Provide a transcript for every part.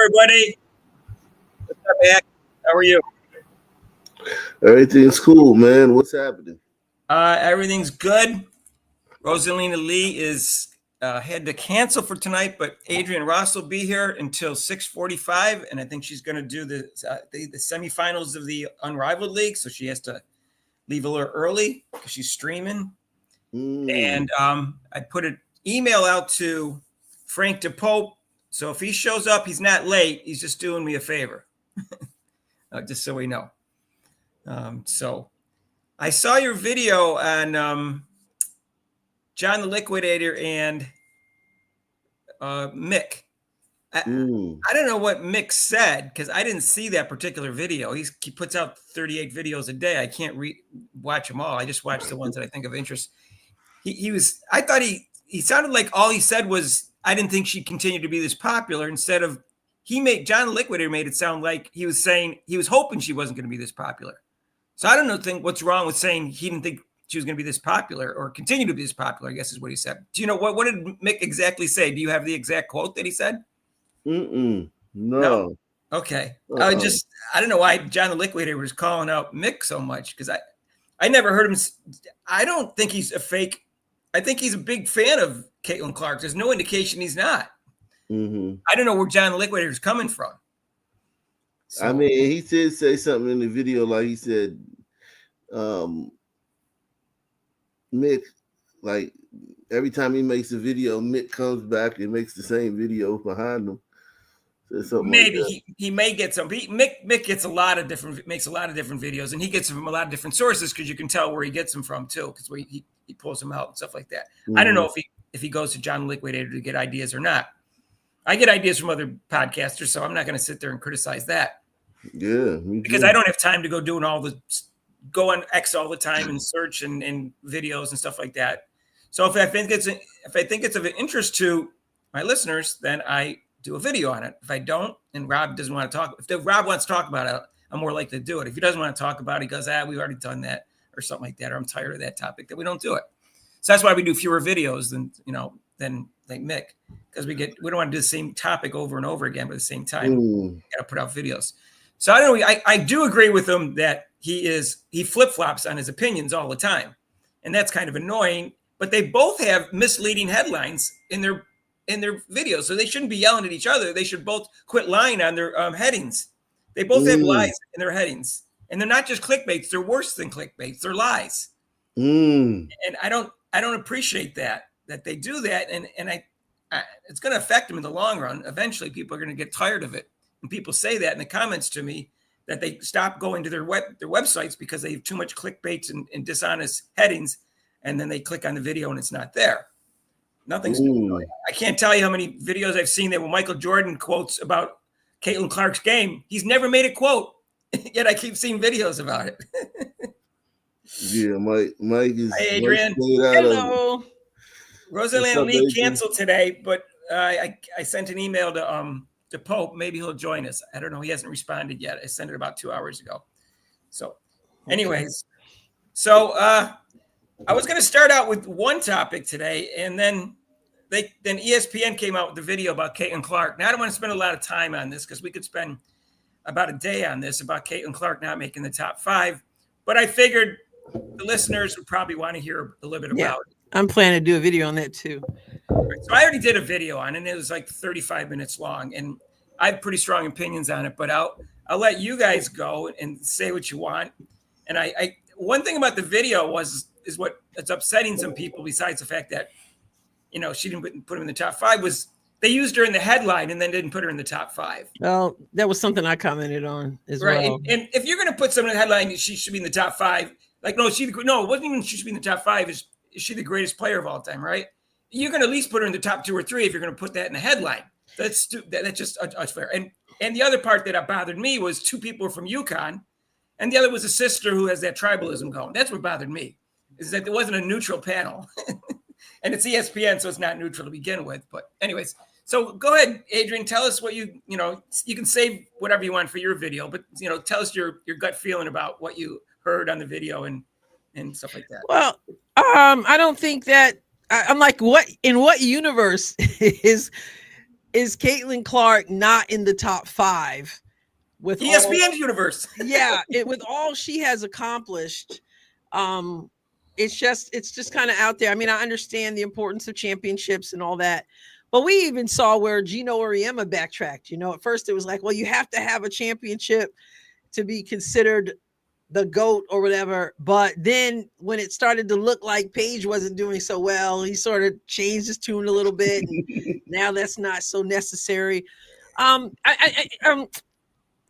everybody. What's up, Mac? How are you? Everything's cool, man. What's happening? Everything's good. Rosalina Lee is had to cancel for tonight, but Adrian Ross will be here until 6:45, and I think she's going to do the semifinals of the Unrivaled League, so she has to leave a little early because she's streaming. And I put an email out to Frank DePope, so if he shows up, he's not late. He's just doing me a favor, just so we know. So I saw your video on John the Liquidator and Mick. I don't know what Mick said because I didn't see that particular video. He puts out 38 videos a day. I can't watch them all. I just watch the ones that I think of interest. I thought he sounded like all he said was, I didn't think she'd continue to be this popular, instead of John the Liquidator made it sound like he was saying he was hoping she wasn't going to be this popular. So I don't think what's wrong with saying he didn't think she was going to be this popular or continue to be this popular, I guess is what he said. Do you know what did Mick exactly say? Do you have the exact quote that he said? No. Okay. I don't know why John the Liquidator was calling out Mick so much, because I never heard him. I don't think he's a fake. I think he's a big fan of Caitlin Clark. There's no indication he's not. I don't know where John the Liquidator is coming from. So, I mean, he did say something in the video, like he said, Mick, like every time he makes a video, Mick comes back and makes the same video behind him. Maybe like he may get some. Mick gets makes a lot of different videos, and he gets them from a lot of different sources, because you can tell where he gets them from too, because he pulls them out and stuff like that. I don't know if he goes to John the Liquidator to get ideas or not. I get ideas from other podcasters, so I'm not going to sit there and criticize that. Yeah, because I don't have time to go on X all the time and search and videos and stuff like that. So if I think it's of interest to my listeners, then I do a video on it. If I don't, and Rob doesn't want to talk, if Rob wants to talk about it, I'm more likely to do it. If he doesn't want to talk about it, he goes, we've already done that, or something like that, or I'm tired of that topic, that we don't do it. So that's why we do fewer videos than like Mick, because we don't want to do the same topic over and over again, but at the same time, we got to put out videos. So I don't know. I do agree with him that he flip-flops on his opinions all the time, and that's kind of annoying. But they both have misleading headlines in their videos, so they shouldn't be yelling at each other. They should both quit lying on their headings. They both have lies in their headings, and they're not just clickbaits. They're worse than clickbaits. They're lies. And I don't appreciate that they do that, and it's going to affect them in the long run. Eventually, people are going to get tired of it. And people say that in the comments to me, that they stop going to their websites because they have too much clickbaits and dishonest headings, and then they click on the video and it's not there. Nothing's. I can't tell you how many videos I've seen that when Michael Jordan quotes about Caitlin Clark's game, he's never made a quote, yet I keep seeing videos about it. Yeah, Mike is. Hi, Adrian. Hello. Rosalina Lee canceled today, but I sent an email to Pope. Maybe he'll join us. I don't know. He hasn't responded yet. I sent it about 2 hours ago. So anyways, I was going to start out with one topic today, and then ESPN came out with the video about Caitlin Clark. Now, I don't want to spend a lot of time on this, because we could spend about a day on this, about Caitlin Clark not making the top 5. But I figured the listeners would probably want to hear a little bit about it. I'm planning to do a video on that too. So I already did a video on it, and it was like 35 minutes long, and I have pretty strong opinions on it, but I'll let you guys go and say what you want. And I one thing about the video is what's upsetting some people, besides the fact that, she didn't put him in the top 5, was they used her in the headline and then didn't put her in the top 5. Well, that was something I commented on as well. And if you're going to put someone in the headline, she should be in the top 5. Like, no, it wasn't even she should be in the top 5. Is she the greatest player of all time, right? You're going to at least put her in the top 2 or 3 if you're going to put that in the headline. That's just unfair. And the other part that bothered me was 2 people were from UConn, and the other was a sister who has that tribalism going. That's what bothered me, is that there wasn't a neutral panel. And it's ESPN, so it's not neutral to begin with. But anyways, so go ahead, Adrian, tell us what you can save whatever you want for your video, but tell us your gut feeling about what you heard on the video and stuff like that. Well, I don't think that I'm like, what universe is is Caitlin Clark not in the top 5 with ESPN universe? With all she has accomplished. It's just kind of out there. I mean, I understand the importance of championships and all that, but we even saw where Gino Auriemma backtracked. At first it was like, well, you have to have a championship to be considered the GOAT or whatever. But then when it started to look like Paige wasn't doing so well, he sort of changed his tune a little bit. And now that's not so necessary.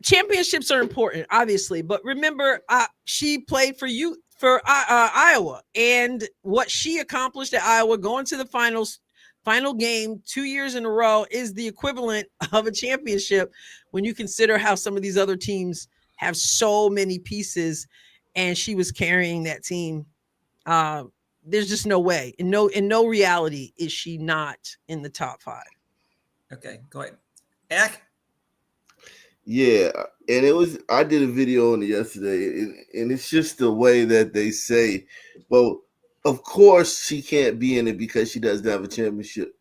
Championships are important, obviously, but remember, she played for Iowa, and what she accomplished at Iowa, going to the final game 2 years in a row, is the equivalent of a championship when you consider how some of these other teams have so many pieces, and she was carrying that team. There's just no way, in no reality, is she not in the top 5. Okay, go ahead. Ak? Yeah, and I did a video on it yesterday, and it's just the way that they say, well, of course she can't be in it because she doesn't have a championship.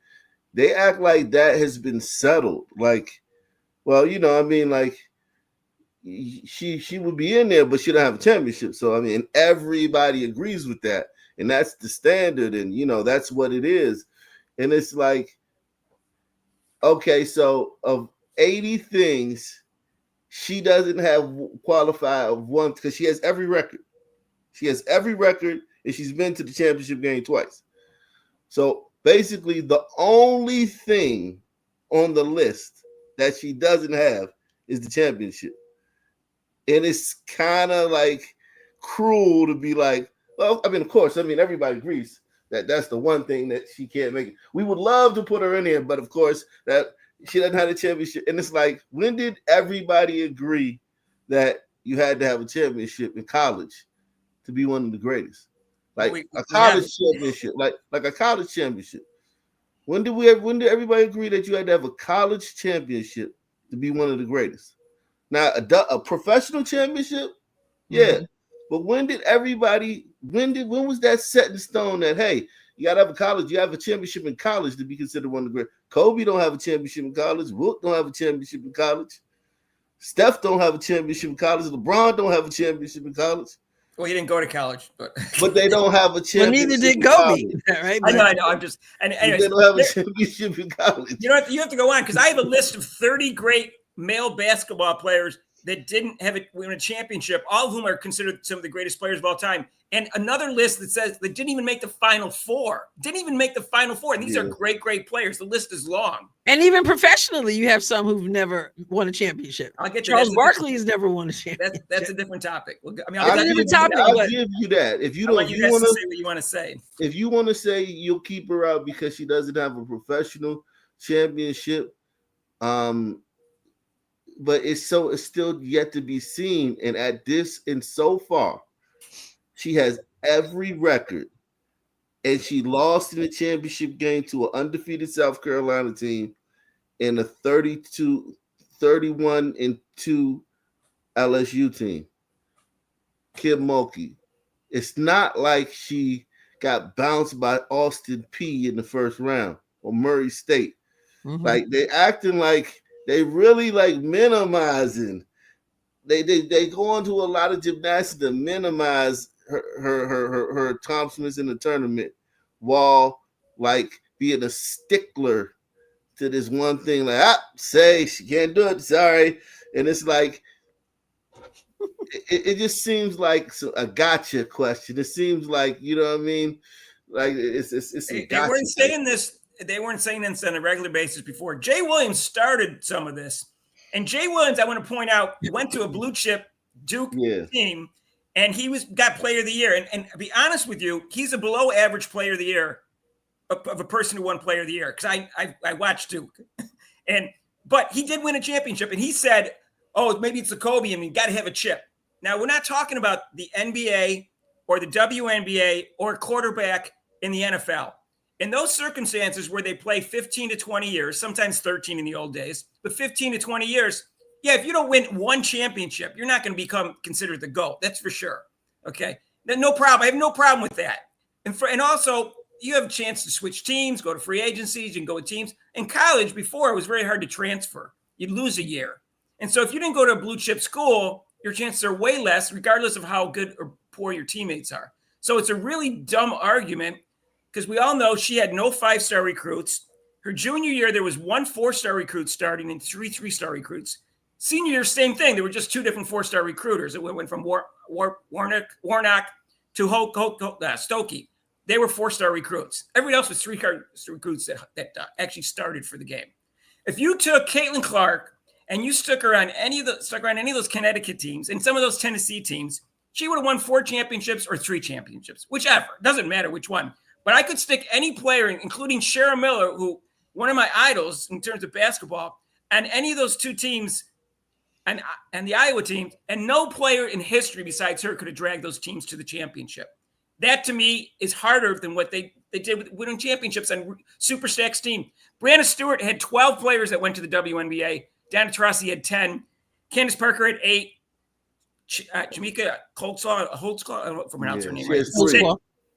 They act like that has been settled. Like, well, like she would be in there, but she don't have a championship. So, I mean, everybody agrees with that, and that's the standard, and, that's what it is. And it's like, okay, so of 80 things, she doesn't have qualified of one because she has every record. She has every record, and she's been to the championship game twice. So basically, the only thing on the list that she doesn't have is the championship. And it's kind of like cruel to be like, well, I mean, of course, everybody agrees that that's the one thing that she can't make. We would love to put her in there, but of course, that she doesn't have a championship. And it's like, when did everybody agree that you had to have a championship in college to be one of the greatest? Like a college championship, like a college championship. When did everybody agree that you had to have a college championship to be one of the greatest? Now, a professional championship, yeah. Mm-hmm. But when was that set in stone that, hey, you got to have you have a championship in college to be considered one of the great? Kobe don't have a championship in college. Wilt don't have a championship in college. Steph don't have a championship in college. LeBron don't have a championship in college. Well, he didn't go to college, but they don't have a championship. Well, neither did Kobe, right? I know. I'm just, and anyways, they don't have a championship in college. You have to go on because I have a list of 30 great male basketball players that didn't win a championship, all of whom are considered some of the greatest players of all time. And another list that says they didn't even make the Final Four. And these are great, great players. The list is long. And even professionally, you have some who've never won a championship. I'll get Charles Barkley has never won a championship. That's a different topic. I'll give you that. If you don't, you guys to say what you want to say. If you want to say you'll keep her out because she doesn't have a professional championship, but it's still yet to be seen. And so far, she has every record, and she lost in the championship game to an undefeated South Carolina team and a 31-2 LSU team. Kim Mulkey. It's not like she got bounced by Austin Peay in the first round or Murray State. Mm-hmm. Like, they acting like they really like minimizing. They go into a lot of gymnastics to minimize her accomplishments in the tournament, while like being a stickler to this one thing. Like, say she can't do it. Sorry, and it's like it just seems like a gotcha question. It seems like, you know what I mean? Like it's they weren't saying this. They weren't saying this on a regular basis before. Jay Williams started some of this. And Jay Williams, I want to point out, went to a blue chip Duke team, and he got player of the year. And to be honest with you, he's a below average player of the year of a person who won player of the year. Because I watched Duke. But he did win a championship. And he said, oh, maybe it's the Kobe. I mean, got to have a chip. Now, we're not talking about the NBA or the WNBA or a quarterback in the NFL. In those circumstances where they play 15 to 20 years, sometimes 13 in the old days, but 15 to 20 years, if you don't win one championship, you're not going to become considered the GOAT. That's for sure. Okay. No problem. I have no problem with that. And also, you have a chance to switch teams, go to free agencies, you can go with teams. In college, before, it was very hard to transfer. You'd lose a year. And so if you didn't go to a blue chip school, your chances are way less, regardless of how good or poor your teammates are. So it's a really dumb argument because we all know she had no 5-star recruits. Her junior year, there was 1 4-star recruit starting and 3 3-star recruits. Senior year, same thing. There were just 2 different 4-star recruiters. It went from Warnock to Stokey. They were 4-star recruits. Everybody else was 3-star recruits that actually started for the game. If you took Caitlin Clark and you stuck around any of those Connecticut teams and some of those Tennessee teams, she would have won 4 championships or 3 championships, whichever. It doesn't matter which one. But I could stick any player, including Shara Miller, who one of my idols in terms of basketball, and any of those 2 teams and the Iowa team, and no player in history besides her could have dragged those teams to the championship. That, to me, is harder than what they did with winning championships on Super Stack's team. Brianna Stewart had 12 players that went to the WNBA. Dana Taurasi had 10. Candace Parker had 8. Jamaica Holtzclaw, from pronounce her name right.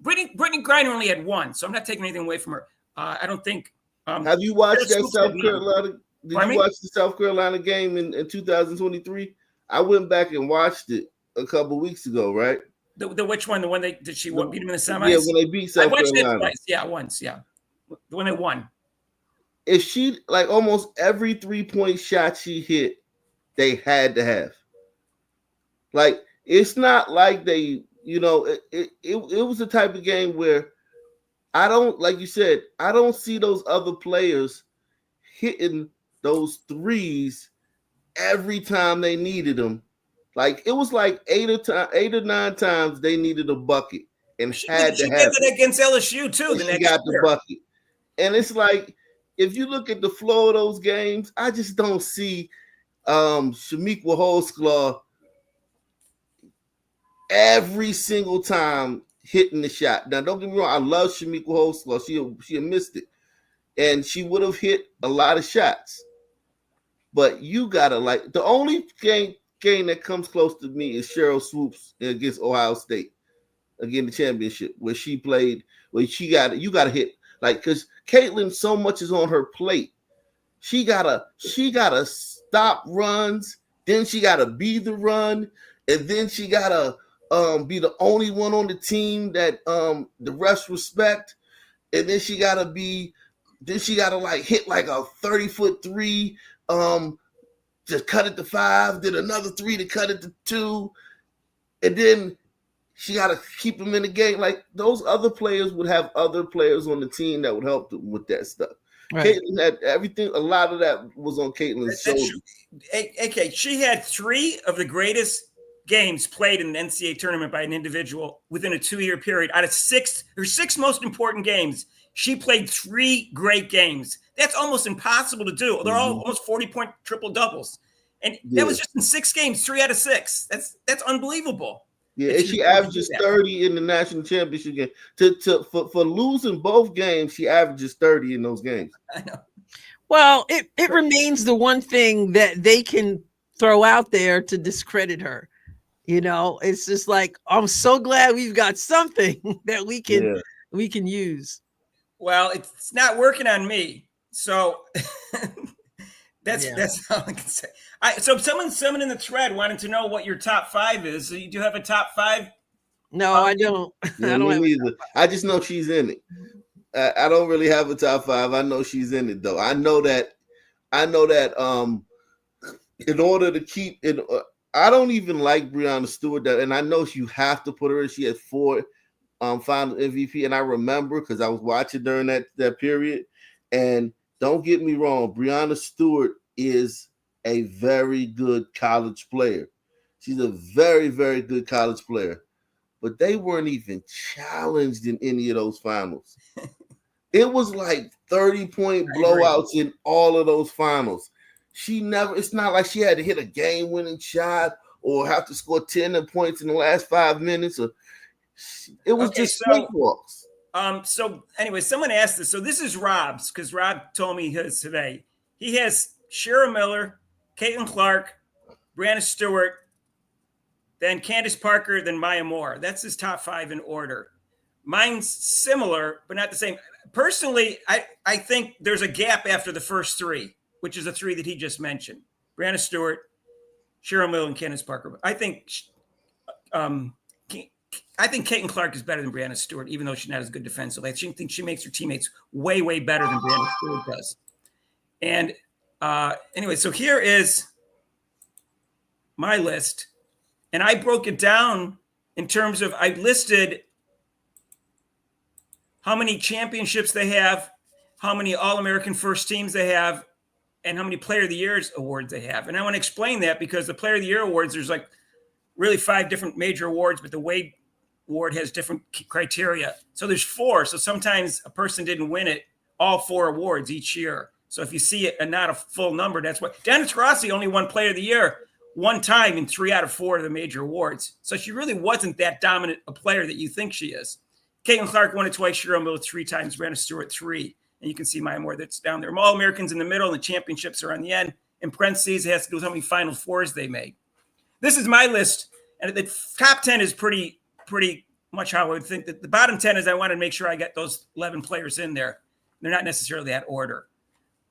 Brittany Griner only had 1, so I'm not taking anything away from her. I don't think. Have you watched that South Carolina? Did you watch the South Carolina game in 2023? I went back and watched it a couple weeks ago, right? The which one? The one did she beat them in the semis? Yeah, when they beat South Carolina. It twice. Yeah, once. Yeah, the one they won. If she, like, almost every 3-point shot she hit, they had to have. Like, it's not like they, it was the type of game where I don't, like you said, I don't see those other players hitting those threes every time they needed them. Like, it was like 8 or 9 times they needed a bucket and had to have it. She did it against LSU too. The next got the bucket, and it's like, if you look at the flow of those games, I just don't see Shamiqua Holtzclaw every single time hitting the shot. Now, don't get me wrong, I love Shamiqua Holtzclaw. She missed it, and she would have hit a lot of shots. But you gotta, like, the only game that comes close to me is Cheryl Swoops against Ohio State, again the championship, where she played, where you gotta hit, like, because Caitlin, so much is on her plate. She gotta stop runs, then she gotta be the run, and then she gotta be the only one on the team that the refs respect, and then she gotta like hit like a 30-foot 3, to cut it to 5, then another 3 to cut it to 2, and then she got to keep them in the game. Like, those other players would have other players on the team that would help them with that stuff. Right. Caitlin had everything. A lot of that was on Caitlin's shoulders. Okay, she had 3 of the greatest games played in the NCAA tournament by an individual within a 2-year period. Out of her 6 most important games, she played 3 great games. That's almost impossible to do. They're all almost 40-point triple doubles, and that was just in 6 games, 3 out of 6. That's unbelievable. Yeah, and she averages 30 in the national championship game. For losing both games, she averages 30 in those games. I know. Well, it remains the one thing that they can throw out there to discredit her. It's just like, I'm so glad we've got something that we can use. Well, it's not working on me. So that's all I can say. So someone in the thread wanted to know what your top 5 is. So you do have a top 5? No, I don't. Yeah, I don't have either. I just know she's in it. I don't really have a top 5. I know she's in it though. I know that in order to keep it, I don't even like Breanna Stewart, and I know you have to put her in. She had 4 final MVP, and I remember because I was watching during that period. And don't get me wrong, Breanna Stewart is a very good college player. She's a very, very good college player. But they weren't even challenged in any of those finals. It was like 30-point blowouts in all of those finals. It's not like she had to hit a game-winning shot or have to score 10 points in the last 5 minutes. It was just walks. So anyway, someone asked this. So this is Rob's, because Rob told me his today. He has Shara Miller, Caitlin Clark, Breanna Stewart, then Candace Parker, then Maya Moore. That's his top 5 in order. Mine's similar, but not the same. Personally, I think there's a gap after the first three, which is the three that he just mentioned. Brianna Stewart, Cheryl Miller, and Candace Parker. I think Caitlin Clark is better than Brianna Stewart, even though she's not as good defensively. I think she makes her teammates way, way better than Brianna Stewart does. And anyway, so here is my list. And I broke it down in terms of, I listed how many championships they have, how many All-American first teams they have, and how many Player of the Year awards they have. And I want to explain that because the Player of the Year awards, there's like really 5 different major awards, but the Wade Award has different criteria. So there's 4. So sometimes a person didn't win it, all 4 awards each year. So if you see it and not a full number, that's what. Diana Taurasi only won Player of the Year one time in 3 out of 4 of the major awards. So she really wasn't that dominant a player that you think she is. Caitlin Clark won it twice, Cheryl Miller 3 times, Brianna Stewart 3. And you can see my award that's down there. All-Americans in the middle, and the championships are on the end. In parentheses, it has to do with how many Final Fours they made. This is my list, and the top 10 is pretty much how I would think. That the bottom 10 is I want to make sure I get those 11 players in there. They're not necessarily that order.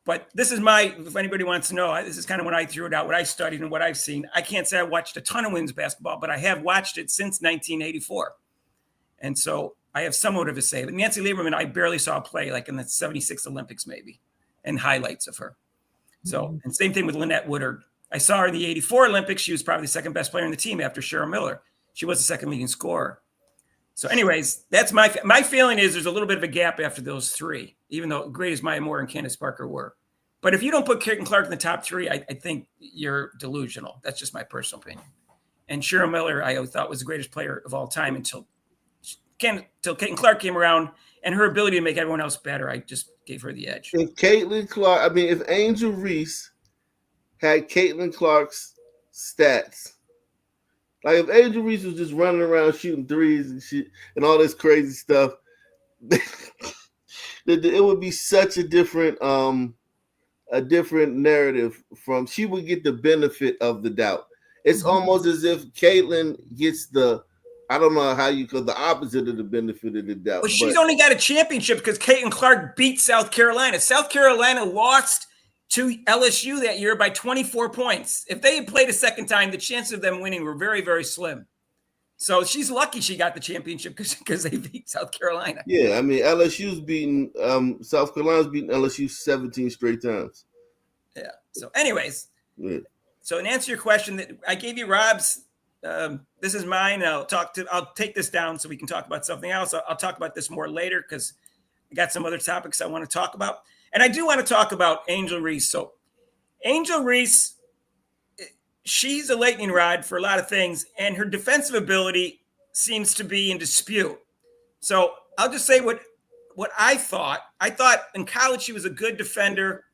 But this is if anybody wants to know, this is kind of when I threw it out, what I studied and what I've seen. I can't say I watched a ton of women's basketball, but I have watched it since 1984. And so I have somewhat of a say. But Nancy Lieberman, I barely saw play, like in the 76 Olympics maybe, and highlights of her. So, and same thing with Lynette Woodard. I saw her in the 84 Olympics. She was probably the second best player in the team after Cheryl Miller. She was the second leading scorer. So anyways, that's my feeling is there's a little bit of a gap after those 3, even though great as Maya Moore and Candace Parker were. But if you don't put Caitlin Clark in the top 3, I think you're delusional. That's just my personal opinion. And Cheryl Miller, I thought was the greatest player of all time until Caitlin Clark came around, and her ability to make everyone else better, I just gave her the edge. If Caitlin Clark, if Angel Reese had Caitlin Clark's stats, like if Angel Reese was just running around shooting threes and shit and all this crazy stuff, it would be such a different narrative. She would get the benefit of the doubt. It's almost as if Caitlin gets the opposite of the benefit of the doubt. Well, she's only got a championship because Caitlin Clark beat South Carolina. South Carolina lost to LSU that year by 24 points. If they had played a second time, the chances of them winning were very, very slim. So she's lucky she got the championship because they beat South Carolina. Yeah, LSU's beaten South Carolina's beaten LSU 17 straight times. Yeah. So anyways, So in answer to your question, that I gave you Rob's. This is mine. I'll take this down so we can talk about something else. I'll talk about this more later because I got some other topics I want to talk about. And I do want to talk about Angel Reese. So Angel Reese, she's a lightning rod for a lot of things, and her defensive ability seems to be in dispute. So I'll just say what I thought. I thought in college she was a good defender.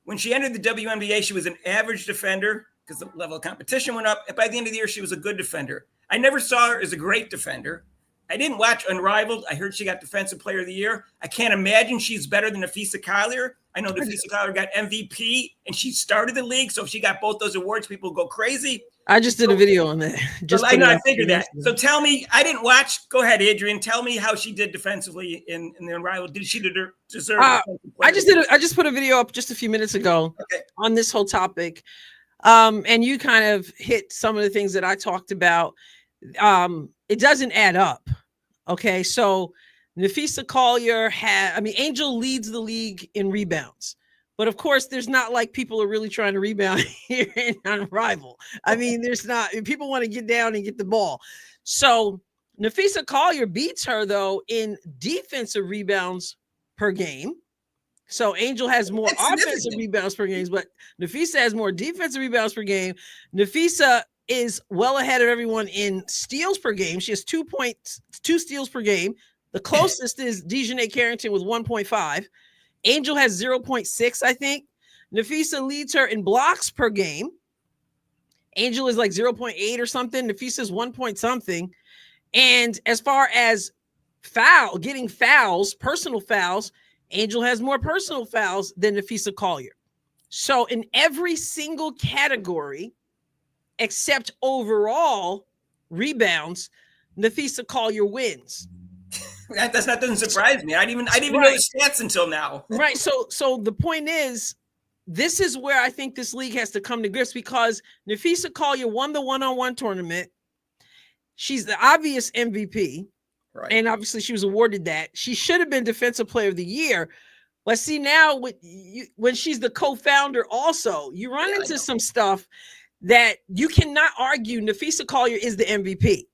When she entered the WNBA, she was an average defender because the level of competition went up. And by the end of the year, she was a good defender. I never saw her as a great defender. I didn't watch Unrivaled. I heard she got Defensive Player of the Year. I can't imagine she's better than Nafisa Collier. I know Nafisa Collier got MVP, and she started the league. So if she got both those awards, people go crazy. I just did a video on that. I figured that. So tell me, I didn't watch. Go ahead, Adrian. Tell me how she did defensively in the Unrivaled. Did she deserve? I just put a video up just a few minutes ago on this whole topic, and you kind of hit some of the things that I talked about. It doesn't add up. Okay, so Nafisa Collier Angel leads the league in rebounds. But of course, there's not like people are really trying to rebound here in Unrivaled. There's not. People want to get down and get the ball. So Nafisa Collier beats her, though, in defensive rebounds per game. So Angel has more offensive rebounds per game, but Nafisa has more defensive rebounds per game. Nafisa is well ahead of everyone in steals per game. She has 2 steals per game. The closest is Dejanay Carrington with 1.5. Angel has 0.6, I think. Nafisa leads her in blocks per game. Angel is like 0.8 or something. Nafisa's 1 point something. And as far as getting fouls, personal fouls, Angel has more personal fouls than Nafisa Collier. So in every single category, except overall rebounds, Nafisa Collier wins. That doesn't surprise me. I didn't even know the stats until now. Right. So the point is, this is where I think this league has to come to grips, because Napheesa Collier won the one-on-one tournament. She's the obvious MVP. Right. And obviously she was awarded that. She should have been Defensive Player of the Year. But see, now when she's the co-founder also, you run into some stuff that you cannot argue. Napheesa Collier is the MVP.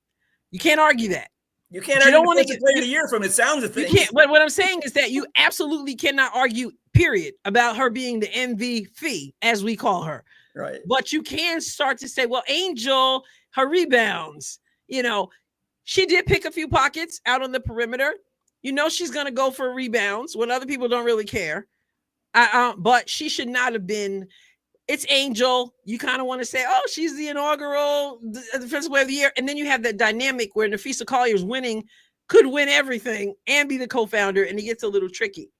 You can't argue that. You can't argue Defensive Player of the Year from the sounds of things. You can't. But what I'm saying is that you absolutely cannot argue, period, about her being the MVP, as we call her. Right. But you can start to say, well, Angel, her rebounds, she did pick a few pockets out on the perimeter. She's going to go for rebounds when other people don't really care. But she should not have been. It's Angel. You kind of want to say, oh, she's the inaugural Defensive Player of the Year. And then you have that dynamic where Napheesa Collier's could win everything and be the co-founder, and it gets a little tricky.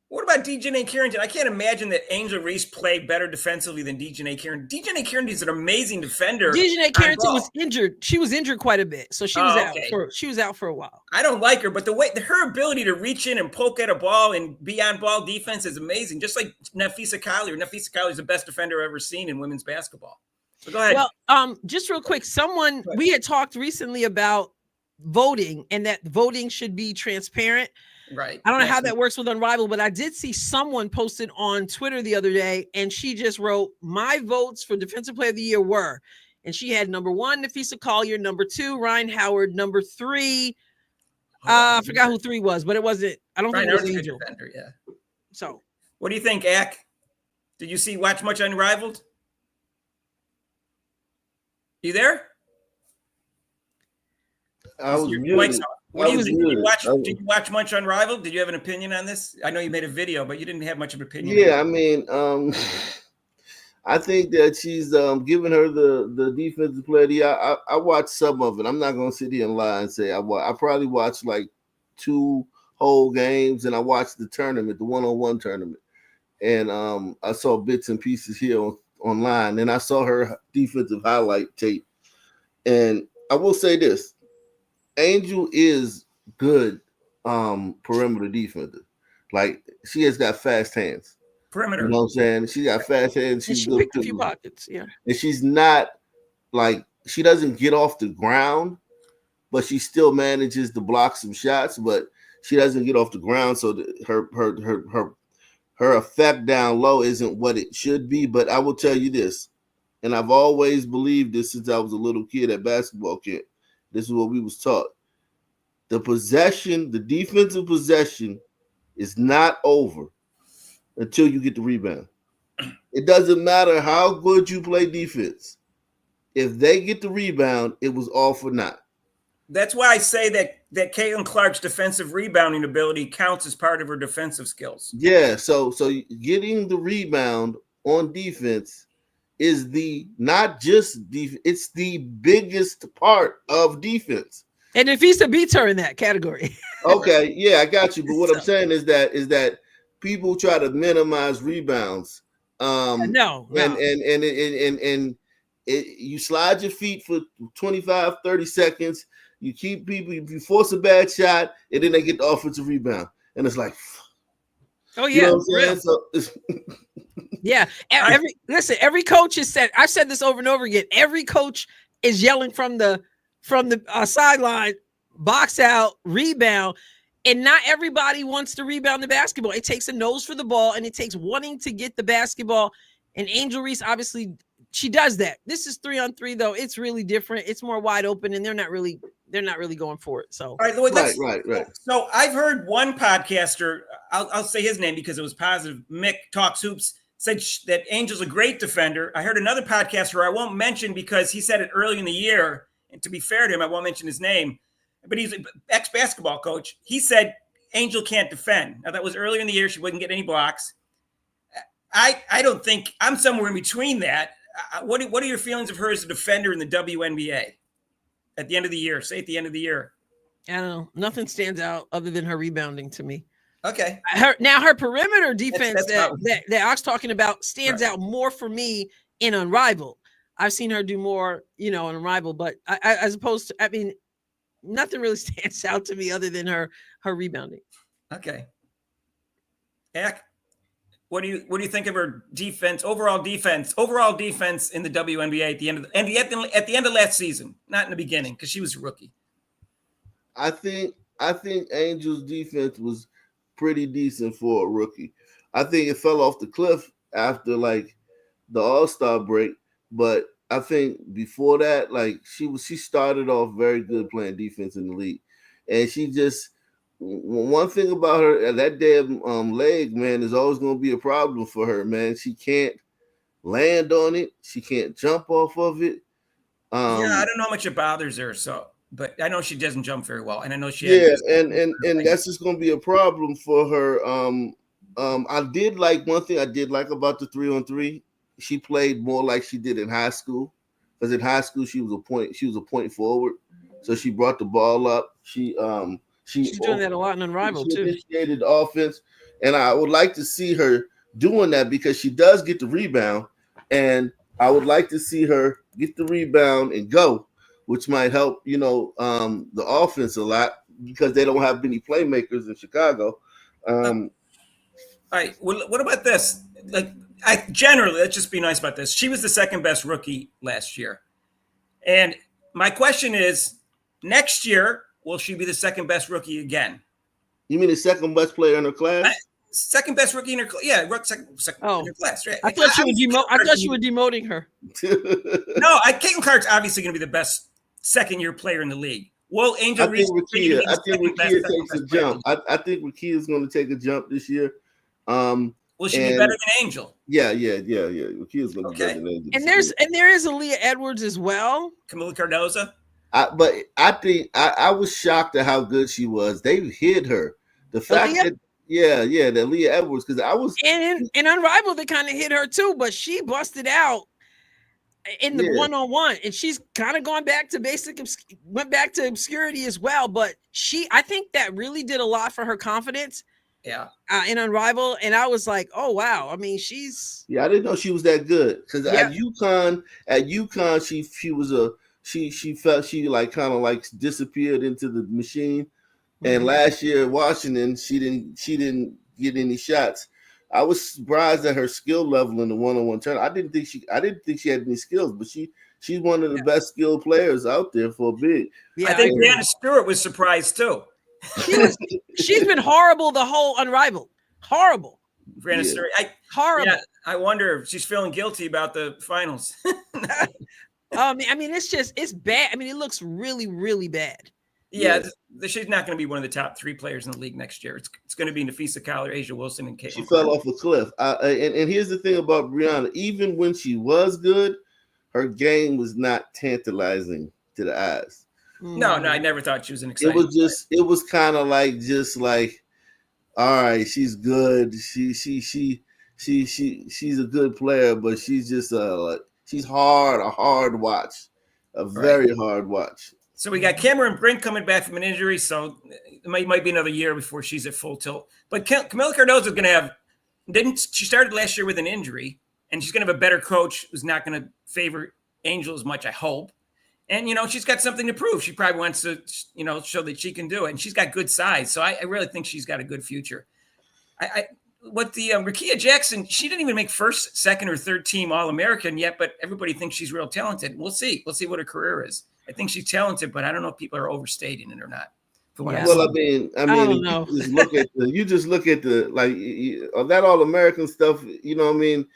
What about DeJounte Carrington? I can't imagine that Angel Reese played better defensively than DeJounte Carrington. DeJounte Carrington is an amazing defender. DeJounte Carrington was injured. She was injured quite a bit, so she was out for a while. I don't like her, but her ability to reach in and poke at a ball and be on ball defense is amazing. Just like Napheesa Collier. Napheesa Collier is the best defender I've ever seen in women's basketball. So go ahead. Well, just real quick, we had talked recently about voting, and that voting should be transparent. Right. I don't know how that works with Unrivaled, but I did see someone posted on Twitter the other day, and she just wrote, my votes for Defensive Player of the Year were, and she had number 1, Napheesa Collier, number 2, Ryan Howard, number 3, I forgot who 3 was, but it wasn't, I don't think it was Angel. Defender, yeah. So what do you think, Ack? Did you watch much Unrivaled? You there? I was Did you watch much Unrivaled? Did you have an opinion on this? I know you made a video, but you didn't have much of an opinion. Yeah, I mean, I think that she's giving her the defensive player of the year. I watched some of it. I'm not gonna sit here and lie and say I probably watched like 2 whole games, and I watched the tournament, the one-on-one tournament, and I saw bits and pieces here online, and I saw her defensive highlight tape, and I will say this. Angel is good perimeter defender. Like, she has got fast hands. Perimeter. You know what I'm saying? She got fast hands. She picked a few pockets, yeah. And she's not like, she doesn't get off the ground, but she still manages to block some shots, but she doesn't get off the ground, so her effect down low isn't what it should be. But I will tell you this, and I've always believed this since I was a little kid at basketball camp. This is what we was taught. The defensive possession is not over until you get the rebound. It doesn't matter how good you play defense. If they get the rebound, it was all for naught. That's why I say that Caitlin Clark's defensive rebounding ability counts as part of her defensive skills. Yeah, so getting the rebound on defense is not just defense, it's the biggest part of defense. And Napheesa beats her in that category. Okay, yeah, I got you. But what I'm saying is that people try to minimize rebounds. No. And you slide your feet for 25, 30 seconds. You keep people, you force a bad shot, and then they get the offensive rebound. And it's like, oh, yeah. You know what I'm saying? So yeah. Every coach has said, I've said this over and over again. Every coach is yelling from the sideline, box out, rebound. And not everybody wants to rebound the basketball. It takes a nose for the ball, and it takes wanting to get the basketball. And Angel Reese, obviously, she does that. This is 3-on-3, though. It's really different. It's more wide open, and they're not really going for it. So, all right, Lloyd, right. So I've heard one podcaster, I'll say his name because it was positive, Mick Talks Hoops, said that Angel's a great defender. I heard another podcaster I won't mention because he said it early in the year, and to be fair to him, I won't mention his name, but he's an ex-basketball coach. He said Angel can't defend. Now, that was earlier in the year. She wouldn't get any blocks. I don't think – I'm somewhere in between that. What are your feelings of her as a defender in the WNBA at the end of the year? Say at the end of the year. I don't know. Nothing stands out other than her rebounding to me. Okay. Her perimeter defense that I was talking about stands out more for me in Unrivaled. I've seen her do more, in Unrivaled, but as opposed to, nothing really stands out to me other than her rebounding. Okay. Ak, what do you think of her defense, overall defense in the WNBA at the end of at the end of last season, not in the beginning because she was a rookie. I think Angel's defense was pretty decent for a rookie. I think it fell off the cliff after like the All-Star break, but I think before that, like she started off very good playing defense in the league, and she just one thing about her that damn leg, man, is always going to be a problem for her, man. She can't land on it, she can't jump off of it. Yeah, I don't know how much it bothers her, so but I know she doesn't jump very well, and I know she and that's just going to be a problem for her. I did like one thing I did like about the 3-on-3. She played more like she did in high school, because in high school she was a point forward, so she brought the ball up. She's doing that a lot in Unrivaled too. She initiated the offense, and I would like to see her doing that because she does get the rebound, and I would like to see her get the rebound and go, which might help the offense a lot because they don't have many playmakers in Chicago. All right, well, what about this? Like, let's just be nice about this. She was the second best rookie last year. And my question is, next year, will she be the second best rookie again? You mean the second best player in her class? Second best rookie in her class. Yeah, second in her class. Right? I thought you were demoting her. No, Caitlin Clark's obviously going to be the best second-year player in the league. Will Angel Reese? I think Rakia takes a jump. I think Rakia is going to take a jump this year. Will she be better than Angel? Yeah. Rakia's going to be better than Angel. And there is Aaliyah Edwards as well. Camila Cardoza. But I think I was shocked at how good she was. They hid her. The fact that the Aaliyah Edwards, because I was in Unrivaled, they kind of hit her too, but she busted out in the one-on-one, and she's kind of went back to obscurity as well. But I think that really did a lot for her confidence. Yeah. In Unrivaled, and I was like, oh wow. I mean, I didn't know she was that good because at UConn, she felt she like kind of like disappeared into the machine. And last year at Washington, she didn't get any shots. I was surprised at her skill level in the one-on-one tournament. I didn't think she had any skills, but she's one of the best skilled players out there for a big. Yeah, I think Brianna Stewart was surprised too. She's been horrible the whole Unrivaled. Horrible. Brianna Stewart. Horrible. Yeah, I wonder if she's feeling guilty about the finals. I mean, it's bad. I mean, it looks really, really bad. Yeah, she's not going to be one of the top 3 players in the league next year. It's going to be Nafisa Collar, Asia Wilson, and Caitlin. She fell off a cliff. And here's the thing about Brianna. Even when she was good, her game was not tantalizing to the eyes. No, I never thought she was an exciting. It was kind of like all right, she's good. She's a good player, but she's just she's a hard watch, very hard watch. So we got Cameron Brink coming back from an injury, so it might be another year before she's at full tilt. But Camila Cardoza is going to have. She started last year with an injury, and she's going to have a better coach who's not going to favor Angel as much, I hope. And she's got something to prove. She probably wants to, show that she can do it, and she's got good size. So I really think she's got a good future. Rakia Jackson, she didn't even make first, second, or third team All-American yet, but everybody thinks she's real talented. We'll see. We'll see what her career is. I think she's talented, but I don't know if people are overstating it or not. I mean, you just look at that All-American stuff. You know what I mean?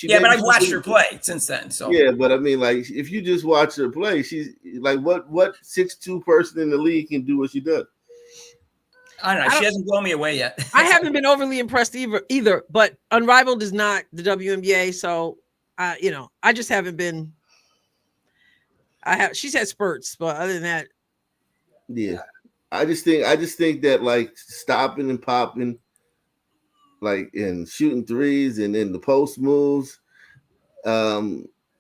But I've watched her play since then. So but I mean, like, if you just watch her play, she's like, what 6'2" person in the league can do what she does? I don't know. She hasn't blown me away yet. I haven't been overly impressed either. But Unrivaled is not the WNBA, so I just haven't been. She's had spurts, but other than that, I just think that like stopping and popping, like and shooting threes and then the post moves. I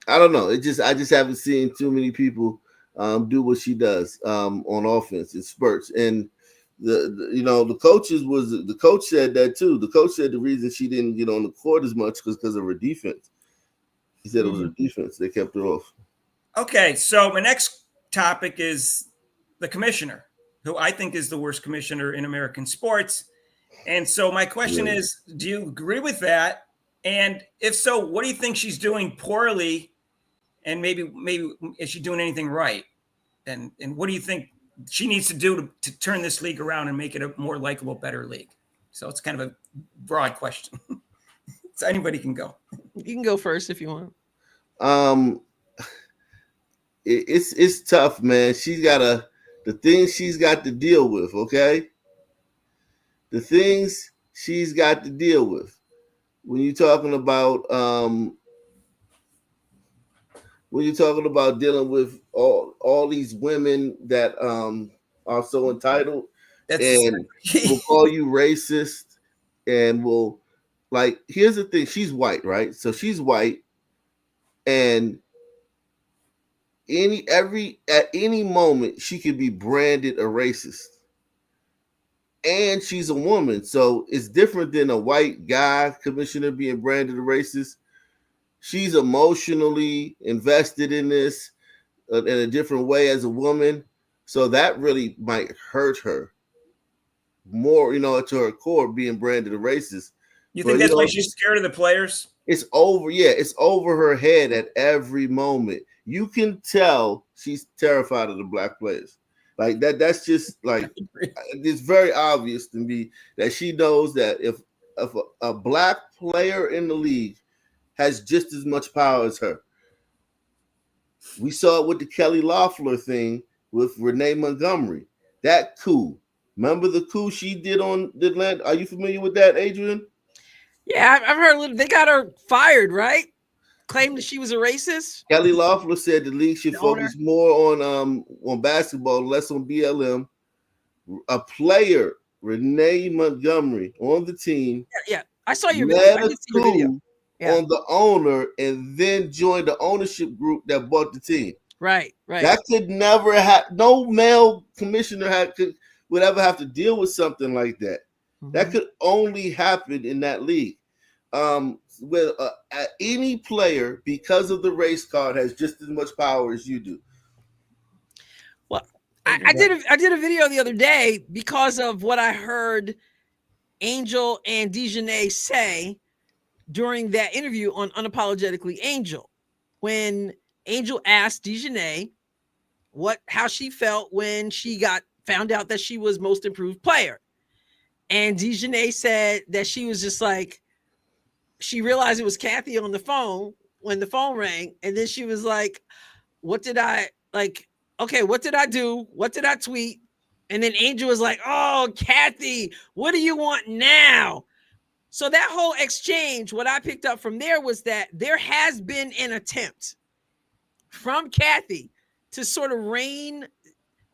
don't know. I just haven't seen too many people do what she does on offense in spurts. And the coach said that too. The coach said the reason she didn't get on the court as much was because of her defense. He said it was her defense that kept her off. Okay, so my next topic is the commissioner, who I think is the worst commissioner in American sports. And so my question is, do you agree with that? And if so, what do you think she's doing poorly? And maybe is she doing anything right? And what do you think she needs to do to turn this league around and make it a more likable, better league? So it's kind of a broad question. So anybody can go. You can go first if you want. It's tough, man. The things she's got to deal with, okay? The things she's got to deal with. When you're talking about dealing with all these women that are so entitled and will call you racist and will, like, here's the thing, she's white, right? So she's white, and at any moment she could be branded a racist. And she's a woman, so it's different than a white guy commissioner being branded a racist. She's emotionally invested in this in a different way as a woman, so that really might hurt her more, to her core, being branded a racist. You think that's why she's scared of the players? It's over. Yeah, it's over her head at every moment. You can tell she's terrified of the black players. Like that. That's just like, it's very obvious to me that she knows that if a black player in the league has just as much power as her. We saw it with the Kelly Loeffler thing with Renee Montgomery. That coup. Remember the coup she did on the land? Are you familiar with that, Adrian? Yeah, I've heard a little. They got her fired, right? Claimed that she was a racist. Kelly Loeffler said the league should focus more on basketball, less on BLM. A player, Renee Montgomery, on the team. Yeah. I saw your video. I did see your video. On the owner, and then joined the ownership group that bought the team. Right. That could never happen. No male commissioner would ever have to deal with something like that. Mm-hmm. That could only happen in that league. With any player, because of the race card, has just as much power as you do. Well, I did a video the other day because of what I heard Angel and Dejanay say during that interview on Unapologetically Angel, when Angel asked Dejanay how she felt when she found out that she was most improved player. And Dejanay said that she was just like, she realized it was Kathy on the phone when the phone rang. And then she was like, what did I do? What did I tweet? And then Angel was like, oh, Kathy, what do you want now? So that whole exchange, what I picked up from there was that there has been an attempt from Kathy to sort of rein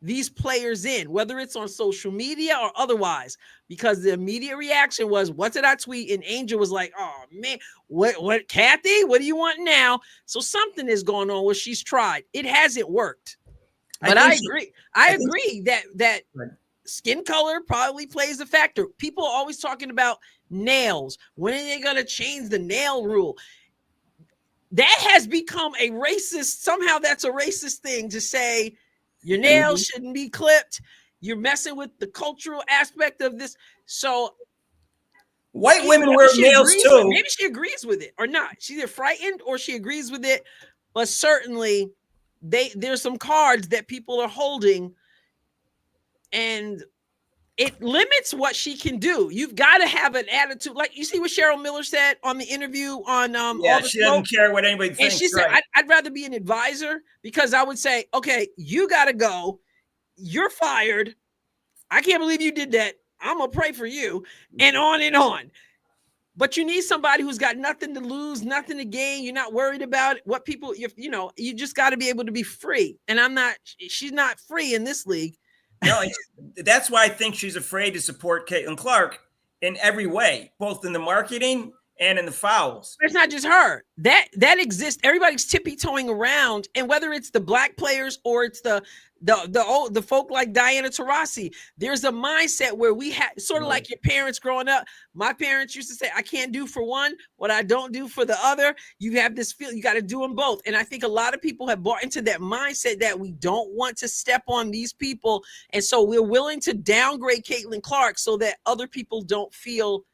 these players in, whether it's on social media or otherwise, because the immediate reaction was, what did I tweet? And Angel was like, oh man, what Kathy, what do you want now? So something is going on where she's tried. It hasn't worked. But I agree. I agree that skin color probably plays a factor. People are always talking about nails. When are they going to change the nail rule? That has become a racist. Somehow that's a racist thing to say your nails shouldn't be clipped. You're messing with the cultural aspect of this. So white women wear nails too. Maybe she agrees with it or not. She's either frightened or she agrees with it. But certainly there's some cards that people are holding, and it limits what she can do. You've got to have an attitude. Like you see what Cheryl Miller said on the interview on she doesn't care what anybody thinks. And she said, I'd rather be an advisor, because I would say, okay, you got to go. You're fired. I can't believe you did that. I'm going to pray for you, and on and on. But you need somebody who's got nothing to lose, nothing to gain. You're not worried about what people, you just got to be able to be free. And she's not free in this league. No, that's why I think she's afraid to support Caitlin Clark in every way, both in the marketing and in the fouls. It's not just her. That exists. Everybody's tippy-toeing around, and whether it's the black players or it's the The folk like Diana Taurasi, there's a mindset where we had sort of like your parents growing up. My parents used to say, I can't do for one what I don't do for the other. You have this feel, you got to do them both. And I think a lot of people have bought into that mindset that we don't want to step on these people. And so we're willing to downgrade Caitlin Clark so that other people don't feel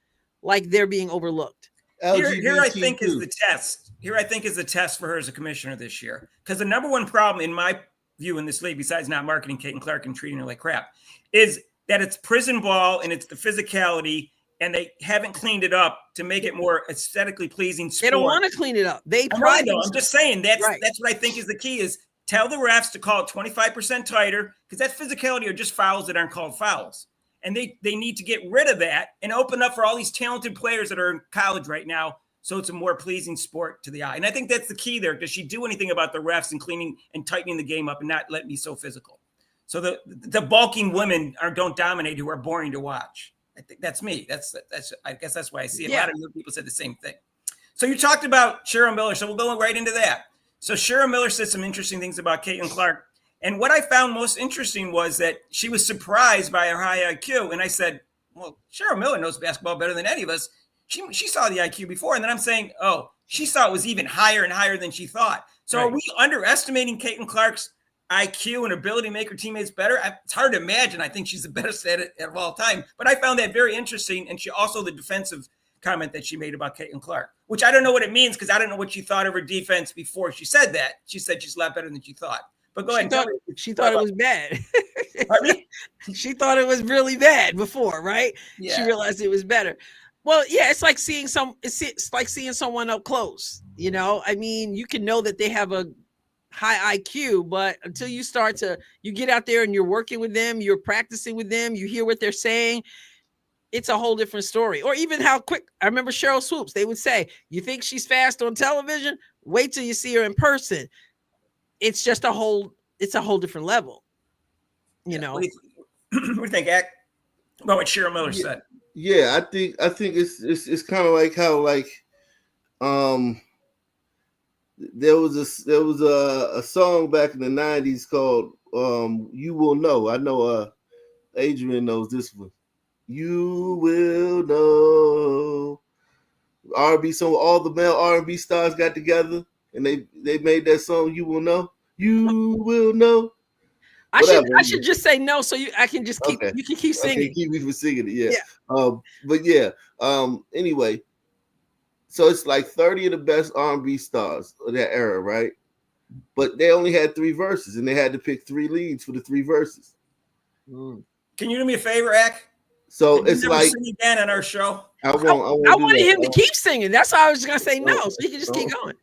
like they're being overlooked. Here I think is the test. Here I think is the test for her as a commissioner this year. Because the number one problem in my view in this league, besides not marketing Caitlin Clark and treating her like crap, is that it's prison ball and it's the physicality, and they haven't cleaned it up to make it more aesthetically pleasing sport. They don't want to clean it up. I'm just saying that's what I think is the key is tell the refs to call it 25% tighter, because that physicality are just fouls that aren't called fouls. And they need to get rid of that and open up for all these talented players that are in college right now, so it's a more pleasing sport to the eye. And I think that's the key there. Does she do anything about the refs and cleaning and tightening the game up and not letting me so physical? So the bulking women don't dominate who are boring to watch. I think that's me. That's I guess that's why I see it. A lot of other people said the same thing. So you talked about Cheryl Miller, so we'll go right into that. So Cheryl Miller said some interesting things about Caitlin Clark. And what I found most interesting was that she was surprised by her high IQ. And I said, well, Cheryl Miller knows basketball better than any of us. She saw the IQ before. And then I'm saying, oh, she saw it was even higher and higher than she thought. So Are we underestimating Caitlin Clark's IQ and ability to make her teammates better? It's hard to imagine. I think she's the best at it of all time. But I found that very interesting. And she also the defensive comment that she made about Caitlin Clark, which I don't know what it means because I don't know what she thought of her defense before she said that. She said she's a lot better than she thought. But go ahead. She thought it was bad. She thought it was really bad before, right? Yeah. She realized it was better. Well, yeah, it's like seeing someone up close. You know, I mean, you can know that they have a high IQ, but until you get out there and you're working with them, you're practicing with them, you hear what they're saying, it's a whole different story. Or even how quick. I remember Cheryl Swoops. They would say, "You think she's fast on television? Wait till you see her in person." It's just a whole different level, you know. What do you think, Ak? About what Cheryl Miller said? Yeah, I think it's kind of like how there was a song back in the 90s called "You Will Know." I know Adrian knows this one. You will know. R&B song. All the male R&B stars got together and they made that song. You will know. You will know. I should just say no, so I can just keep. Okay. You can keep singing. Okay, keep me from singing it. Yeah. Anyway, so it's like 30 of the best R&B stars of that era, right? But they only had 3 verses, and they had to pick 3 leads for the 3 verses. Can you do me a favor, Ak? So it's like sing again on our show. I wanted him to keep singing. That's why I was gonna say no, so he can just keep going.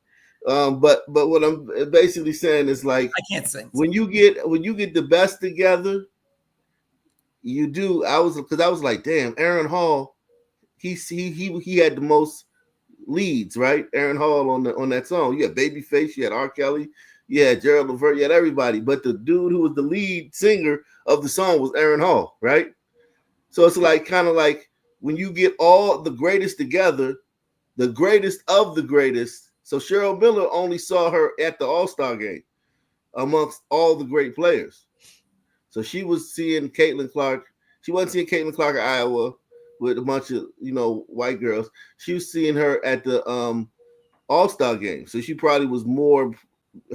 But what I'm basically saying is like I can't sing. When you get the best together, you do. I was like, damn, Aaron Hall, he had the most leads, right? Aaron Hall on that song. You had Babyface, you had R. Kelly, you had Gerald Levert, you had everybody. But the dude who was the lead singer of the song was Aaron Hall, right? So it's like kind of like when you get all the greatest together, the greatest of the greatest. So Cheryl Miller only saw her at the All-Star game amongst all the great players. So she was seeing Caitlin Clark. She wasn't seeing Caitlin Clark at Iowa with a bunch of, white girls. She was seeing her at the All-Star game. So she probably was more,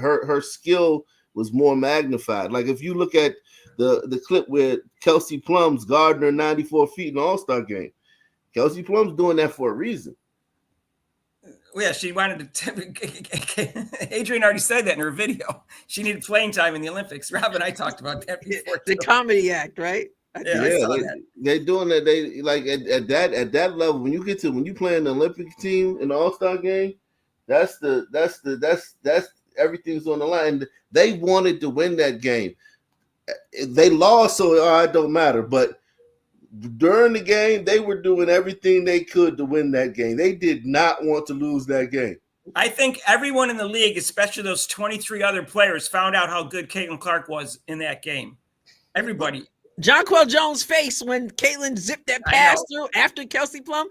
her skill was more magnified. Like if you look at the clip where Kelsey Plum's Gardner 94 feet in the All-Star game, Kelsey Plum's doing that for a reason. Yeah, she wanted to. Adrian already said that in her video. She needed playing time in the Olympics. Rob and I talked about that before. The comedy act, right? They're doing that. They like at that level. When you play in the Olympic team in the All-Star game, that's everything's on the line. They wanted to win that game. They lost, so it don't matter. But during the game, they were doing everything they could to win that game. They did not want to lose that game. I think everyone in the league, especially those 23 other players, found out how good Caitlin Clark was in that game. Everybody. Jonquel Jones' face when Caitlin zipped that pass through after Kelsey Plum.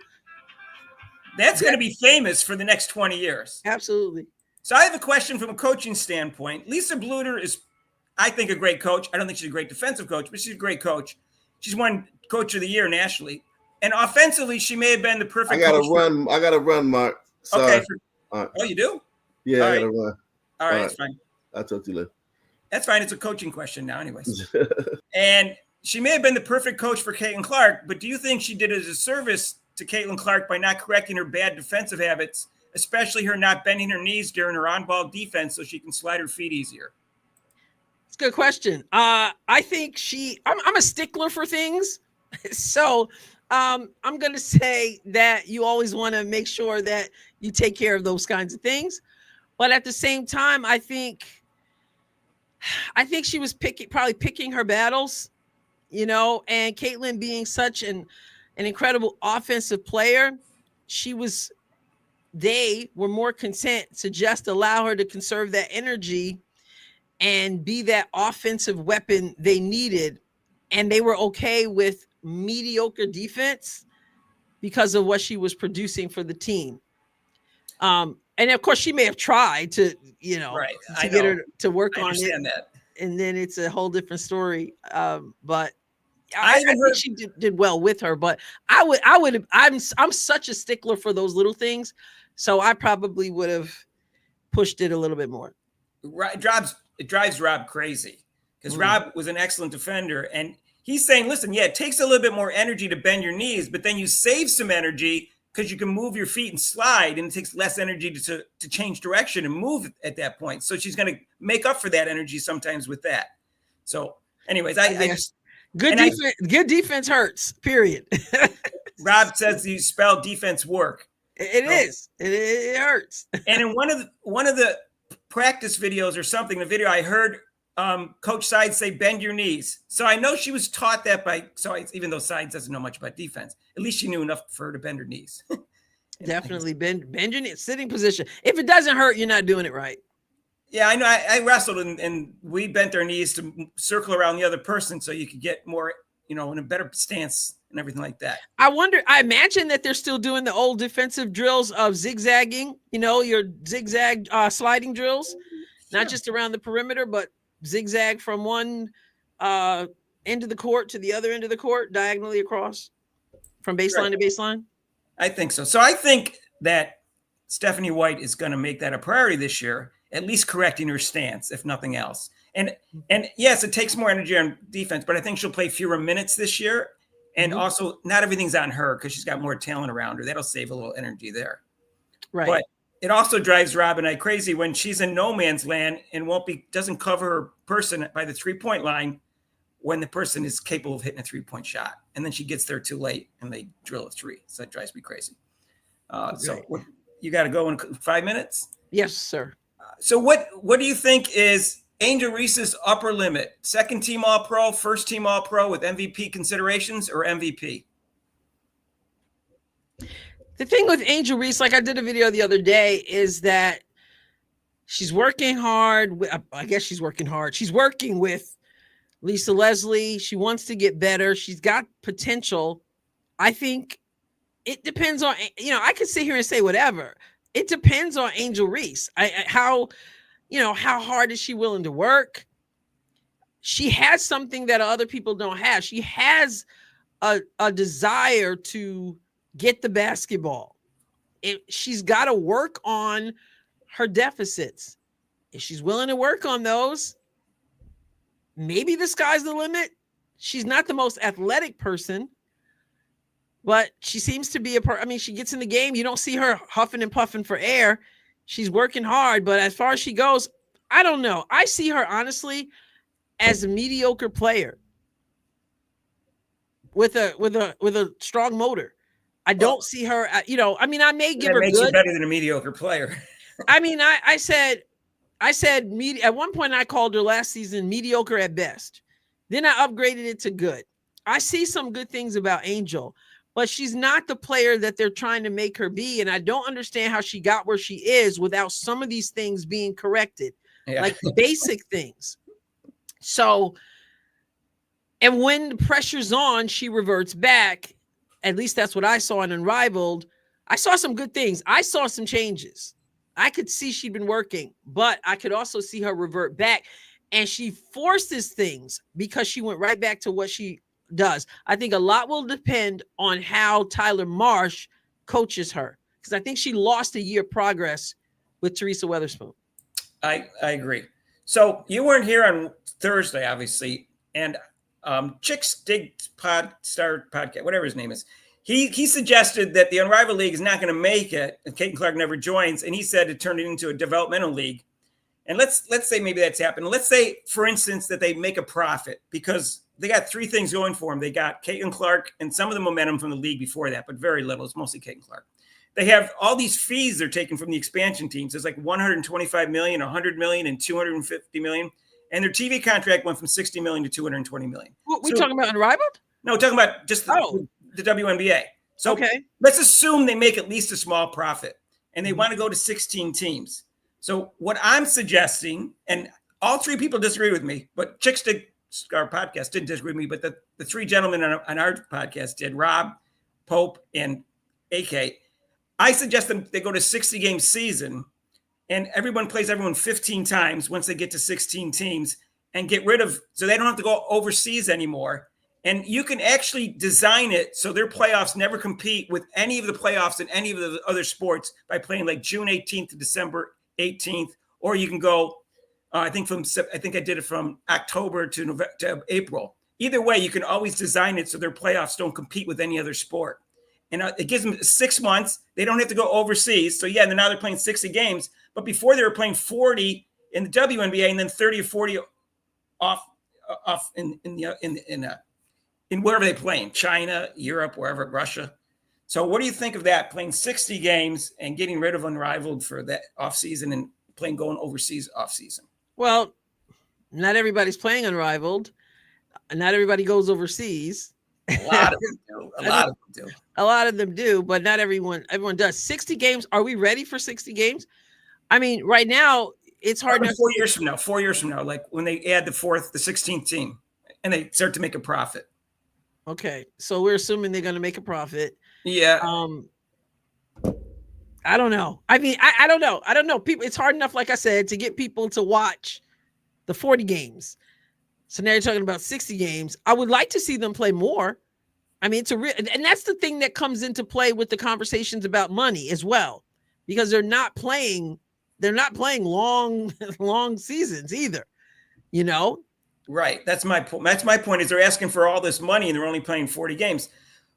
That's going to be famous for the next 20 years. Absolutely. So I have a question from a coaching standpoint. Lisa Bluter is I think, a great coach. I don't think she's a great defensive coach, but she's a great coach. She's won Coach of the Year nationally. And offensively, she may have been the perfect I coach. I gotta run, Mark. Sorry. Okay. Right. Oh, you do? Yeah, All I right. gotta run. All right, it's fine. I'll talk to you later. That's fine. It's a coaching question now, anyways. And she may have been the perfect coach for Caitlin Clark, but do you think she did a disservice to Caitlin Clark by not correcting her bad defensive habits, especially her not bending her knees during her on-ball defense so she can slide her feet easier? It's a good question. I think I'm a stickler for things. So I'm going to say that you always want to make sure that you take care of those kinds of things. But at the same time, I think she was probably picking her battles, and Caitlin being such an incredible offensive player, they were more content to just allow her to conserve that energy and be that offensive weapon they needed. And they were okay with mediocre defense because of what she was producing for the team. And of course she may have tried to, get her to work on it. That. And then it's a whole different story. But I think she did well with her, but I'm such a stickler for those little things. So I probably would have pushed it a little bit more. It drives Rob crazy because Rob was an excellent defender. And he's saying, listen, yeah, it takes a little bit more energy to bend your knees, but then you save some energy because you can move your feet and slide, and it takes less energy to change direction and move at that point. So she's going to make up for that energy sometimes with that. So anyways, good defense hurts, period. Rob says you spell defense work. It hurts. And in one of the practice videos or something, the video I heard Coach Sides say, bend your knees. So I know she was taught that even though Sides doesn't know much about defense, at least she knew enough for her to bend her knees. Definitely bend your knees, sitting position. If it doesn't hurt, you're not doing it right. Yeah, I know. I wrestled and we bent our knees to circle around the other person so you could get more, in a better stance and everything like that. I imagine that they're still doing the old defensive drills of zigzagging, your zigzag sliding drills, not just around the perimeter, but zigzag from one end of the court to the other end of the court, diagonally across from baseline to baseline. I think so. So I think that Stephanie White is going to make that a priority this year, at least correcting her stance, if nothing else. And yes, it takes more energy on defense, but I think she'll play fewer minutes this year. And also, not everything's on her because she's got more talent around her. That'll save a little energy there. Right. But it also drives Rob and I crazy when she's in no man's land and doesn't cover her person by the 3-point line when the person is capable of hitting a 3-point shot. And then she gets there too late and they drill a 3. So that drives me crazy. So you got to go in 5 minutes? Yes, sir. So what do you think is Angel Reese's upper limit? Second team All-Pro, first team All-Pro with MVP considerations, or MVP? The thing with Angel Reese, like I did a video the other day, is that she's working hard. I guess she's working hard. She's working with Lisa Leslie. She wants to get better. She's got potential. I think it depends on, I could sit here and say whatever. It depends on Angel Reese. How hard is she willing to work? She has something that other people don't have. She has a desire to get the basketball. She's got to work on her deficits. If she's willing to work on those, maybe the sky's the limit. She's not the most athletic person, but she seems to be she gets in the game. You don't see her huffing and puffing for air. She's working hard, but as far as she goes, I don't know. I see her honestly as a mediocre player with a strong motor. I don't see her, I may give her makes good. You better than a mediocre player. I said at one point I called her last season mediocre at best. Then I upgraded it to good. I see some good things about Angel, but she's not the player that they're trying to make her be. And I don't understand how she got where she is without some of these things being corrected, like basic things. So, and when the pressure's on, she reverts back. At least that's what I saw in Unrivaled. I saw some good things. I saw some changes. I could see she'd been working, but I could also see her revert back. and she forces things because she went right back to what she does. I think a lot will depend on how Tyler Marsh coaches her, because I think she lost a year of progress with Teresa Weatherspoon. I agree. So you weren't here on Thursday, obviously, and Chick's Dig podcast, whatever his name is, he suggested that the Unrivaled League is not going to make it, and Caitlin Clark never joins, and he said to turn it into a developmental league. And let's say maybe that's happened. Let's say, for instance, that they make a profit because they got three things going for them. They got Caitlin Clark and some of the momentum from the league before that, but very little. It's mostly Caitlin Clark. They have all these fees they're taking from the expansion teams. There's like 125 million, 100 million, and 250 million. And their TV contract went from 60 million to 220 million. What, we talking about Unrivaled? No, we're talking about just the WNBA. So okay, let's assume they make at least a small profit and they want to go to 16 teams. So what I'm suggesting, and all three people disagree with me, but Chick Stick, our podcast, didn't disagree with me, but the three gentlemen on our podcast did, Rob, Pope, and AK. I suggest them they go to 60-game season and everyone plays everyone 15 times once they get to 16 teams and get rid of, so they don't have to go overseas anymore. And you can actually design it so their playoffs never compete with any of the playoffs in any of the other sports by playing like June 18th to December 18th, or you can go, I think I did it from October to April. Either way, you can always design it so their playoffs don't compete with any other sport. And it gives them 6 months. They don't have to go overseas. So yeah, now they're playing 60 games. But before they were playing 40 in the WNBA and then 30 or 40 off in wherever they play, in China, Europe, wherever, Russia. So what do you think of that? Playing 60 games and getting rid of Unrivaled for that off season and going overseas off season? Well, not everybody's playing Unrivaled. Not everybody goes overseas. A lot of them do. A lot of them do, but not everyone. Everyone does. 60 games. Are we ready for 60 games? I mean, right now it's hard. 4 years from now. 4 years from now, like when they add the 16th team, and they start to make a profit. Okay, so we're assuming they're going to make a profit. Yeah. I don't know. I mean, I don't know. I don't know. People, it's hard enough, like I said, to get people to watch the 40 games. So now you're talking about 60 games. I would like to see them play more. I mean, and that's the thing that comes into play with the conversations about money as well, because they're not playing long seasons either, you know? Right. That's my point. That's my point is they're asking for all this money and they're only playing 40 games.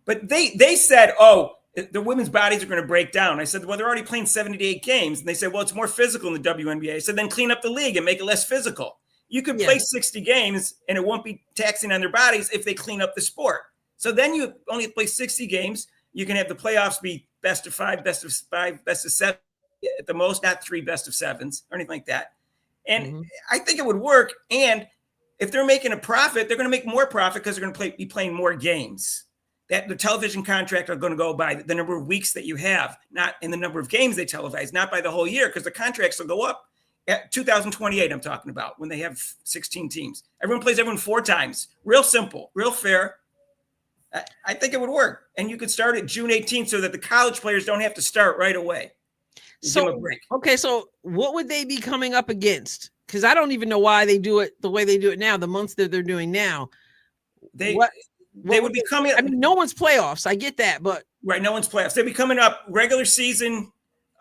But they said, oh, the women's bodies are going to break down. I said, well, they're already playing 78 games. And they said, well, it's more physical in the WNBA. I said, then clean up the league and make it less physical. You could play 60 games and it won't be taxing on their bodies if they clean up the sport. So then you only play 60 games. You can have the playoffs be best of 5, best of 5, best of 7 at the most, not 3 best of 7s or anything like that. And I think it would work. And if they're making a profit, they're going to make more profit because they're going to be playing more games. That the television contract are going to go by the number of weeks that you have, not in the number of games they televise, not by the whole year, because the contracts will go up. At 2028, I'm talking about, when they have 16 teams. Everyone plays everyone 4 times. Real simple, real fair. I think it would work. And you could start at June 18th so that the college players don't have to start right away. So, give them a break. Okay, so what would they be coming up against? Because I don't even know why they do it the way they do it now, the months that they're doing now. They would be coming up. I mean, no one's playoffs. I get that, but. Right, no one's playoffs. They'd be coming up regular season.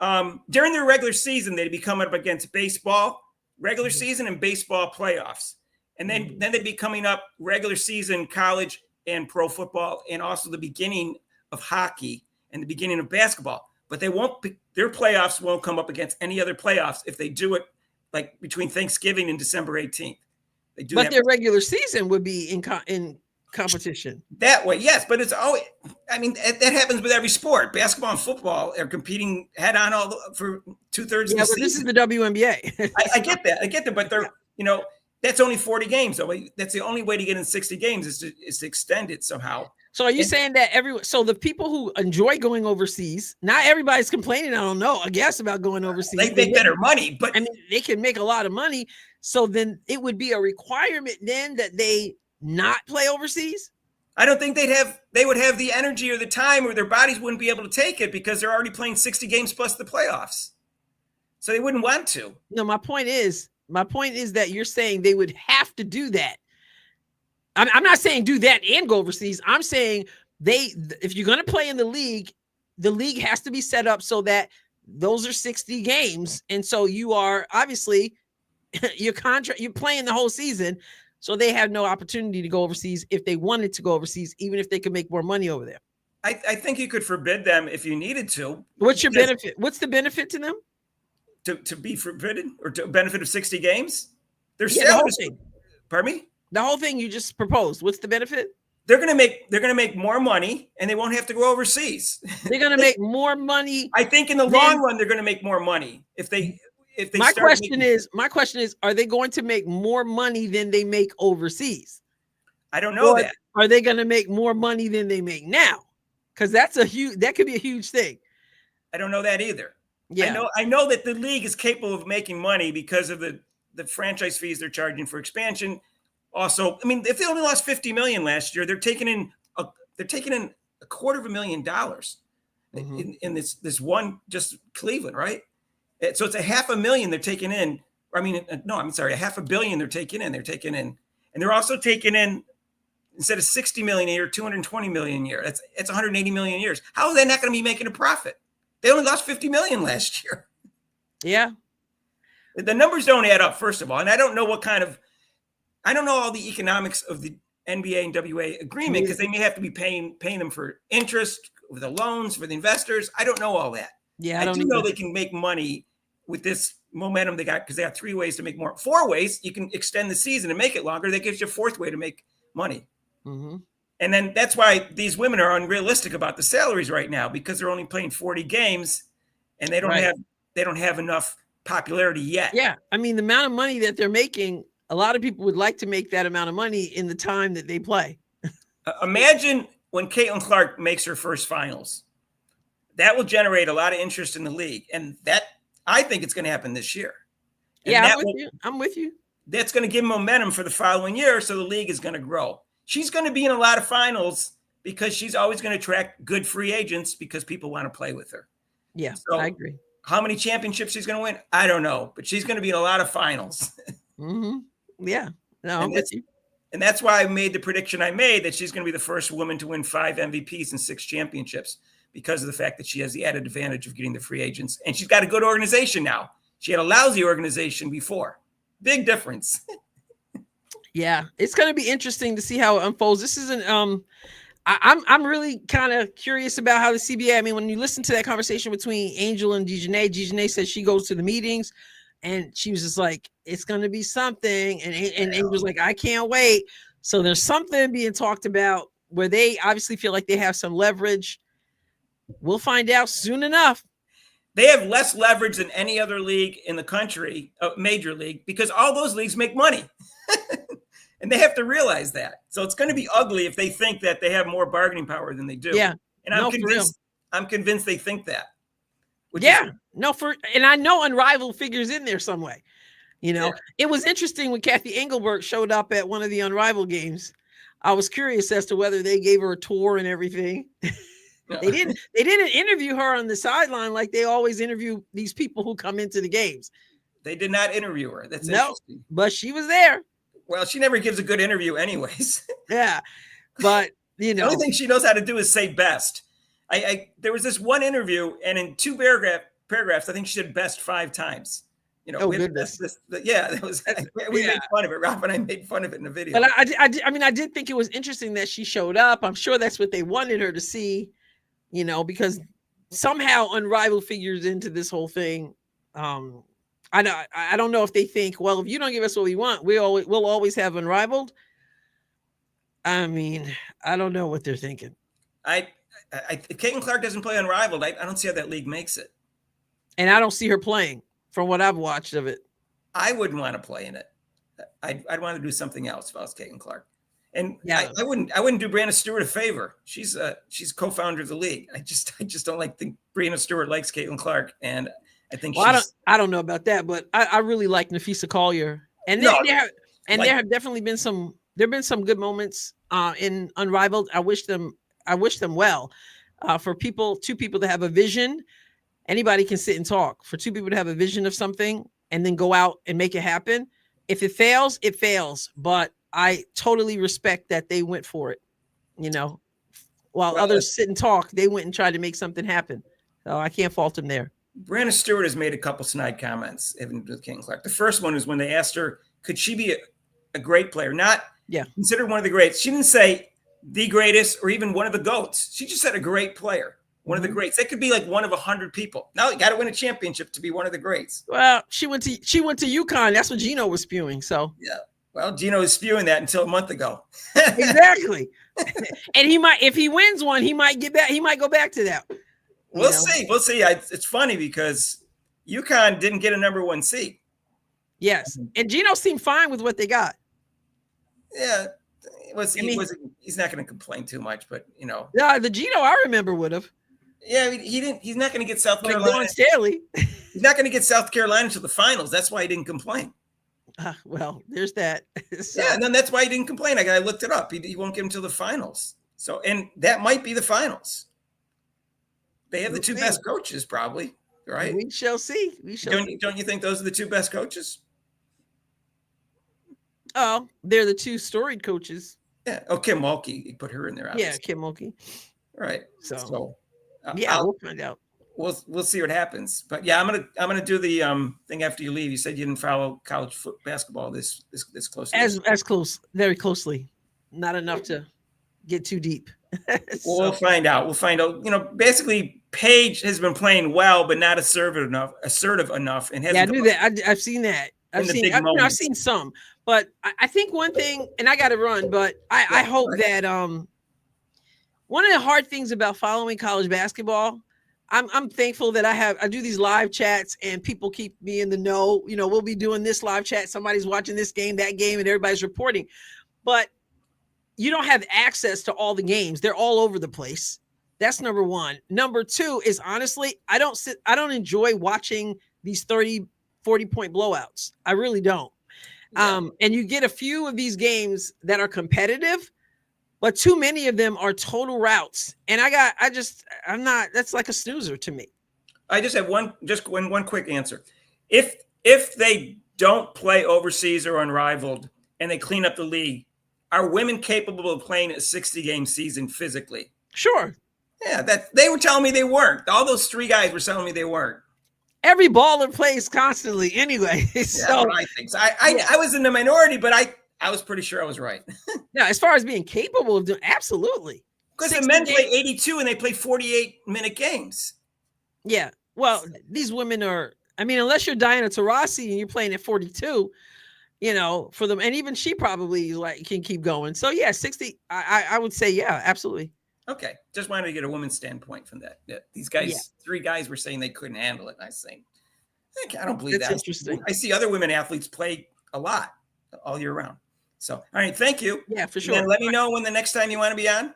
During their regular season, they'd be coming up against baseball, regular season, and baseball playoffs. And then they'd be coming up regular season, college, and pro football, and also the beginning of hockey and the beginning of basketball. But their playoffs won't come up against any other playoffs if they do it like between Thanksgiving and December 18th. They do. But their regular season would be in competition that way, yes. But it's always, I mean, that happens with every sport. Basketball and football are competing head on for 2/3 of the season. This is the WNBA. I get that, but they're, that's only 40 games. So that's the only way to get in 60 games is to extend it somehow. So are you saying that so the people who enjoy going overseas, not everybody's complaining, I guess, about going overseas. They make better money, but I mean, they can make a lot of money. So then it would be a requirement then that they not play overseas? I don't think they would have the energy or the time, or their bodies wouldn't be able to take it because they're already playing 60 games plus the playoffs. So they wouldn't want to. No, my point is My point is that you're saying they would have to do that. I'm not saying do that and go overseas. I'm saying if you're going to play in the league has to be set up so that those are 60 games. And so you are obviously you're playing the whole season. So they have no opportunity to go overseas if they wanted to go overseas, even if they could make more money over there. I think you could forbid them if you needed to. What's your benefit? What's the benefit to them? To be forbidden or to benefit of 60 games? Their Yeah, salaries. Pardon me? The whole thing you just proposed. What's the benefit? They're gonna make more money and they won't have to go overseas. They're gonna make more money. I think in the long run they're gonna make more money if they my question is, are they going to make more money than they make overseas? I don't know that. Are they going to make more money than they make now? Because that could be a huge thing. I don't know that either. Yeah. I know that the league is capable of making money because of the franchise fees they're charging for expansion. Also, I mean, if they only lost $50 million last year, they're taking in $250,000 in this one, just Cleveland, right? So it's $500,000 they're taking in. I mean, no, I'm sorry, $500 million they're taking in. And they're also taking in, instead of $60 million a year, $220 million a year. It's $180 million a year. How are they not going to be making a profit? They only lost $50 million last year. Yeah. The numbers don't add up, first of all. And I don't know I don't know all the economics of the NBA and WA agreement, because they may have to be paying them for interest, for the loans, for the investors. I don't know all that. Yeah, I do know they can make money with this momentum they got, because they got 3 ways to make more. 4 ways you can extend the season and make it longer. That gives you a 4th way to make money. Mm-hmm. And then that's why these women are unrealistic about the salaries right now, because they're only playing 40 games and they don't have enough popularity yet. Yeah. I mean, the amount of money that they're making, a lot of people would like to make that amount of money in the time that they play. Imagine when Caitlin Clark makes her first finals. That will generate a lot of interest in the league. And that, I think it's going to happen this year. And yeah, I'm with you. That's going to give momentum for the following year. So the league is going to grow. She's going to be in a lot of finals because she's always going to attract good free agents because people want to play with her. Yeah, so I agree. How many championships she's going to win? I don't know, but she's going to be in a lot of finals. Mm-hmm. Yeah, no, I'm with you. And that's why I made the prediction I made, that she's going to be the first woman to win 5 MVPs and 6 championships, because of the fact that she has the added advantage of getting the free agents. And she's got a good organization now. She had a lousy organization before. Big difference. Yeah, it's going to be interesting to see how it unfolds. This isn't I'm really kind of curious about how the CBA, I mean, when you listen to that conversation between Angel and Dejanay says she goes to the meetings and she was just like, it's going to be something. And Angel's like, I can't wait. So there's something being talked about where they obviously feel like they have some leverage. We'll find out soon enough. They have less leverage than any other league in the country, major league, because all those leagues make money. And they have to realize that. So it's going to be ugly if they think that they have more bargaining power than they do. Yeah. And I'm convinced they think that. And I know Unrivaled figures in there some way. You know, It was interesting when Kathy Engelbert showed up at one of the Unrivaled games. I was curious as to whether they gave her a tour and everything. They didn't interview her on the sideline like they always interview these people who come into the games. They did not interview her. That's interesting. But she was there. Well, she never gives a good interview anyways. Yeah. But, the only thing she knows how to do is say best. There was this one interview, and in 2 paragraphs, I think she said best 5 times. Goodness. That was, we made fun of it. Rob and I made fun of it in the video. But I did think it was interesting that she showed up. I'm sure that's what they wanted her to see, because somehow Unrivaled figures into this whole thing. I don't know if they think, well, if you don't give us what we want, we'll always have Unrivaled. I mean, I don't know what they're thinking. Caitlin Clark doesn't play Unrivaled. I don't see how that league makes it. And I don't see her playing from what I've watched of it. I wouldn't want to play in it. I'd want to do something else if I was Caitlin Clark. And I wouldn't do Brianna Stewart a favor. She's co-founder of the league. I just don't think Brianna Stewart likes Caitlin Clark, and I think I don't know about that, but I really like Nafisa Collier, and there have definitely been some good moments in Unrivaled. I wish them well. For 2 people to have a vision, anybody can sit and talk. For 2 people to have a vision of something, and then go out and make it happen. If it fails, it fails. But I totally respect that they went for it. While others sit and talk, they went and tried to make something happen. So I can't fault them there. Brianna Stewart has made a couple snide comments even with Caitlin Clark. The first one is when they asked her, could she be a great player? Not considered one of the greats. She didn't say the greatest or even one of the GOATs. She just said a great player, one of the greats. That could be like one of 100 people. Now you got to win a championship to be one of the greats. Well, she went to UConn. That's what Gino was spewing. So yeah. Well, Gino was spewing that until a month ago. Exactly. And if he wins one, he might get back. He might go back to that. We'll see. We'll see. It's funny because UConn didn't get a number 1 seed. Yes. And Gino seemed fine with what they got. Yeah. He's not going to complain too much, but Yeah, the Gino I remember would have. Yeah, he didn't. He's not going to get South Carolina. Like Staley. He's not going to get South Carolina to the finals. That's why he didn't complain. Well, there's that. So. Yeah, and then that's why he didn't complain. I looked it up. He won't get him to the finals. So, and that might be the finals. They have the two best coaches, probably, right? We shall see. Don't you think those are the two best coaches? Oh, they're the two storied coaches. Yeah. Oh, Kim Mulkey. He put her in there. Obviously. Yeah, Kim Mulkey. Right. So we'll find out. We'll see what happens. But yeah, I'm gonna do the thing after you leave. You said you didn't follow college basketball this closely. As close, very closely. Not enough to get too deep. Well, we'll find out. Basically, Paige has been playing well, but not assertive enough, and hasn't. Yeah, I knew that. I've seen that. I've seen some, but I think one thing, and I got to run, but I hope that one of the hard things about following college basketball, I'm thankful that I do these live chats and people keep me in the know. We'll be doing this live chat. Somebody's watching this game, that game, and everybody's reporting, but you don't have access to all the games. They're all over the place. That's number one. Number two is honestly, I don't enjoy watching these 30, 40-point blowouts. I really don't. Yeah. And you get a few of these games that are competitive, but too many of them are total routes. And that's like a snoozer to me. I just have one quick answer. If they don't play overseas or Unrivaled and they clean up the league, are women capable of playing a 60-game season physically? Sure. Yeah, that they were telling me they weren't. All those 3 guys were telling me they weren't. Every baller plays constantly anyway. So I think so. I was in the minority, but I was pretty sure I was right. Yeah, as far as being capable of doing, absolutely. Because the men play 82 and they play 48-minute games. Yeah. Well, these women are, unless you're Diana Taurasi and you're playing at 42, for them, and even she probably can keep going. So yeah, 60. I would say yeah, absolutely. Okay, just wanted to get a woman's standpoint from that. Yeah, these guys, 3 guys were saying they couldn't handle it. And I was saying, I don't believe that. Interesting. I see other women athletes play a lot all year round. So, all right, thank you. Yeah, for sure. And then let me know when the next time you want to be on.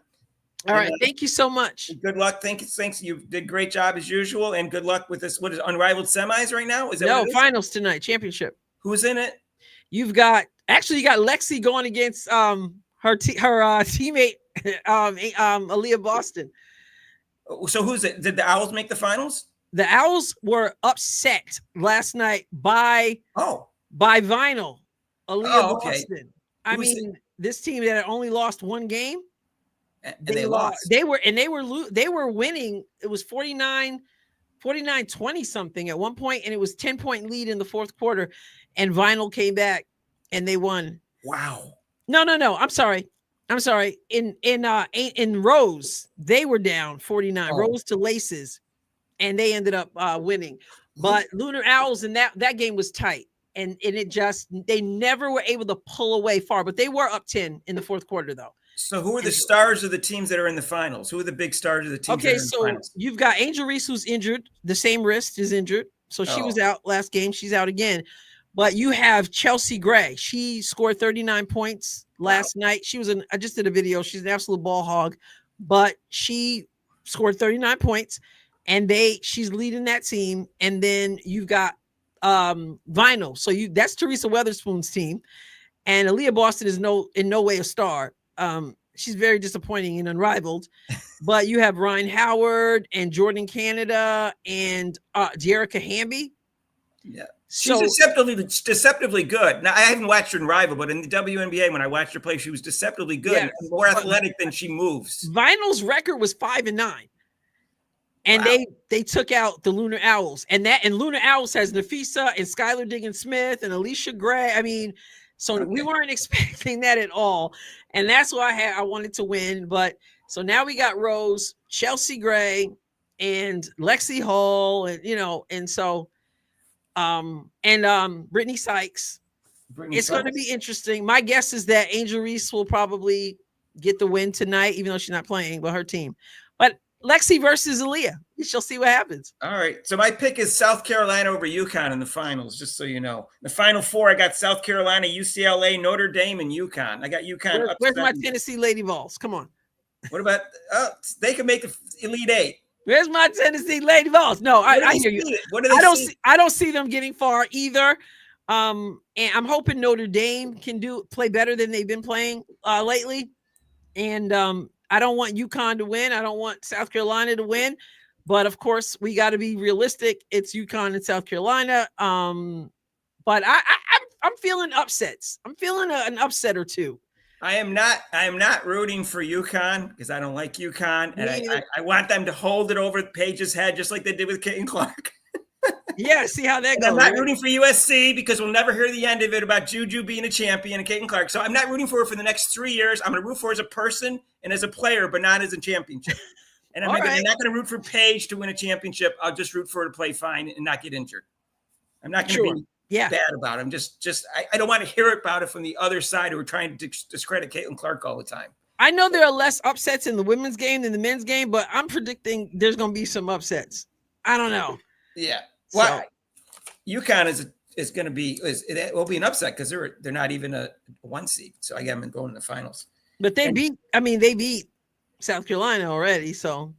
All right, thank you so much. Good luck. Thanks. You did a great job as usual, and good luck with this. What is Unrivaled semis right now? Is that finals tonight? Championship. Who's in it? You got Lexi going against her teammate Aaliyah Boston. So who's it? Did the Owls make the finals? The Owls were upset last night by Vinyl. Aaliyah Boston. This team that had only lost 1 game. And they lost. They were winning. It was 49-20 something at one point, and it was 10-point lead in the 4th quarter. And Vinyl came back and they won. Wow. No. I'm sorry. In Rose, they were down 49. Rose to Laces, and they ended up winning. But Lunar Owls in that game was tight, and they never were able to pull away far. But they were up 10 in the 4th quarter, though. So who are the stars of the teams that are in the finals? Who are the big stars of the teams? Okay, so you've got Angel Reese, who's injured. The same wrist is injured, so she was out last game. She's out again. But you have Chelsea Gray. She scored 39 points last night. I just did a video. She's an absolute ball hog, but she scored 39 points, and she's leading that team. And then you've got Vinyl. So that's Teresa Weatherspoon's team, and Aaliyah Boston is in no way a star. She's very disappointing and Unrivaled, but you have Ryan Howard and Jordan Canada and De'Erica Hamby. Yeah. She's deceptively good. Now I haven't watched her in Rival, but in the WNBA, when I watched her play, she was deceptively good, and more athletic than she moves. Vinyl's record was 5-9. And they took out the Lunar Owls, and Lunar Owls has Nafisa and Skylar Diggins-Smith and Alicia Gray. I mean, so we weren't expecting that at all, and that's why I wanted to win. But so now we got Rose, Chelsea Gray, and Lexi Hall, and so Brittany Sykes. It's going to be interesting. My guess is that Angel Reese will probably get the win tonight, even though she's not playing, but her team. But Lexi versus Aaliyah. We shall see what happens. All right. So my pick is South Carolina over UConn in the finals, just so you know. The Final Four, I got South Carolina, UCLA, Notre Dame, and UConn. I got UConn. Where's my Tennessee Lady Vols? Come on. What about they can make the Elite Eight. Where's my Tennessee Lady Vols? No, I hear you. I don't see them getting far either. And I'm hoping Notre Dame can play better than they've been playing lately. And I don't want UConn to win. I don't want South Carolina to win. But of course, we got to be realistic. It's UConn and South Carolina. But I'm feeling upsets. I'm feeling an upset or two. I am not rooting for UConn because I don't like UConn, and I want them to hold it over Paige's head just like they did with Caitlin Clark. Yeah, see how that goes. I'm not rooting for USC because we'll never hear the end of it about Juju being a champion and Caitlin Clark. So I'm not rooting for her for the next 3 years. I'm going to root for her as a person and as a player, but not as a championship. And I'm not going to root for Paige to win a championship. I'll just root for her to play fine and not get injured. I'm not going to be bad about it. I'm just I don't want to hear about it from the other side who are trying to discredit Caitlin Clark all the time. I know there are less upsets in the women's game than the men's game, but I'm predicting there's going to be some upsets. I don't know. Yeah. Well, UConn is going to be it will be an upset because they're not even a 1 seed. So I got them going to the finals. But they beat South Carolina already. So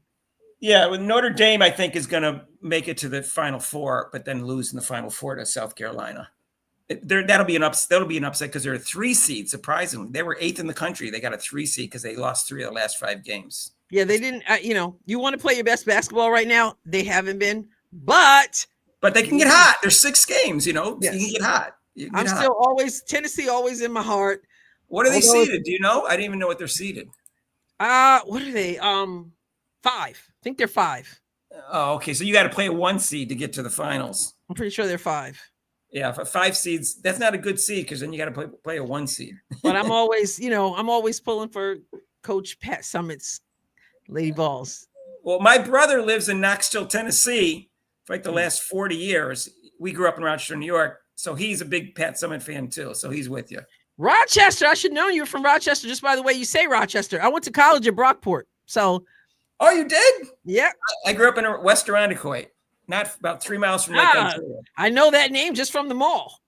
yeah, with Notre Dame, I think is going to make it to the Final Four, but then lose in the Final Four to South Carolina. That'll be an upset because they're a 3 seed. Surprisingly, they were 8th in the country. They got a 3 seed because they lost 3 of the last 5 games. Yeah, they didn't. You want to play your best basketball right now? They haven't been, but they can get hot. There's 6 games. Yes. You can get hot. Still always Tennessee, always in my heart. What are they seeded? Do you know? I didn't even know what they're seeded. What are they? 5. I think they're 5. Oh, okay. So you got to play a 1 seed to get to the finals. I'm pretty sure they're 5. Yeah, for 5 seeds, that's not a good seed because then you got to play a 1 seed. But I'm always pulling for Coach Pat Summitt's Lady Vols. Well, my brother lives in Knoxville, Tennessee, for like the last 40 years. We grew up in Rochester, New York, so he's a big Pat Summitt fan too. So he's with you. Rochester, I should know you were from Rochester just by the way you say Rochester. I went to college at Brockport, so. Oh, you did? Yeah. I grew up in West Irondequoit, not about 3 miles from Lake Ontario. I know that name just from the mall.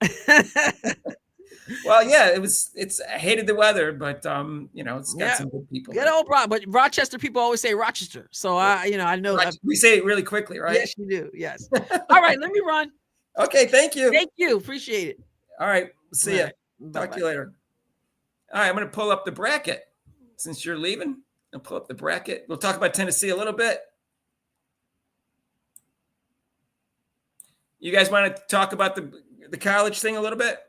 Well, yeah, I hated the weather, but it's got some good people. Good old but Rochester people always say Rochester. So I know that. We say it really quickly, right? Yes, you do. Yes. All right, let me run. Okay, thank you. Thank you. Appreciate it. All right. See ya. Talk to you later. All right, I'm going to pull up the bracket. Since you're leaving, I'll pull up the bracket. We'll talk about Tennessee a little bit. You guys want to talk about the college thing a little bit?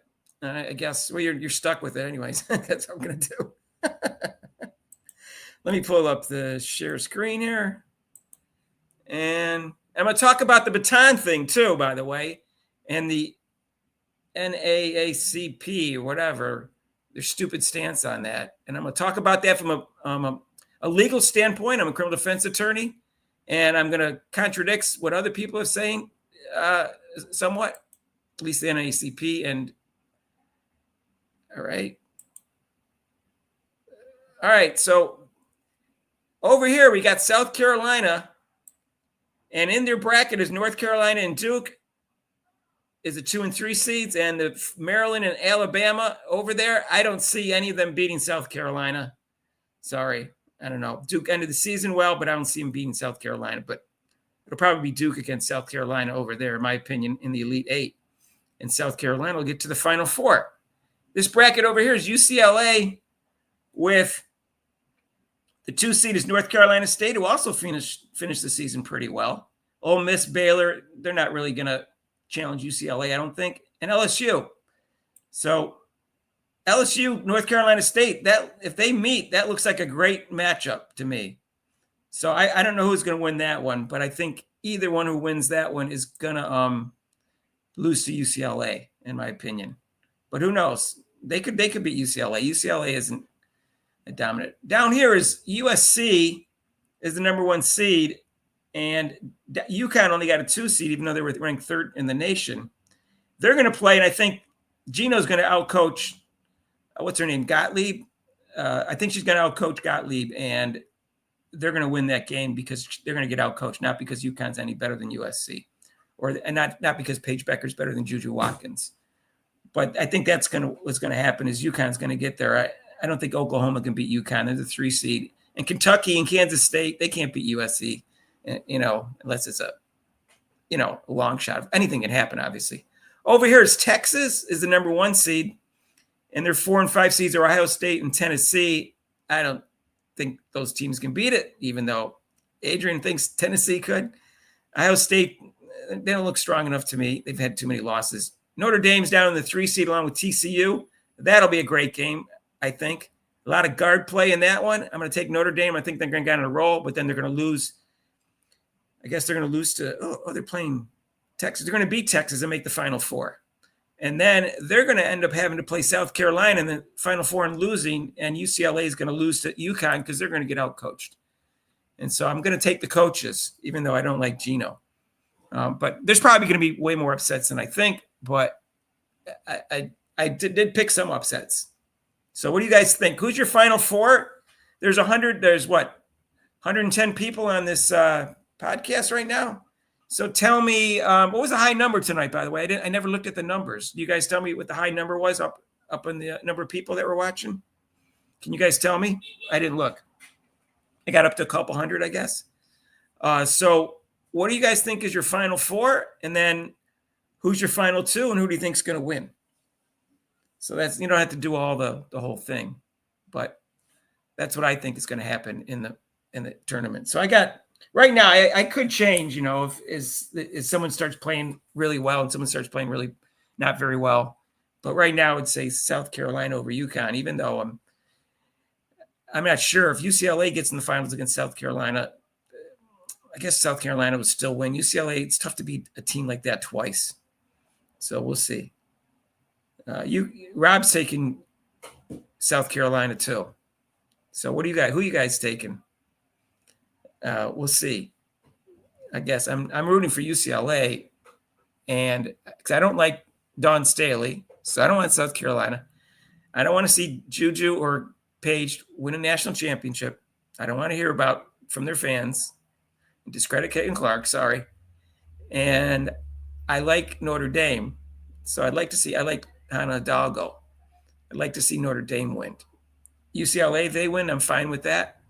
I guess you're stuck with it anyways. That's what I'm going to do. Let me pull up the share screen here. And I'm going to talk about the baton thing too, by the way, and the NAACP or whatever, their stupid stance on that. And I'm going to talk about that from a legal standpoint. I'm a criminal defense attorney, and I'm going to contradict what other people are saying somewhat, at least the NAACP. And all right. So over here, we got South Carolina, and in their bracket is North Carolina and Duke is the 2 and 3 seeds, and the Maryland and Alabama over there. I don't see any of them beating South Carolina. Sorry. I don't know. Duke ended the season well, but I don't see them beating South Carolina, but it'll probably be Duke against South Carolina over there, in my opinion, in the Elite 8. And South Carolina will get to the Final Four. This bracket over here is UCLA with the 2 seed is North Carolina State, who also finished the season pretty well. Ole Miss, Baylor, they're not really going to challenge UCLA, I don't think, and LSU. So LSU, North Carolina State, that if they meet, that looks like a great matchup to me. So I don't know who's going to win that one, but I think either one who wins that one is going to lose to UCLA, in my opinion. But who knows? They could beat UCLA. UCLA isn't a dominant. Down here is USC is the number 1 seed, and UConn only got a 2 seed, even though they were ranked 3rd in the nation. They're going to play, and I think Gino's going to outcoach, what's her name, Gottlieb? I think she's going to outcoach Gottlieb, and they're going to win that game because they're going to get outcoached, not because UConn's any better than USC, and not because Paige Becker's better than Juju Watkins. But I think what's going to happen is UConn's going to get there. I don't think Oklahoma can beat UConn. They're the 3 seed. And Kentucky and Kansas State, they can't beat USC, unless it's a long shot. Anything can happen, obviously. Over here is Texas is the number 1 seed, and their 4 and 5 seeds are Ohio State and Tennessee. I don't think those teams can beat it, even though Adrian thinks Tennessee could. Ohio State, they don't look strong enough to me. They've had too many losses. Notre Dame's down in the 3 seed along with TCU. That'll be a great game, I think. A lot of guard play in that one. I'm going to take Notre Dame. I think they're going to get on a roll, but then they're going to lose. I guess they're going to lose to, they're playing Texas. They're going to beat Texas and make the Final Four. And then they're going to end up having to play South Carolina in the Final Four and losing, and UCLA is going to lose to UConn because they're going to get out-coached. And so I'm going to take the coaches, even though I don't like Gino. But there's probably going to be way more upsets than I think, but I did pick some upsets. So what do you guys think? Who's your Final Four? There's 110 people on this podcast right now. So tell me, what was the high number tonight, by the way? I never looked at the numbers. You guys tell me what the high number was up in the number of people that were watching? Can you guys tell me? I didn't look. I got up to a couple hundred, I guess. So what do you guys think is your Final Four? And then who's your Final 2, and who do you think is going to win? So that's, you don't have to do all the whole thing, but that's what I think is going to happen in the tournament. So I got right now, I could change, if someone starts playing really well and someone starts playing really not very well. But right now I would say South Carolina over UConn, even though I'm not sure if UCLA gets in the finals against South Carolina. I guess South Carolina would still win. UCLA, it's tough to beat a team like that twice. So we'll see. Rob's taking South Carolina too. So what do you got? Who you guys taking? We'll see. I guess I'm rooting for UCLA, and because I don't like Dawn Staley, so I don't want South Carolina. I don't want to see Juju or Paige win a national championship. I don't want to hear about from their fans. Discredit Caitlin Clark, sorry. And I like Notre Dame, so I like Hannah Hidalgo. I'd like to see Notre Dame win. UCLA, if they win, I'm fine with that.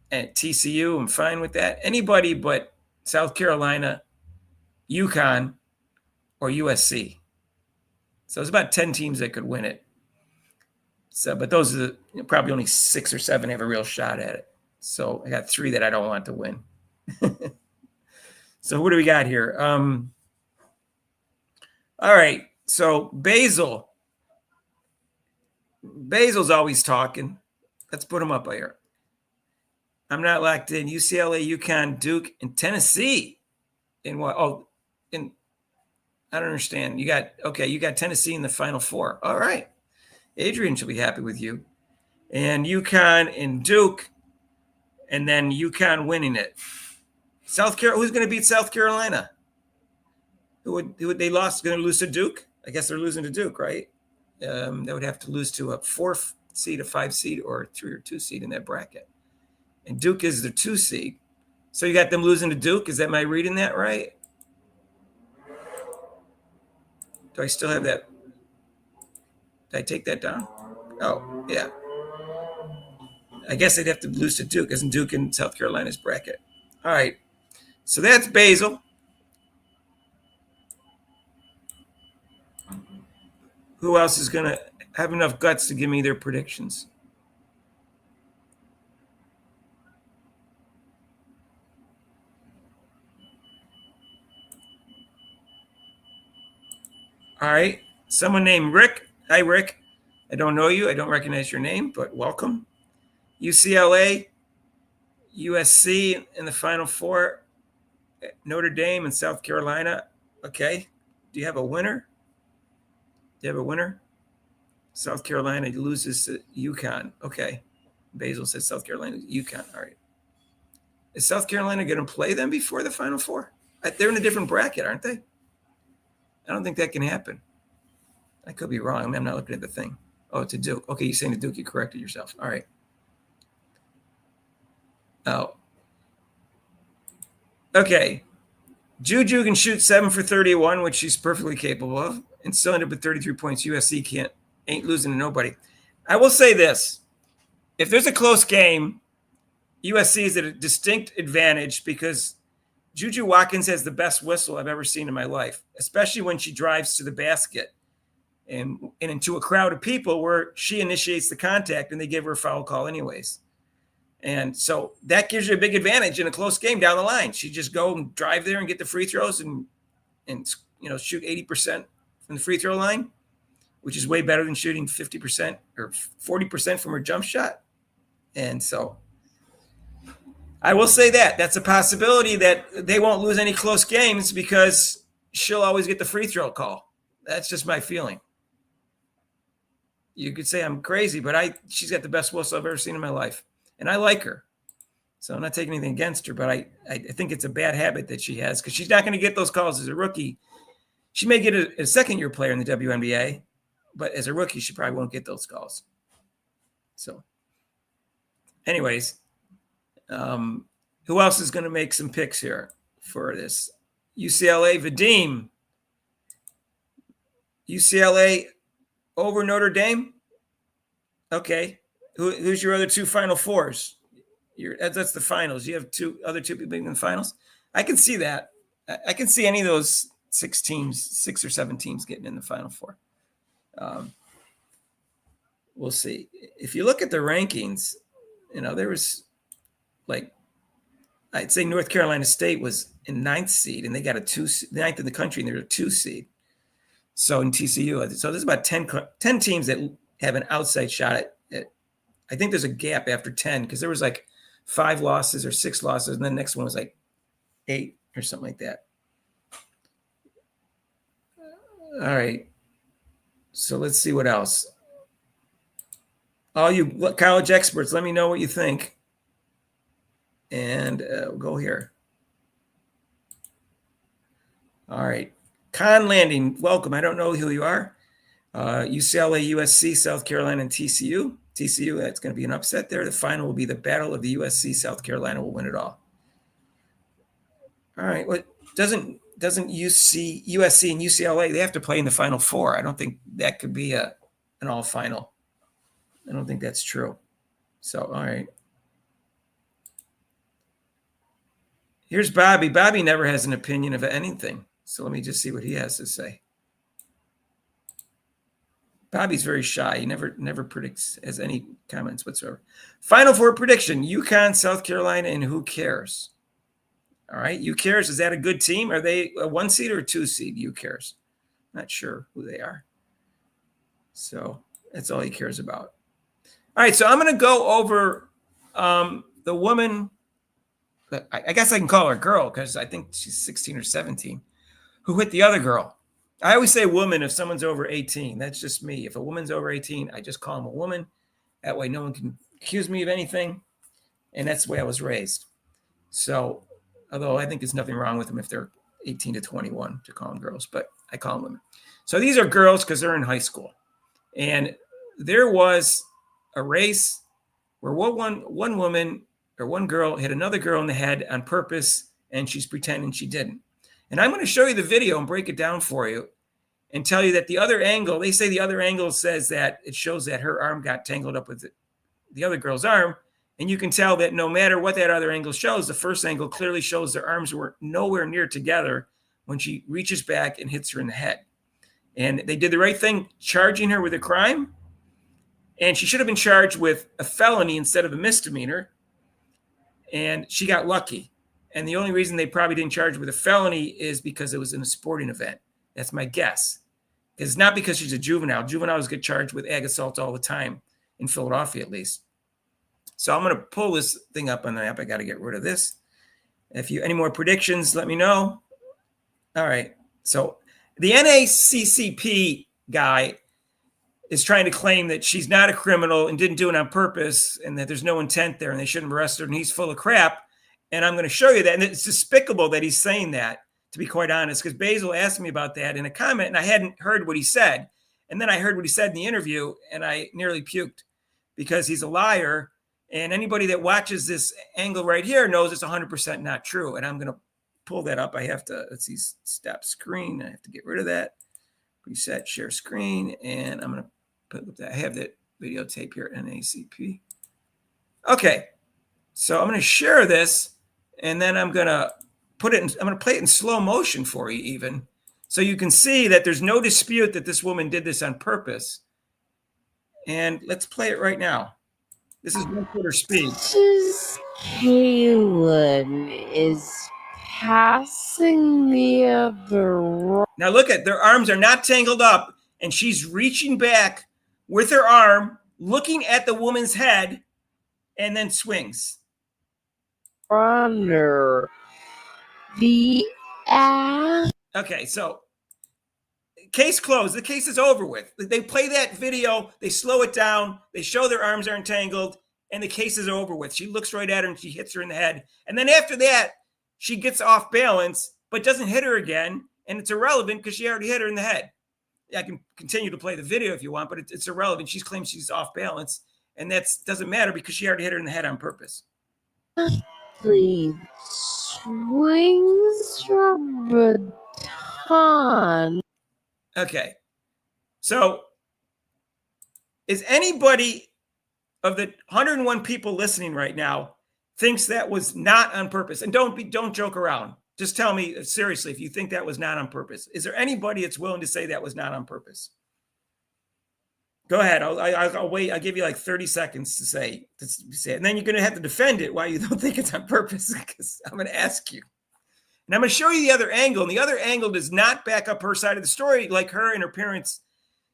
And TCU, I'm fine with that. Anybody but South Carolina, UConn, or USC. So there's about 10 teams that could win it. So, but those are probably only 6 or 7 have a real shot at it. So I got 3 that I don't want to win. So what do we got here? All right. So Basil's always talking. Let's put him up here. I'm not locked in. UCLA, UConn, Duke, and Tennessee. In what? Oh, I don't understand. You got Tennessee in the Final Four. All right. Adrian should be happy with you. And UConn and Duke, and then UConn winning it. South Carolina, who's going to beat South Carolina? Who would they lost? Going to lose to Duke? I guess they're losing to Duke, right? They would have to lose to a 4th seed, a 5 seed, or a 3 or 2 seed in that bracket. And Duke is the 2 seed. So you got them losing to Duke. Is that my reading that right? Do I still have that? Did I take that down? Oh, yeah. I guess they'd have to lose to Duke. Isn't Duke in South Carolina's bracket? All right. So that's Basil. Who else is going to have enough guts to give me their predictions? All right. Someone named Rick. Hi, Rick. I don't know you. I don't recognize your name, but welcome. UCLA, USC in the Final Four, Notre Dame and South Carolina. Okay. Do you have a winner? Do you have a winner? South Carolina loses to UConn. Okay. Basil says South Carolina, UConn. All right. Is South Carolina going to play them before the Final Four? They're in a different bracket, aren't they? I don't think that can happen. I could be wrong. I mean, I'm not looking at the thing. Oh, it's a Duke. Okay, you're saying a Duke. You corrected yourself. All right. Oh. Okay. Juju can shoot 7 for 31, which she's perfectly capable of, and still end up with 33 points. USC ain't losing to nobody. I will say this. If there's a close game, USC is at a distinct advantage because Juju Watkins has the best whistle I've ever seen in my life, especially when she drives to the basket and into a crowd of people where she initiates the contact and they give her a foul call anyways. And so that gives you a big advantage in a close game down the line. She just go and drive there and get the free throws and shoot 80% from the free throw line, which is way better than shooting 50% or 40% from her jump shot. And so I will say that's a possibility that they won't lose any close games because she'll always get the free throw call. That's just my feeling. You could say I'm crazy, but she's got the best whistle I've ever seen in my life. And I like her. So I'm not taking anything against her, but I think it's a bad habit that she has because she's not going to get those calls as a rookie. She may get a second-year player in the WNBA, but as a rookie, she probably won't get those calls. So anyways, who else is going to make some picks here for this? UCLA, Vadim. UCLA over Notre Dame? Okay. Who's your other two Final Fours? That's the finals. You have other two people in the finals? I can see that. I can see any of those 6 or 7 teams getting in the Final Four. We'll see. If you look at the rankings, there was I'd say North Carolina State was in 9th seed, and they got 9th in the country, and they're a 2 seed. So in TCU, so there's about 10 teams that have an outside shot at. I think there's a gap after 10 because there was 5 losses or 6 losses, and then the next one was 8 or something like that. All right. So let's see what else. All you college experts, let me know what you think. And we'll go here. All right. Con Landing, welcome. I don't know who you are. UCLA, USC, South Carolina, and TCU. TCU, that's going to be an upset there. The final will be the battle of the USC. South Carolina will win it all. All right. Well, doesn't USC and UCLA, they have to play in the Final Four. I don't think that could be an all final. I don't think that's true. So, all right. Here's Bobby. Bobby never has an opinion of anything. So let me just see what he has to say. Bobby's very shy. He never predicts, has any comments whatsoever. Final Four prediction: UConn, South Carolina, and who cares? All right, who cares? Is that a good team? Are they a 1 seed or a 2 seed? Who cares? Not sure who they are. So that's all he cares about. All right, so I'm going to go over the woman. I guess I can call her a girl because I think she's 16 or 17. Who hit the other girl? I always say woman if someone's over 18. That's just me. If a woman's over 18, I just call them a woman. That way no one can accuse me of anything. And that's the way I was raised. So, although I think there's nothing wrong with them if they're 18 to 21 to call them girls, but I call them women. So these are girls because they're in high school. And there was a race where one woman or one girl hit another girl in the head on purpose, and she's pretending she didn't. And I'm going to show you the video and break it down for you and tell you that the other angle, they say the other angle says that it shows that her arm got tangled up with the other girl's arm. And you can tell that no matter what that other angle shows, the first angle clearly shows their arms were nowhere near together when she reaches back and hits her in the head. And they did the right thing, charging her with a crime. And she should have been charged with a felony instead of a misdemeanor. And she got lucky. And the only reason they probably didn't charge her with a felony is because it was in a sporting event. That's my guess. It's not because she's a juvenile. Juveniles get charged with ag assault all the time, in Philadelphia at least. So I'm going to pull this thing up on the app. I got to get rid of this. If you any more predictions, let me know. All right. So the NACCP guy is trying to claim that she's not a criminal and didn't do it on purpose and that there's no intent there and they shouldn't have arrested her, and he's full of crap. And I'm going to show you that. And it's despicable that he's saying that, to be quite honest, because Basil asked me about that in a comment and I hadn't heard what he said. And then I heard what he said in the interview and I nearly puked because he's a liar. And anybody that watches this angle right here knows it's 100% not true. And I'm going to pull that up. I have to, let's see, stop screen. I have to get rid of that. Reset, share screen. And I'm going to put that. I have that videotape here at NACP. Okay. So I'm going to share this and then I'm going to put it in, I'm going to play it in slow motion for you even. So you can see that there's no dispute that this woman did this on purpose. And let's play it right now. This is 1/4 speed. Caitlin is passing the other. Now look at their arms are not tangled up, and she's reaching back with her arm, looking at the woman's head, and then swings. Runner. The ass. Okay, so case closed. The case is over with. They play that video, they slow it down, they show their arms are entangled, and the case is over with. She looks right at her and she hits her in the head. And then after that, she gets off balance, but doesn't hit her again. And it's irrelevant because she already hit her in the head. I can continue to play the video if you want, but it's irrelevant. She claims she's off balance, and that doesn't matter because she already hit her in the head on purpose. Please swings from baton. Okay. So is anybody of the 101 people listening right now thinks that was not on purpose? And don't joke around. Just tell me seriously if you think that was not on purpose. Is there anybody that's willing to say that was not on purpose? Go ahead. I'll wait. I'll give you like 30 seconds to say it. And then you're going to have to defend it why you don't think it's on purpose, because I'm going to ask you. And I'm going to show you the other angle. And the other angle does not back up her side of the story like her and her parents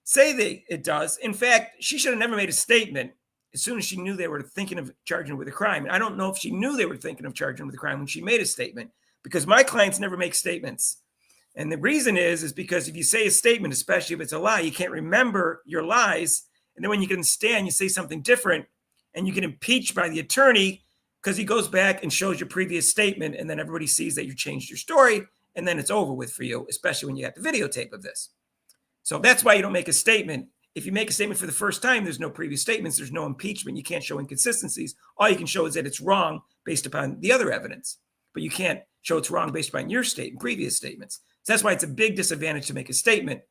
say it does. In fact, she should have never made a statement as soon as she knew they were thinking of charging her with a crime. And I don't know if she knew they were thinking of charging her with a crime when she made a statement, because my clients never make statements. And the reason is because if you say a statement, especially if it's a lie, you can't remember your lies. And then when you can stand, you say something different and you get impeached by the attorney because he goes back and shows your previous statement. And then everybody sees that you changed your story. And then it's over with for you, especially when you have the videotape of this. So that's why you don't make a statement. If you make a statement for the first time, there's no previous statements. There's no impeachment. You can't show inconsistencies. All you can show is that it's wrong based upon the other evidence. But you can't show it's wrong based upon your previous statements. So that's why it's a big disadvantage to make a statement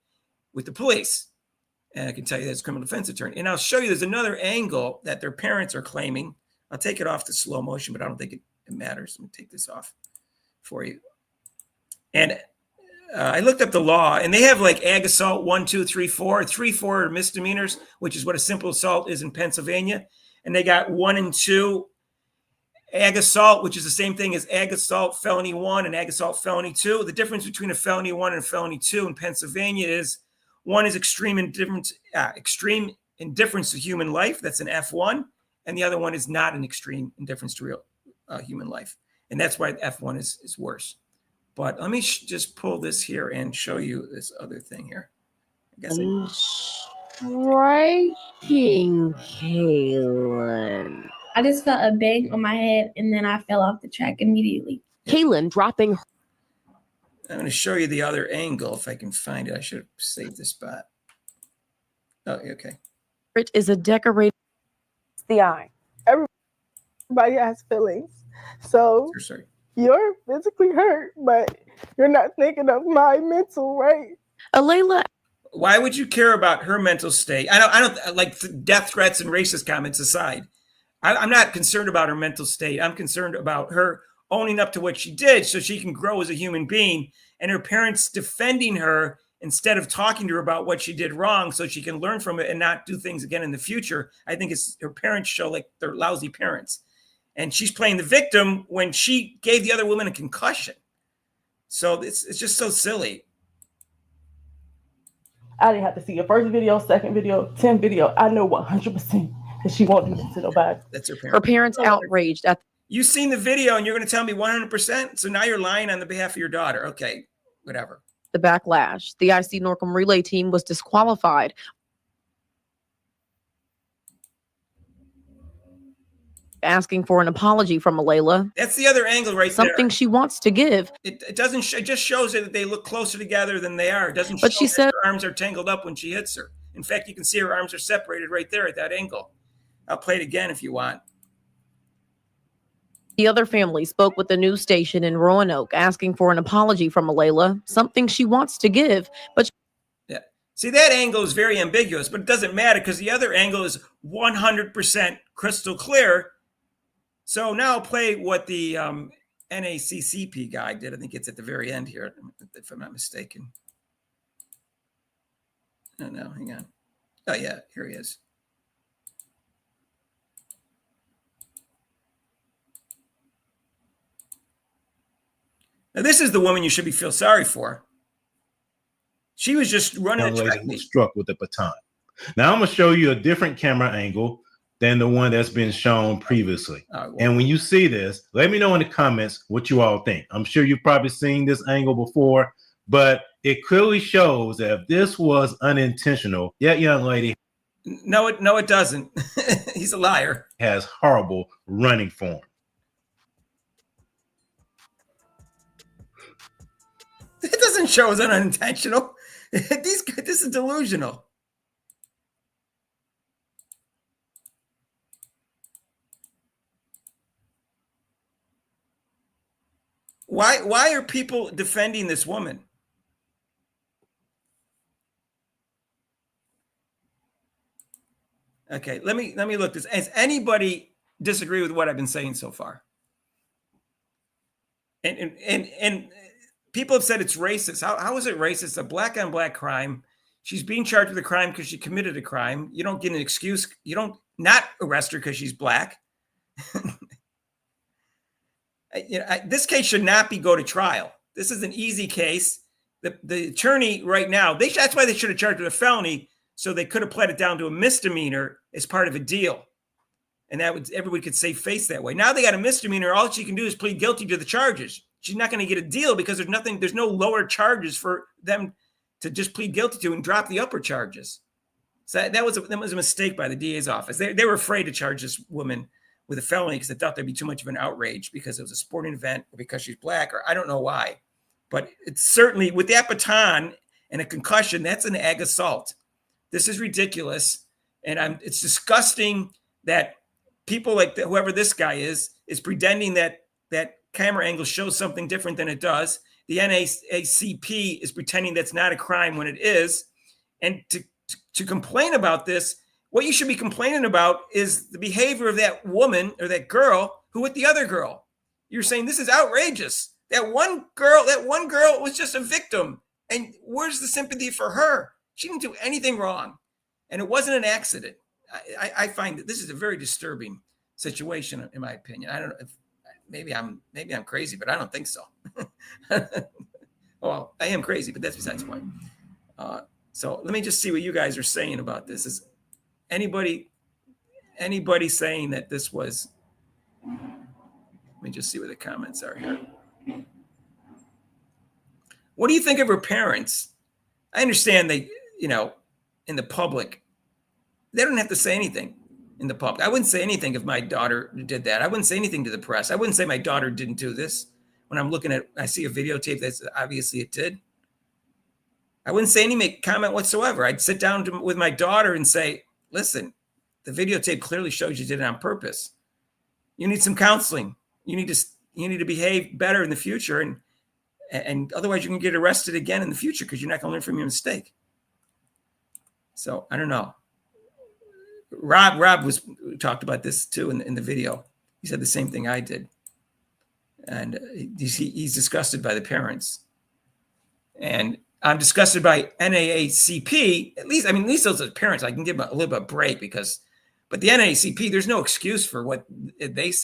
with the police. And I can tell you that as a criminal defense attorney. And I'll show you there's another angle that their parents are claiming. I'll take it off to slow motion, but I don't think it matters. Let me take this off for you. And I looked up the law, and they have like ag assault 1, 2, 3, 4. 3, 4 are misdemeanors, which is what a simple assault is in Pennsylvania. And they got 1 and 2 ag assault, which is the same thing as ag assault felony 1 and ag assault felony 2. The difference between a felony 1 and a felony 2 in Pennsylvania is 1 is extreme indifference to human life. That's an F1. And the other one is not an extreme indifference to real human life. And that's why F1 is worse. But let me just pull this here and show you this other thing here. I guess Striking Caitlin. I just felt a bang on my head and then I fell off the track immediately. Caitlin dropping. I'm going to show you the other angle if I can find it. I should have saved this spot. Oh, okay. It is a decorated. The eye. Everybody has feelings. So Sorry. you're physically hurt, but you're not thinking of my mental, right? Alayla. Why would you care about her mental state? I don't like death threats and racist comments aside. I'm not concerned about her mental state. I'm concerned about her owning up to what she did so she can grow as a human being, and her parents defending her instead of talking to her about what she did wrong so she can learn from it and not do things again in the future. I think it's her parents show like they're lousy parents. And she's playing the victim when she gave the other woman a concussion. So it's just so silly. I didn't have to see your first video, second video, 10th video. I know 100% that she won't do this to nobody. That's her Her parents. parents outraged at You've seen the video and you're going to tell me 100%? So now you're lying on the behalf of your daughter. Okay, whatever. the backlash. The IC Norcom relay team was disqualified. Asking for an apology from Malayla. That's the other angle right Something there. she wants to give. It doesn't. It just shows that they look closer together than they are. It doesn't. But show she that said her arms are tangled up when she hits her. In fact, you can see her arms are separated right there at that angle. I'll play it again if you want. the other family spoke with the news station in Roanoke asking for an apology from Malayla. Something she wants to give, but Yeah. See, that angle is very ambiguous, but it doesn't matter because the other angle is 100% crystal clear. So now I'll play what the NACCP guy did. I think it's at the very end here, if I'm not mistaken. No, hang on. Oh, yeah, here he is. Now, this is the woman you should feel sorry for. She was just running a track meet. Struck with the baton. Now I'm going to show you a different camera angle than the one that's been shown previously. Well, and when you see this, let me know in the comments what you all think. I'm sure you've probably seen this angle before, but it clearly shows that if this was unintentional, that young lady No, it doesn't. He's a liar. Has horrible running form. It doesn't show as unintentional. This is delusional. Why are people defending this woman? Okay, let me look this. Has anybody disagree with what I've been saying so far? And people have said it's racist. How is it racist? A black on black crime. She's being charged with a crime because she committed a crime. You don't get an excuse. You don't not arrest her because she's black. This case should not go to trial. This is an easy case. The attorney right now, that's why they should have charged with a felony, so they could have pled it down to a misdemeanor as part of a deal. And everybody could save face that way. Now they got a misdemeanor. All she can do is plead guilty to the charges. She's not going to get a deal because there's no lower charges for them to just plead guilty to and drop the upper charges. So that was a mistake by the DA's office. They were afraid to charge this woman with a felony because they thought there'd be too much of an outrage because it was a sporting event or because she's black, or I don't know why. But it's certainly, with that baton and a concussion, that's an ag assault. This is ridiculous. And it's disgusting that people like whoever this guy is pretending that camera angle shows something different than it does. The NAACP is pretending that's not a crime when it is. And to complain about this, what you should be complaining about is the behavior of that woman or that girl who hit the other girl. You're saying this is outrageous. That one girl was just a victim. And where's the sympathy for her? She didn't do anything wrong. And it wasn't an accident. I find that this is a very disturbing situation, in my opinion. I don't know if maybe I'm crazy, but I don't think so. Well, I am crazy, but that's besides the point. So let me just see what you guys are saying about this. Is anybody saying that this was? Let me just see what the comments are here. What do you think of her parents? I understand they, in the public, they don't have to say anything in the public. I wouldn't say anything if my daughter did that. I wouldn't say anything to the press. I wouldn't say my daughter didn't do this. When I'm looking at, I see a videotape that's obviously it did. I wouldn't say any comment whatsoever. I'd sit down with my daughter and say, listen, the videotape clearly shows you did it on purpose. You need some counseling. You need to behave better in the future. And otherwise you can get arrested again in the future because you're not going to learn from your mistake. So I don't know. Rob talked about this too in the video. He said the same thing I did. And he's disgusted by the parents. And I'm disgusted by NAACP. At least those are parents. I can give them a little bit of break but the NAACP, there's no excuse for what they say.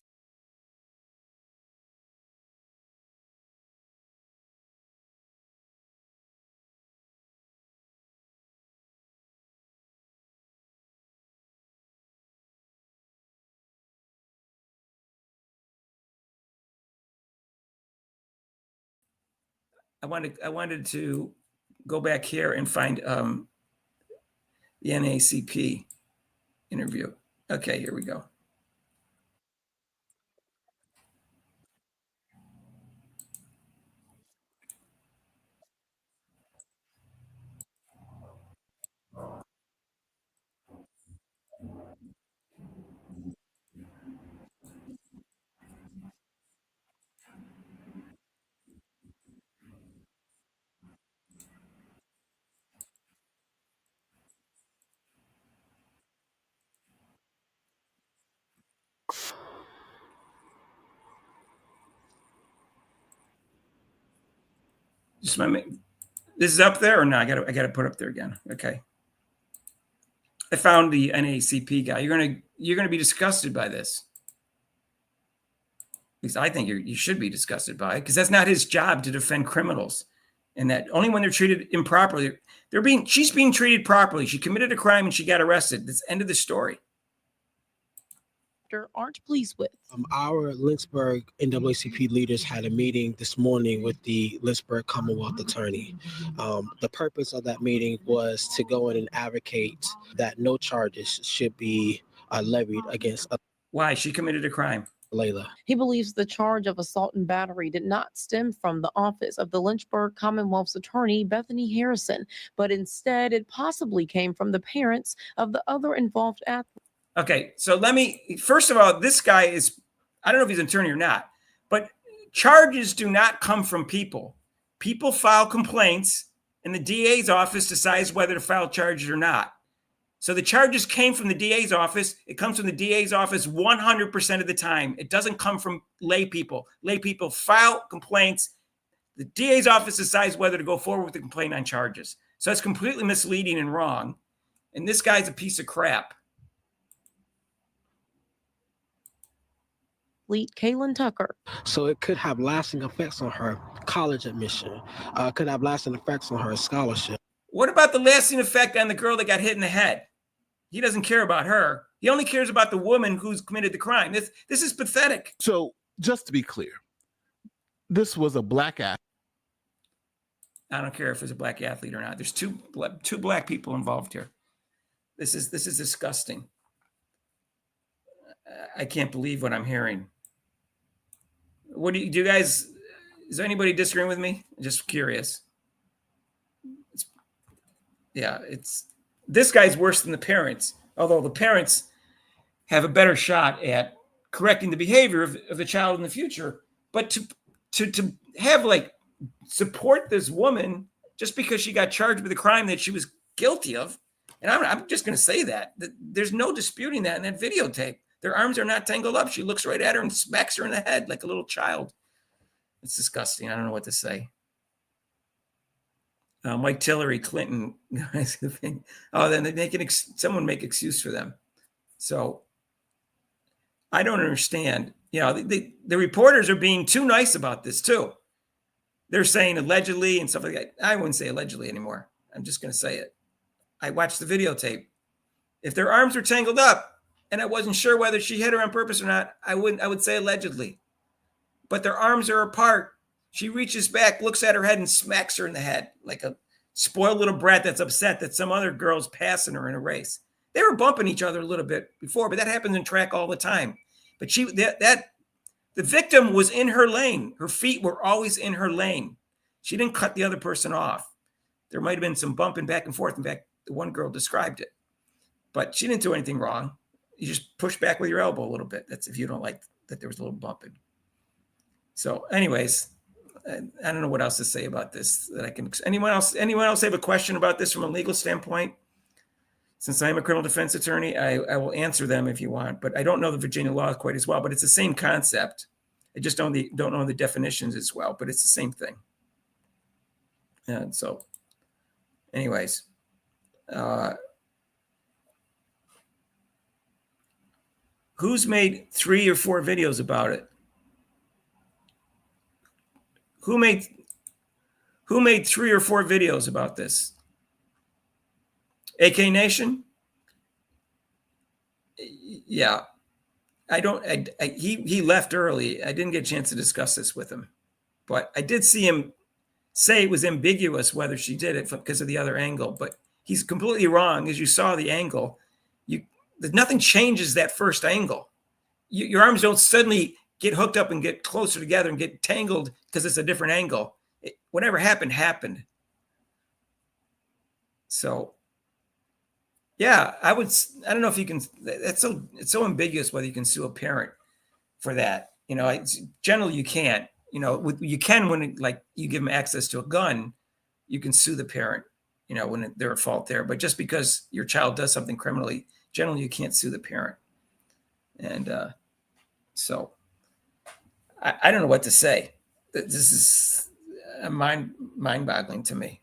I wanted to go back here and find the NACP interview. Okay, here we go. This is up there or no? I got to put up there again. Okay. I found the NACP guy. You're gonna be disgusted by this. At least I think you should be disgusted by it, because that's not his job to defend criminals, and that only when they're treated improperly. She's being treated properly. She committed a crime and she got arrested. That's the end of the story. Aren't pleased with. Our Lynchburg NAACP leaders had a meeting this morning with the Lynchburg Commonwealth Attorney. The purpose of that meeting was to go in and advocate that no charges should be levied against. Why? She committed a crime. Layla. He believes the charge of assault and battery did not stem from the office of the Lynchburg Commonwealth's attorney, Bethany Harrison, but instead it possibly came from the parents of the other involved athletes. Okay, so first of all, this guy is, I don't know if he's an attorney or not, but charges do not come from people. People file complaints and the DA's office decides whether to file charges or not. So the charges came from the DA's office. It comes from the DA's office 100% of the time. It doesn't come from lay people. Lay people file complaints. The DA's office decides whether to go forward with the complaint on charges. So it's completely misleading and wrong. And this guy's a piece of crap. Caitlin Tucker. So it could have lasting effects on her college admission, could have lasting effects on her scholarship. What about the lasting effect on the girl that got hit in the head? He doesn't care about her. He only cares about the woman who's committed the crime. This is pathetic. So just to be clear, this was a black athlete. I don't care if it's a black athlete or not. There's two black people involved here. This is disgusting. I can't believe what I'm hearing. What do you guys, is there anybody disagreeing with me? Just curious. This guy's worse than the parents, although the parents have a better shot at correcting the behavior of the child in the future. But to have support this woman just because she got charged with a crime that she was guilty of, and I'm just going to say that there's no disputing that in that videotape. Their arms are not tangled up. She looks right at her and smacks her in the head like a little child. It's disgusting. I don't know what to say. Mike Hillary Clinton. Oh, then they can someone make excuse for them. So I don't understand. The reporters are being too nice about this too. They're saying allegedly and stuff like that. I wouldn't say allegedly anymore. I'm just going to say it. I watched the videotape. If their arms were tangled up and I wasn't sure whether she hit her on purpose or not, I would say allegedly. But their arms are apart. She reaches back, looks at her head, and smacks her in the head like a spoiled little brat that's upset that some other girl's passing her in a race. They were bumping each other a little bit before, but that happens in track all the time. But the victim was in her lane. Her feet were always in her lane. She didn't cut the other person off. There might have been some bumping back and forth. In fact, the one girl described it. But she didn't do anything wrong. You just push back with your elbow a little bit. That's if you don't like that there was a little bumping. So anyways, I don't know what else to say about this that I can. Anyone else have a question about this from a legal standpoint? Since I'm a criminal defense attorney, I will answer them if you want, but I don't know the Virginia law quite as well, but it's the same concept. I just don't know the definitions as well, but it's the same thing. And so anyways, who's made 3 or 4 videos about it? Who made 3 or 4 videos about this? AK Nation? Yeah. He left early. I didn't get a chance to discuss this with him. But I did see him say it was ambiguous whether she did it because of the other angle, but he's completely wrong. As you saw the angle, nothing changes that first angle. Your arms don't suddenly get hooked up and get closer together and get tangled because it's a different angle. Whatever happened, happened. So, yeah, I don't know if you can, it's so ambiguous whether you can sue a parent for that. Generally you can't. You can when you give them access to a gun, you can sue the parent, when they're at fault there. But just because your child does something criminally, generally you can't sue the parent. And so I don't know what to say. This is mind-boggling to me.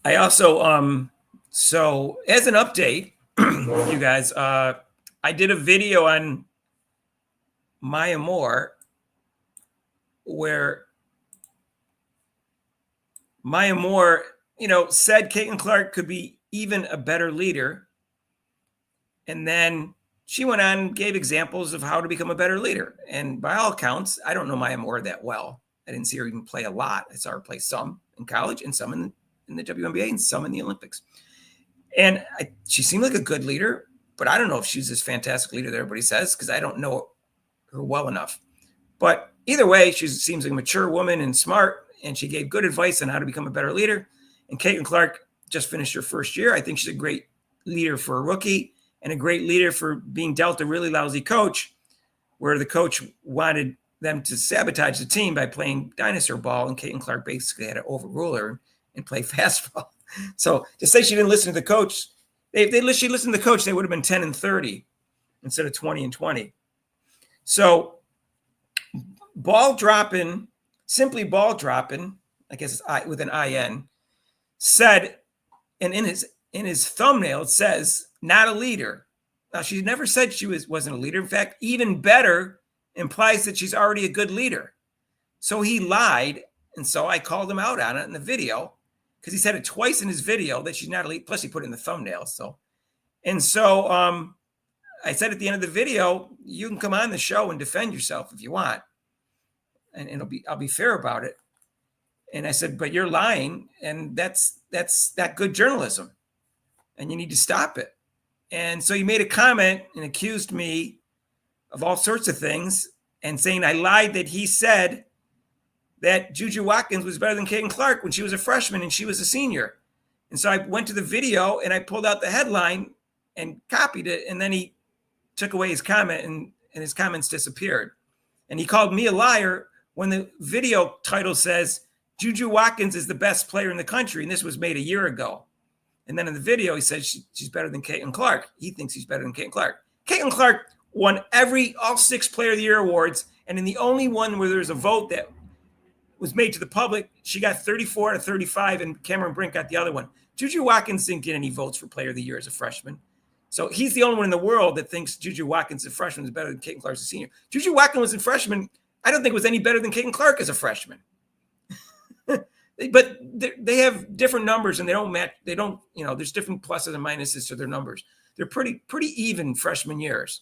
I also, so as an update, you guys, I did a video on Maya Moore where Maya Moore, said Caitlin Clark could be even a better leader. And then she went on and gave examples of how to become a better leader. And by all accounts, I don't know Maya Moore that well. I didn't see her even play a lot. I saw her play some in college and some in the WNBA and some in the Olympics. And she seemed like a good leader, but I don't know if she's this fantastic leader that everybody says, because I don't know her well enough. But either way, she seems like a mature woman and smart, and she gave good advice on how to become a better leader. And Caitlin Clark just finished her first year. I think she's a great leader for a rookie and a great leader for being dealt a really lousy coach, where the coach wanted them to sabotage the team by playing dinosaur ball, and Caitlin Clark basically had to overrule her and play fastball. So to say she didn't listen to the coach, if she listened to the coach, they would have been 10-30 instead of 20-20. So simply ball dropping, I guess it's with an IN, said, and in his thumbnail it says not a leader. Now she never said she wasn't a leader. In fact, even better implies that she's already a good leader. So he lied, and so I called him out on it in the video, because he said it twice in his video that she's not a leader. Plus, he put it in the thumbnail. So I said at the end of the video, you can come on the show and defend yourself if you want, and I'll be fair about it. And I said, but you're lying, and that's not good journalism, and you need to stop it. And so he made a comment and accused me of all sorts of things, and saying I lied that he said that Juju Watkins was better than Caitlin Clark when she was a freshman and she was a senior. And so I went to the video and I pulled out the headline and copied it, and then he took away his comment, and his comments disappeared. And he called me a liar when the video title says Juju Watkins is the best player in the country, and this was made a year ago. And then in the video, he said she's better than Caitlin Clark. He thinks he's better than Caitlin Clark. Caitlin Clark won all 6 Player of the Year awards, and in the only one where there's a vote that was made to the public, she got 34 out of 35, and Cameron Brink got the other one. Juju Watkins didn't get any votes for Player of the Year as a freshman. So he's the only one in the world that thinks Juju Watkins as a freshman is better than Caitlin Clark as a senior. Juju Watkins was a freshman. I don't think was any better than Caitlin Clark as a freshman. But they have different numbers, and they don't match. They don't, there's different pluses and minuses to their numbers. They're pretty even freshman years.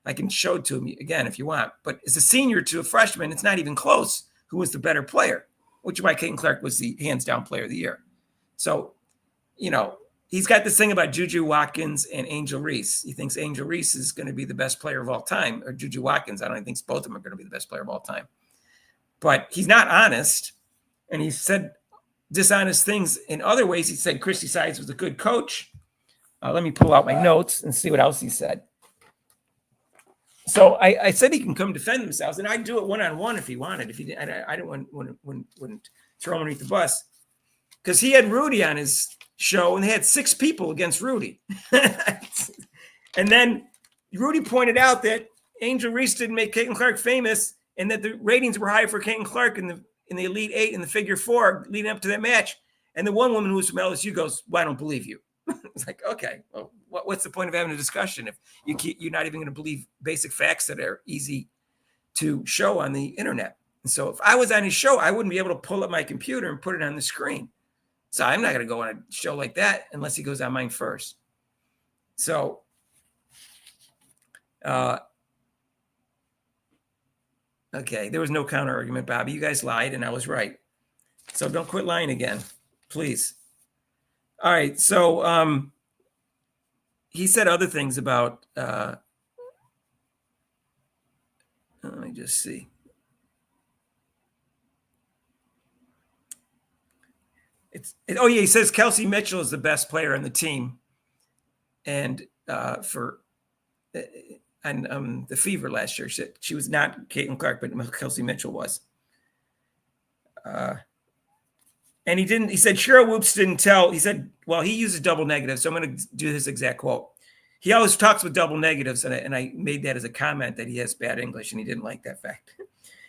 I can show it to me again if you want. But as a senior to a freshman, it's not even close who was the better player, which is why Caitlin Clark was the hands-down Player of the Year. So, he's got this thing about Juju Watkins and Angel Reese. He thinks Angel Reese is going to be the best player of all time, or Juju Watkins. I don't think both of them are going to be the best player of all time. But he's not honest, and he said dishonest things in other ways. He said Christy Sides was a good coach. Let me pull out my notes and see what else he said. So I said he can come defend themselves, and I'd do it one-on-one if he wanted. If he didn't, I didn't wouldn't throw him underneath the bus, because he had Rudy on his show, and they had 6 people against Rudy. And then Rudy pointed out that Angel Reese didn't make Caitlin Clark famous, and that the ratings were high for Caitlin Clark in the Elite 8 and the Figure 4 leading up to that match. And the one woman who was from LSU goes, "Well, I don't believe you." It's like, okay, well, what's the point of having a discussion if you're not even going to believe basic facts that are easy to show on the internet? And so if I was on his show, I wouldn't be able to pull up my computer and put it on the screen. So I'm not going to go on a show like that unless he goes on mine first. So Okay, there was no counter argument, Bobby. You guys lied, and I was right. So don't quit lying again, please. All right, so he said other things about. Let me just see. He says Kelsey Mitchell is the best player on the team, and the Fever last year, she was not Caitlin Clark, but Kelsey Mitchell was. And he didn't. He said Cheryl Whoops didn't tell. He said, well, he uses double negatives, so I'm going to do his exact quote. He always talks with double negatives, and I made that as a comment that he has bad English, and he didn't like that fact.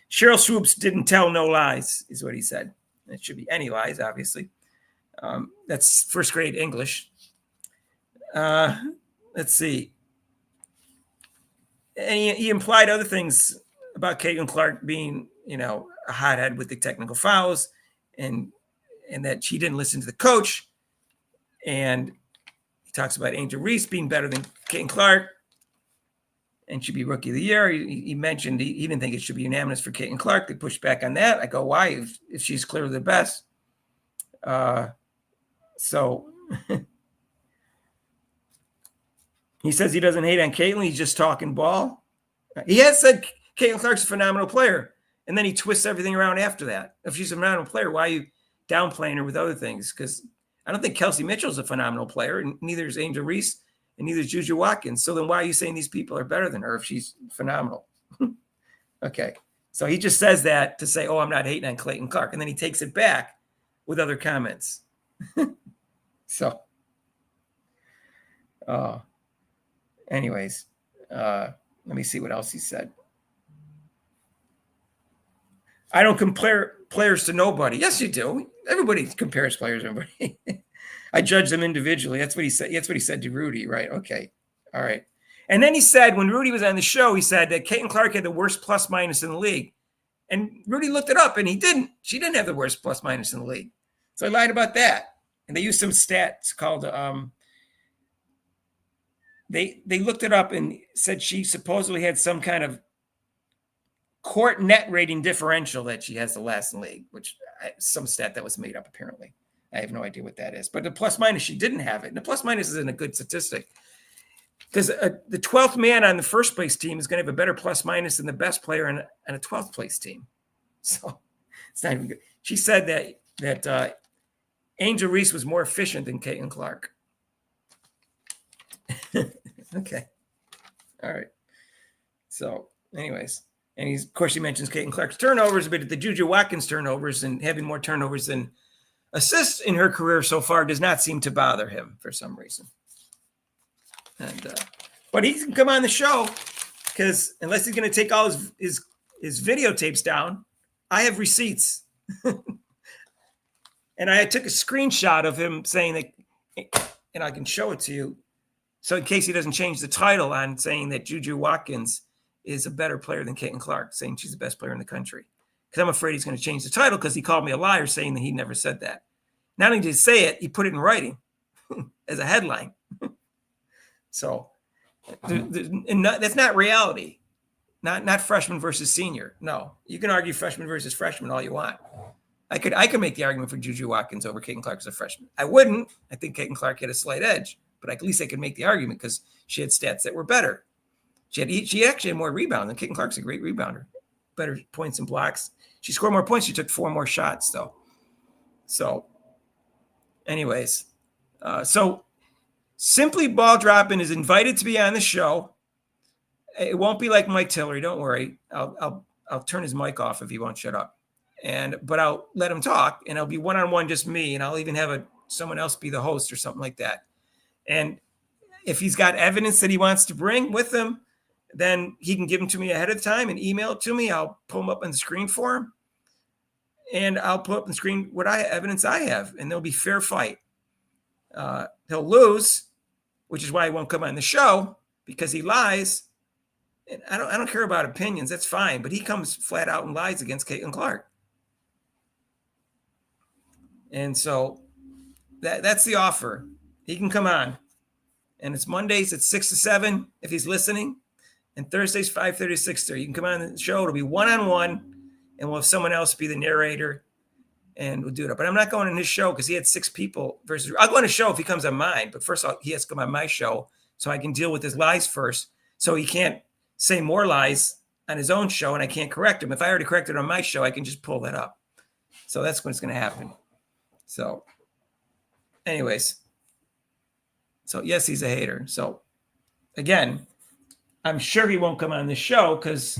Cheryl Swoops didn't tell no lies, is what he said. It should be any lies, obviously. That's first grade English. Let's see. And he implied other things about Caitlin Clark being, a hothead with the technical fouls, and that she didn't listen to the coach. And he talks about Angel Reese being better than Caitlin Clark and should be rookie of the year. He mentioned he didn't think it should be unanimous for Caitlin Clark. They pushed back on that. I go, why? If she's clearly the best. So he says he doesn't hate on Caitlin. He's just talking ball. He has said Caitlin Clark's a phenomenal player. And then he twists everything around after that. If she's a phenomenal player, why are you downplaying her with other things? Because I don't think Kelsey Mitchell's a phenomenal player, and neither is Angel Reese, and neither is Juju Watkins. So then why are you saying these people are better than her if she's phenomenal? Okay. So he just says that to say, I'm not hating on Caitlin Clark. And then he takes it back with other comments. So, anyways, let me see what else he said. I don't compare players to nobody. Yes, you do. Everybody compares players to everybody. I judge them individually. That's what he said. That's what he said to Rudy, right? Okay. All right. And then he said, when Rudy was on the show, he said that Caitlin Clark had the worst plus minus in the league. And Rudy looked it up, and he didn't. She didn't have the worst plus minus in the league. So I lied about that. And they used some stats called they looked it up and said she supposedly had some kind of court net rating differential that she has the last in the league, which some stat that was made up apparently. I have no idea what that is. But the plus minus, she didn't have it. And the plus minus isn't a good statistic because the 12th man on the first place team is going to have a better plus minus than the best player on a 12th place team. So it's not even good. She said that Angel Reese was more efficient than Caitlin Clark. Okay. All right. So anyways, and of course he mentions Caitlin Clark's turnovers, but the Juju Watkins turnovers and having more turnovers than assists in her career so far does not seem to bother him for some reason. And but he can come on the show because unless he's going to take all his videotapes down, I have receipts. And I took a screenshot of him saying that, and I can show it to you. So in case he doesn't change the title on saying that Juju Watkins is a better player than Caitlin Clark, saying she's the best player in the country. Because I'm afraid he's going to change the title because he called me a liar saying that he never said that. Not only did he say it, he put it in writing as a headline. So that's not reality. Not freshman versus senior. No, you can argue freshman versus freshman all you want. I could make the argument for Juju Watkins over Caitlin Clark as a freshman. I wouldn't. I think Caitlin Clark had a slight edge, but at least I could make the argument because she had stats that were better. She actually had more rebound than Caitlin Clark's a great rebounder. Better points and blocks. She scored more points. She took 4 more shots, though. So, anyways, so Simply Ball Dropping is invited to be on the show. It won't be like Mike Tillery. Don't worry. I'll turn his mic off if he won't shut up. But I'll let him talk, and it'll be one-on-one, just me, and I'll even have someone else be the host or something like that. And if he's got evidence that he wants to bring with him, then he can give them to me ahead of time and email it to me. I'll pull them up on the screen for him, and I'll put up on the screen what evidence I have, and there'll be fair fight. He'll lose, which is why he won't come on the show because he lies. And I don't care about opinions. That's fine, but he comes flat out and lies against Caitlin Clark. And so that's the offer. He can come on. And it's Mondays at 6 to 7 if he's listening. And Thursdays, 5:30 to 6:30. You can come on the show. It'll be one-on-one, and we'll have someone else be the narrator, and we'll do it. But I'm not going on his show because he had 6 people versus. I'll go on his show if he comes on mine. But first, he has to come on my show so I can deal with his lies first. So he can't say more lies on his own show, and I can't correct him. If I already corrected on my show, I can just pull that up. So that's what's going to happen. So, anyways. So, yes, he's a hater. So, again, I'm sure he won't come on this show because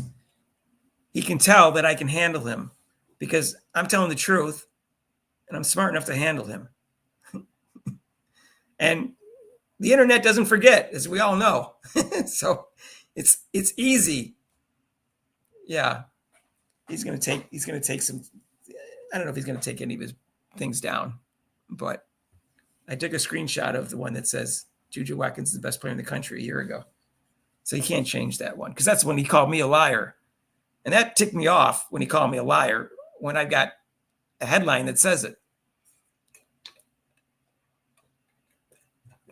he can tell that I can handle him because I'm telling the truth and I'm smart enough to handle him. And the internet doesn't forget, as we all know. So it's easy. Yeah. He's going to take some, I don't know if he's going to take any of his things down, but I took a screenshot of the one that says Juju Watkins is the best player in the country a year ago. So he can't change that one because that's when he called me a liar. And that ticked me off when he called me a liar when I got a headline that says it.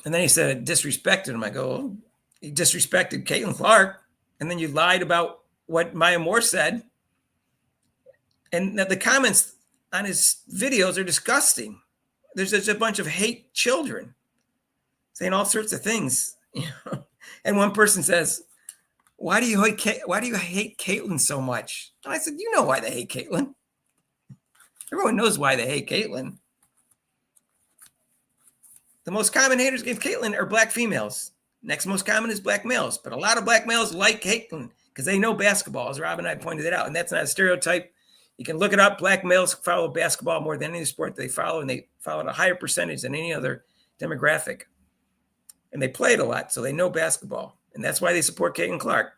And then he said it disrespected him. I go, oh, he disrespected Caitlin Clark. And then you lied about what Maya Moore said. And the comments on his videos are disgusting. There's just a bunch of hate children saying all sorts of things. You know? And one person says, why do you hate Caitlin so much? And I said, you know why they hate Caitlin. Everyone knows why they hate Caitlin. The most common haters against Caitlin are black females. Next most common is black males. But a lot of black males like Caitlin because they know basketball, as Rob and I pointed it out. And that's not a stereotype. You can look it up. Black males follow basketball more than any sport they follow, and they follow at a higher percentage than any other demographic. And they play it a lot, so they know basketball. And that's why they support Caitlin Clark.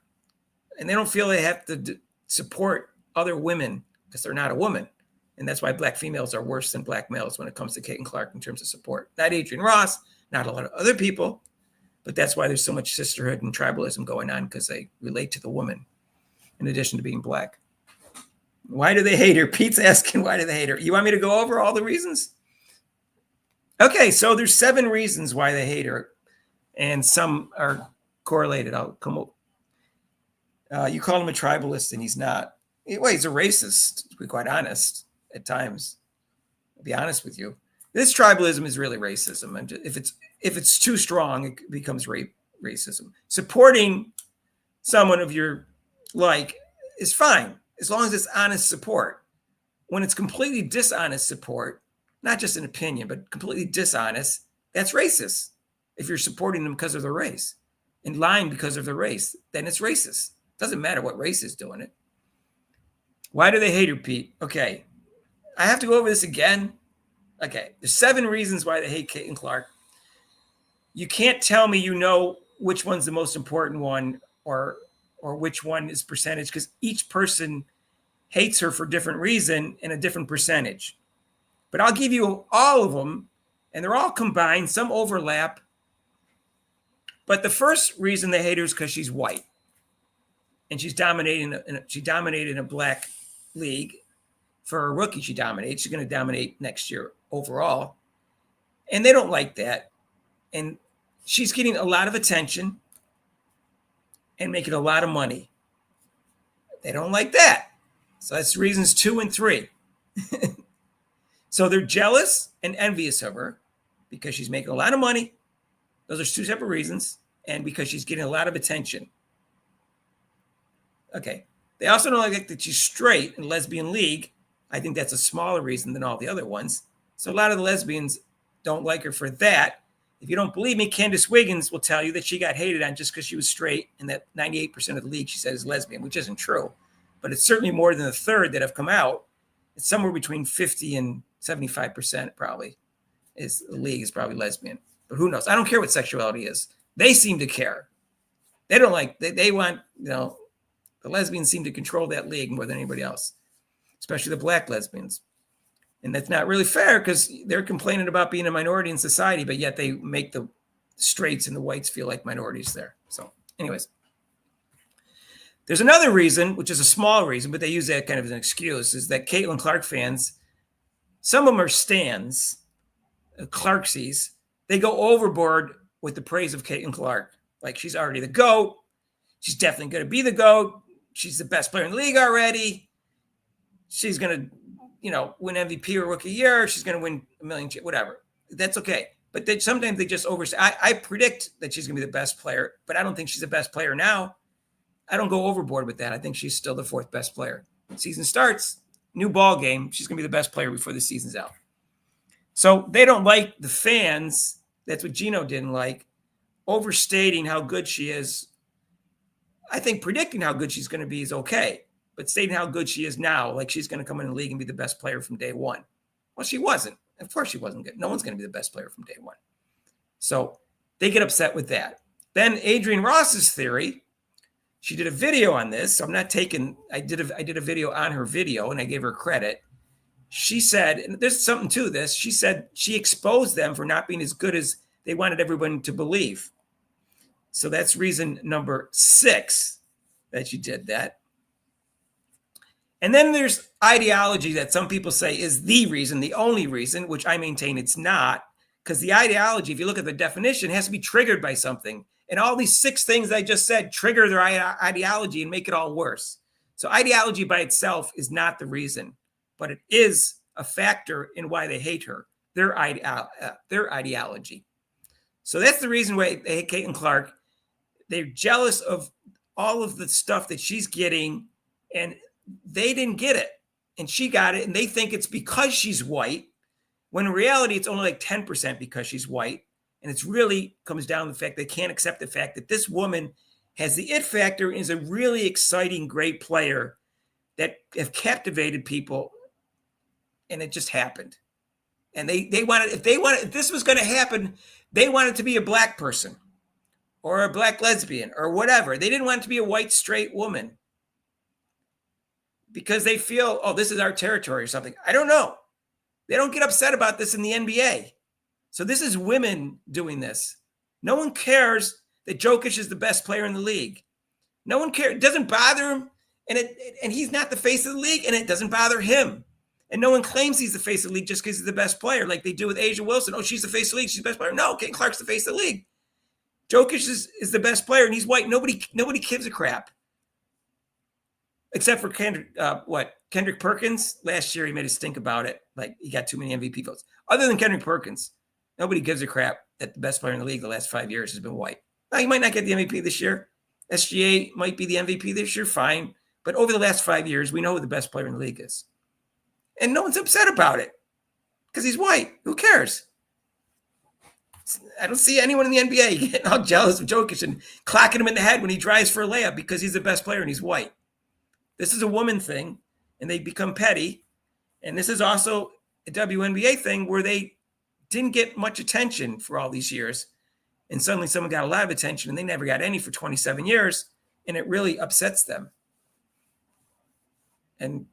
And they don't feel they have to support other women because they're not a woman. And that's why black females are worse than black males when it comes to Caitlin Clark in terms of support. Not Adrian Ross, not a lot of other people, but that's why there's so much sisterhood and tribalism going on because they relate to the woman in addition to being black. Why do they hate her? Pete's asking, why do they hate her? You want me to go over all the reasons? Okay, so there's 7 reasons why they hate her. And some are correlated. I'll come up. You call him a tribalist, and he's not. Well, he's a racist, to be quite honest, at times. I'll be honest with you. This tribalism is really racism. And if it's too strong, it becomes racism. Supporting someone of your like is fine, as long as it's honest support. When it's completely dishonest support, not just an opinion, but completely dishonest, that's racist. If you're supporting them because of their race and lying because of their race, then it's racist. Doesn't matter what race is doing it. Why do they hate her, Pete? Okay. I have to go over this again. Okay. There's 7 reasons why they hate Caitlin Clark. You can't tell me you know which one's the most important one or which one is percentage because each person hates her for different reason and a different percentage. But I'll give you all of them, and they're all combined. Some overlap. But the first reason they hate her is because she's white. And she dominated in a black league. For a rookie, she dominated. She's going to dominate next year overall. And they don't like that. And she's getting a lot of attention and making a lot of money. They don't like that. So that's reasons 2 and 3. So they're jealous and envious of her because she's making a lot of money. Those are 2 separate reasons. And because she's getting a lot of attention. Okay. They also don't like that she's straight in lesbian league. I think that's a smaller reason than all the other ones. So a lot of the lesbians don't like her for that. If you don't believe me, Candace Wiggins will tell you that she got hated on just because she was straight and that 98% of the league, she said, is lesbian, which isn't true. But it's certainly more than a third that have come out. It's somewhere between 50 and 75% probably. The league is probably lesbian. But who knows? I don't care what sexuality is. They seem to care. They don't like, they want, the lesbians seem to control that league more than anybody else, especially the black lesbians. And that's not really fair because they're complaining about being a minority in society, but yet they make the straights and the whites feel like minorities there. So anyways, there's another reason, which is a small reason, but they use that kind of as an excuse, is that Caitlin Clark fans, some of them are stans, Clarksies. They go overboard with the praise of Caitlin Clark. Like she's already the GOAT. She's definitely going to be the GOAT. She's the best player in the league already. She's going to, win MVP or rookie year. She's going to win a million, whatever. That's okay. But sometimes they just overstate. I predict that she's going to be the best player, but I don't think she's the best player now. I don't go overboard with that. I think she's still the fourth best player. Season starts, new ball game. She's going to be the best player before the season's out. So they don't like the fans. That's what Gino didn't like, overstating how good she is. I think predicting how good she's going to be is okay, but stating how good she is now, like she's going to come in the league and be the best player from day one. Well, she wasn't. Of course she wasn't good. No one's going to be the best player from day one. So they get upset with that. Then Adrienne Ross's theory, she did a video on this. So I'm not taking, I did a video on her video and I gave her credit. She said, and there's something to this. She said she exposed them for not being as good as they wanted everyone to believe. So that's reason number 6 that she did that. And then there's ideology that some people say is the reason, the only reason, which I maintain it's not, because the ideology, if you look at the definition, has to be triggered by something. And all these 6 things I just said trigger their ideology and make it all worse. So ideology by itself is not the reason, but it is a factor in why they hate her, their ideology. So that's the reason why they hate Caitlin Clark. They're jealous of all of the stuff that she's getting, and they didn't get it, and she got it, and they think it's because she's white, when in reality, it's only like 10% because she's white, and it's really comes down to the fact they can't accept the fact that this woman has the it factor and is a really exciting, great player that have captivated people, and it just happened. And they wanted, if this was going to happen, they wanted to be a black person or a black lesbian or whatever. They didn't want it to be a white, straight woman because they feel, oh, this is our territory or something. I don't know. They don't get upset about this in the NBA. So this is women doing this. No one cares that Jokic is the best player in the league. No one cares. It doesn't bother him. And he's not the face of the league, and it doesn't bother him. And no one claims he's the face of the league just because he's the best player, like they do with Asia Wilson. Oh, she's the face of the league. She's the best player. No, Caitlin Clark's the face of the league. Jokic is the best player, and he's white. Nobody gives a crap. Except for Kendrick Perkins. Last year, he made a stink about it. Like, he got too many MVP votes. Other than Kendrick Perkins, nobody gives a crap that the best player in the league the last 5 years has been white. Now, he might not get the MVP this year. SGA might be the MVP this year, fine. But over the last 5 years, we know who the best player in the league is. And no one's upset about it because he's white. Who cares? I don't see anyone in the NBA getting all jealous of Jokic and clocking him in the head when he drives for a layup because he's the best player and he's white. This is a woman thing, and they become petty. And this is also a WNBA thing where they didn't get much attention for all these years. And suddenly someone got a lot of attention, and they never got any for 27 years, and it really upsets them. And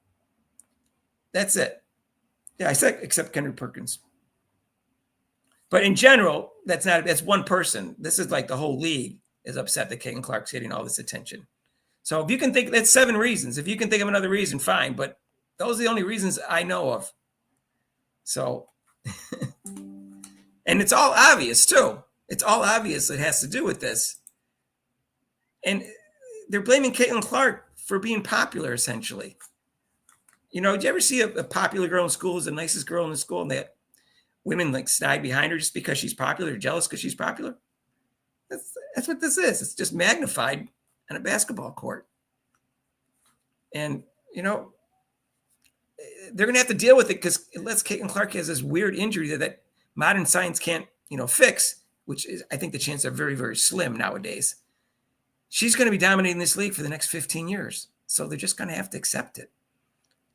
that's it. Yeah, I said except Kendrick Perkins. But in general, that's one person. This is like the whole league is upset that Caitlin Clark's getting all this attention. So if you can think, that's 7 reasons. If you can think of another reason, fine. But those are the only reasons I know of. So, and it's all obvious too. It's all obvious it has to do with this. And they're blaming Caitlin Clark for being popular, essentially. You know, did you ever see a popular girl in school who's the nicest girl in the school, and that women like snide behind her just because she's popular, or jealous because she's popular? That's what this is. It's just magnified on a basketball court. And, you know, they're going to have to deal with it because unless Caitlin Clark has this weird injury that modern science can't, fix, which is, I think the chances are very, very slim nowadays, she's going to be dominating this league for the next 15 years. So they're just going to have to accept it.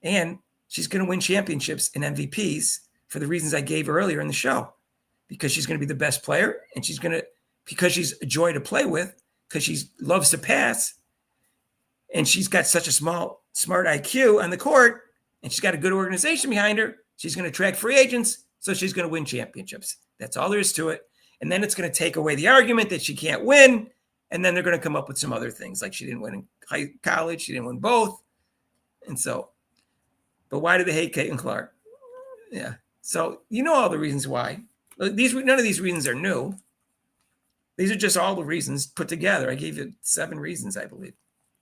And she's going to win championships and MVPs for the reasons I gave earlier in the show, because she's going to be the best player, and because she's a joy to play with, because she loves to pass, and she's got such a smart IQ on the court, and she's got a good organization behind her. She's going to attract free agents, so she's going to win championships. That's all there is to it. And then it's going to take away the argument that she can't win, and then they're going to come up with some other things, like she didn't win in college, she didn't win both, and so. But why do they hate Caitlin Clark? Yeah. So you know all the reasons why. None of these reasons are new. These are just all the reasons put together. I gave you 7 reasons, I believe.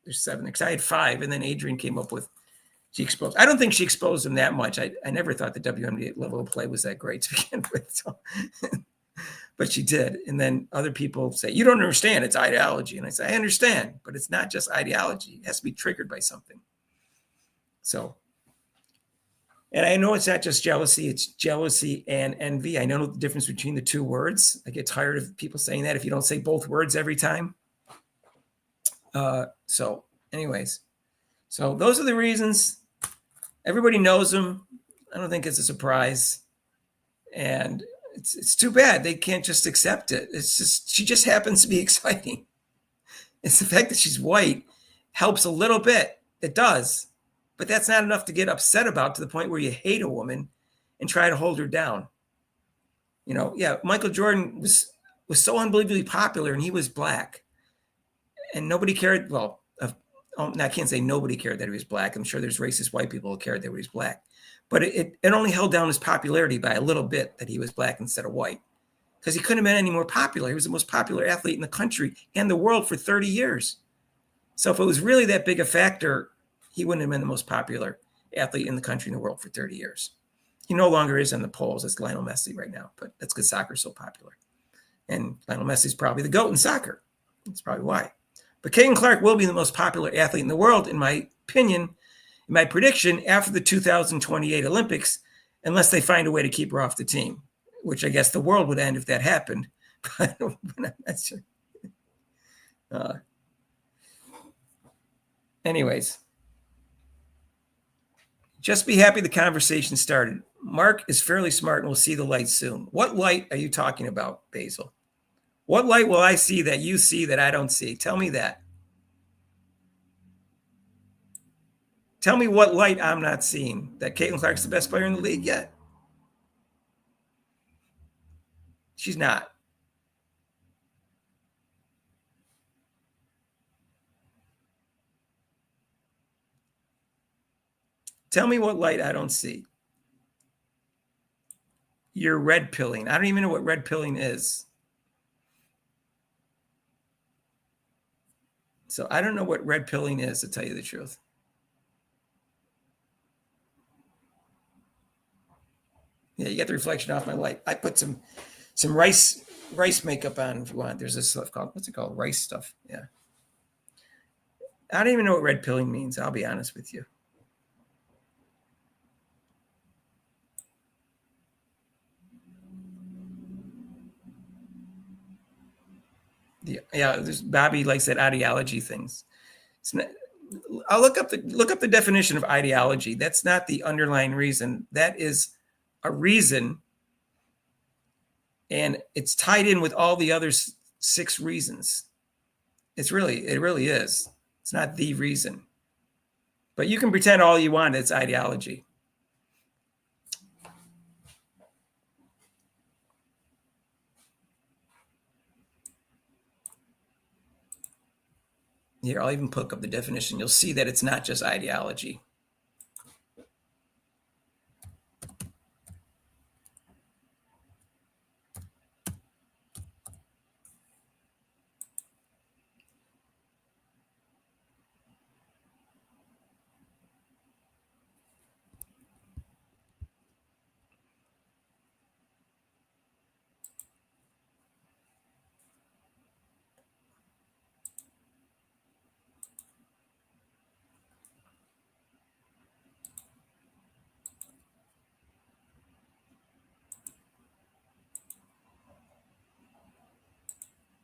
There's 7 because I had 5, and then Adrian came up with she exposed. I don't think she exposed him that much. I never thought the WNBA level of play was that great to begin with. So, but she did. And then other people say, you don't understand. It's ideology. And I say, I understand, but it's not just ideology. It has to be triggered by something. So, and I know it's not just jealousy. It's jealousy and envy. I know the difference between the 2 words. I get tired of people saying that if you don't say both words every time. So anyways, so those are the reasons. Everybody knows them. I don't think it's a surprise. And it's too bad. They can't just accept it. It's just, she just happens to be exciting. It's the fact that she's white helps a little bit. It does. But that's not enough to get upset about to the point where you hate a woman and try to hold her down. You know, yeah, Michael Jordan was so unbelievably popular and he was black. And nobody cared. Well, I can't say nobody cared that he was black. I'm sure there's racist white people who cared that he was black. But it only held down his popularity by a little bit that he was black instead of white. Because he couldn't have been any more popular. He was the most popular athlete in the country and the world for 30 years. So if it was really that big a factor, he wouldn't have been the most popular athlete in the country and the world for 30 years. He no longer is in the polls as Lionel Messi right now, but that's because soccer's so popular. And Lionel Messi is probably the GOAT in soccer. That's probably why. But Caitlin Clark will be the most popular athlete in the world, in my opinion, in my prediction, after the 2028 Olympics, unless they find a way to keep her off the team, which I guess the world would end if that happened. But I'm not sure. Anyways. Just be happy the conversation started. Mark is fairly smart and will see the light soon. What light are you talking about, Basil? What light will I see that you see that I don't see? Tell me that. Tell me what light I'm not seeing. That Caitlin Clark's the best player in the league yet? She's not. Tell me what light I don't see. You're red pilling. I don't even know what red pilling is. So I don't know what red pilling is, to tell you the truth. Yeah, you get the reflection off my light. I put some rice makeup on if you want. There's this stuff called, what's it called? Rice stuff. Yeah. I don't even know what red pilling means. I'll be honest with you. Yeah, Bobby likes that ideology things. It's not, I'll look up the definition of ideology. That's not the underlying reason. That is a reason, and it's tied in with all the other 6 reasons. It really is. It's not the reason, but you can pretend all you want. It's ideology. Here, I'll even look up the definition. You'll see that it's not just ideology.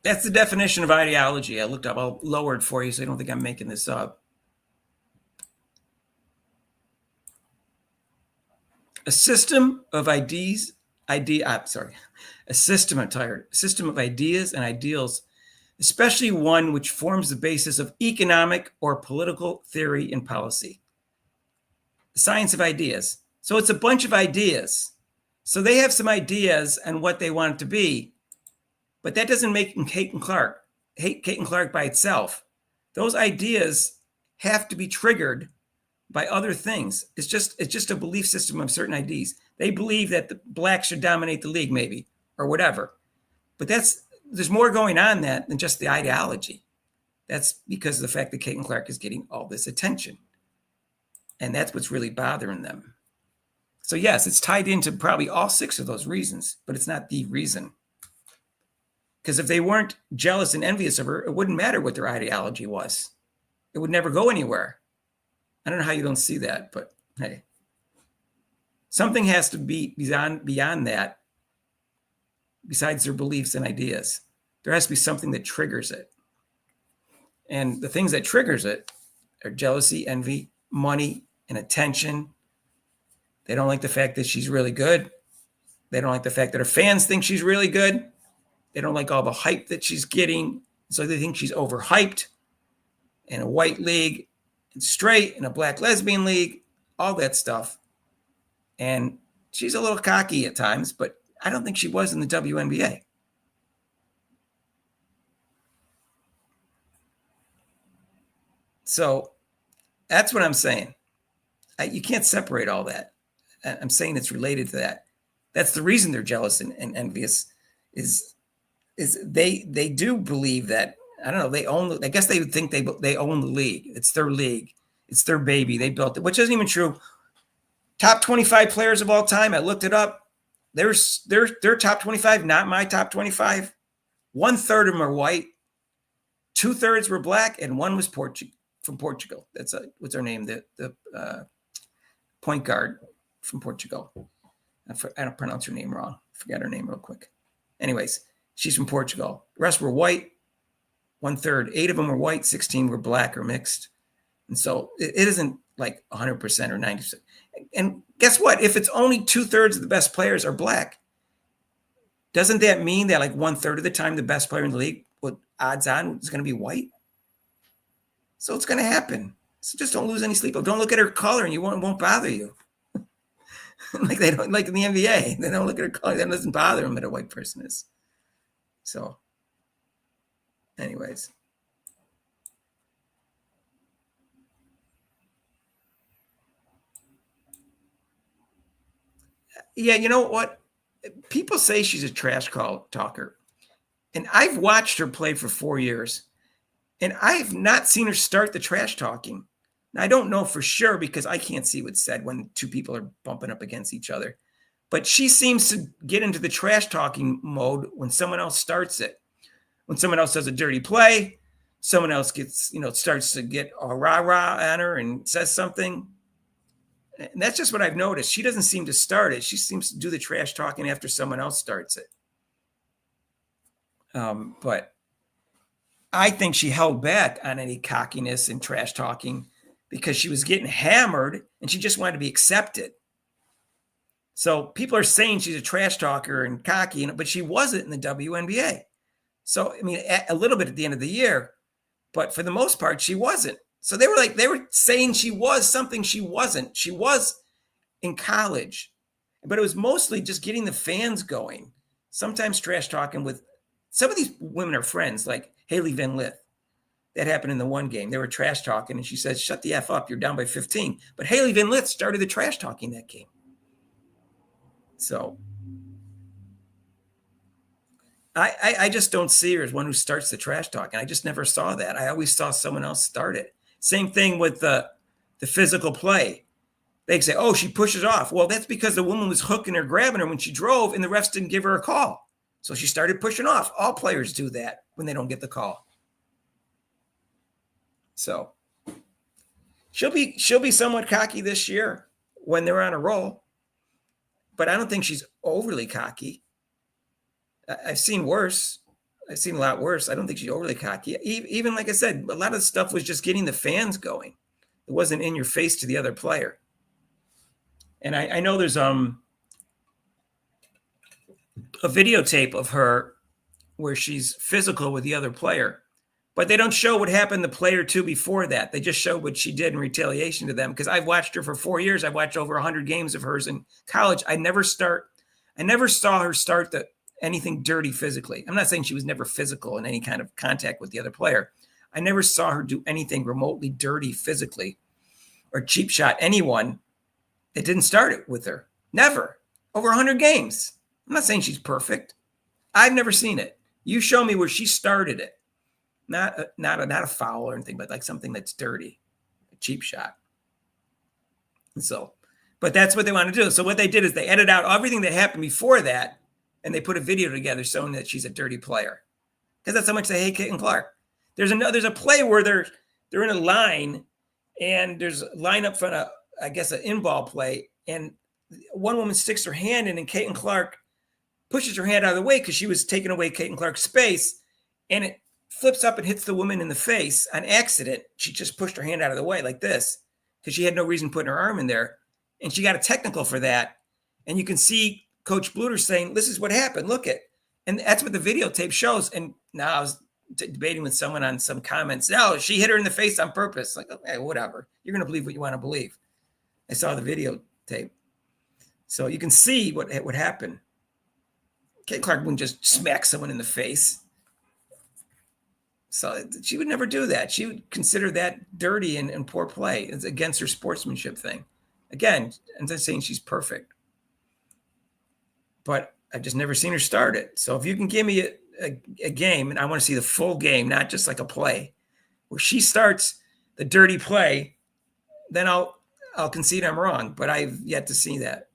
That's the definition of ideology. I looked up. I'll lower it for you so you don't think I'm making this up. A system of ideas, a system of ideas and ideals, especially one which forms the basis of economic or political theory and policy. The science of ideas. So it's a bunch of ideas. So they have some ideas on what they want it to be. But that doesn't make Caitlin Clark by itself. Those ideas have to be triggered by other things. It's just a belief system of certain ideas. They believe that the blacks should dominate the league, maybe, or whatever. But there's more going on that than just the ideology. That's because of the fact that Caitlin Clark is getting all this attention. And that's what's really bothering them. So yes, it's tied into probably all 6 of those reasons, but it's not the reason. Because if they weren't jealous and envious of her, it wouldn't matter what their ideology was. It would never go anywhere. I don't know how you don't see that, but hey. Something has to be beyond that, besides their beliefs and ideas. There has to be something that triggers it. And the things that triggers it are jealousy, envy, money, and attention. They don't like the fact that she's really good. They don't like the fact that her fans think she's really good. They don't like all the hype that she's getting. So they think she's overhyped in a white league, and straight, in a black lesbian league, all that stuff. And she's a little cocky at times, but I don't think she was in the WNBA. So that's what I'm saying. You can't separate all that. I'm saying it's related to that. That's the reason they're jealous and envious is they do believe that, I don't know, I guess they would think they own the league. It's their league. It's their baby. They built it, which isn't even true. Top 25 players of all time. I looked it up. Their top 25, not my top 25. 1/3 of them are white. 2/3 were black, and 1 was from Portugal. That's what's her name? The point guard from Portugal. I don't pronounce her name wrong. I forgot her name real quick. Anyways, she's from Portugal. The rest were white. 1/3. 8 of them were white. 16 were black or mixed. And so it isn't like 100% or 90%. And guess what? If it's only 2/3 of the best players are black, doesn't that mean that like 1/3 of the time the best player in the league, with odds on, is going to be white? So it's going to happen. So just don't lose any sleep. Don't look at her color, and it won't bother you. Like they don't, like in the NBA, they don't look at her color. That doesn't bother them that a white person is. So, anyways. Yeah, you know what? People say she's a trash talker. And I've watched her play for 4 years. And I've not seen her start the trash talking. Now, I don't know for sure because I can't see what's said when 2 people are bumping up against each other. But she seems to get into the trash talking mode when someone else starts it. When someone else does a dirty play, someone else gets, starts to get a rah-rah on her and says something. And that's just what I've noticed. She doesn't seem to start it. She seems to do the trash talking after someone else starts it. But I think she held back on any cockiness and trash talking because she was getting hammered and she just wanted to be accepted. So people are saying she's a trash talker and cocky, but she wasn't in the WNBA. So, I mean, a little bit at the end of the year, but for the most part, she wasn't. So they were saying she was something she wasn't. She was in college, but it was mostly just getting the fans going. Sometimes trash talking with some of these women are friends, like Haley Van Lith. That happened in the one game. They were trash talking, and she said, "Shut the F up. You're down by 15." But Haley Van Lith started the trash talking that game. So I just don't see her as one who starts the trash talking. I just never saw that. I always saw someone else start it. Same thing with the physical play. They say, "Oh, she pushes off." Well, that's because the woman was hooking her, grabbing her when she drove, and the refs didn't give her a call. So she started pushing off. All players do that when they don't get the call. So she'll be somewhat cocky this year when they're on a roll, but I don't think she's overly cocky. I've seen worse. I've seen a lot worse. I don't think she's overly cocky. Even like I said, a lot of the stuff was just getting the fans going. It wasn't in your face to the other player. And I know there's a videotape of her where she's physical with the other player, but they don't show what happened the play or two before that. They just show what she did in retaliation to them. Because I've watched her for 4 years. I've watched over 100 games of hers in college. I never saw her start anything dirty physically. I'm not saying she was never physical in any kind of contact with the other player. I never saw her do anything remotely dirty physically or cheap shot anyone that didn't start it with her. Never. Over 100 games. I'm not saying she's perfect. I've never seen it. You show me where she started it. Not a foul or anything, but like something that's dirty, a cheap shot. And so, but that's what they want to do. So what they did is they edited out everything that happened before that, and they put a video together showing that she's a dirty player. Because that's how much they hate Caitlin Clark. There's a play where they're in a line, and there's a line up front of, I guess, an in-ball play, and one woman sticks her hand in, and Caitlin Clark pushes her hand out of the way because she was taking away Caitlin Clark's space, and it flips up and hits the woman in the face on accident. She just pushed her hand out of the way like this because she had no reason putting her arm in there, and she got a technical for that. And you can see Coach Bluter saying, "This is what happened. Look it." And that's what the videotape shows. And now I was debating with someone on some comments. No, she hit her in the face on purpose. Like, okay, whatever. You're going to believe what you want to believe. I saw the videotape. So you can see what happened. Caitlin Clark wouldn't just smack someone in the face. So she would never do that. She would consider that dirty and poor play. It's against her sportsmanship thing. Again, I'm not saying she's perfect. But I've just never seen her start it. So if you can give me a game, and I want to see the full game, not just like a play, where she starts the dirty play, then I'll concede I'm wrong. But I've yet to see that.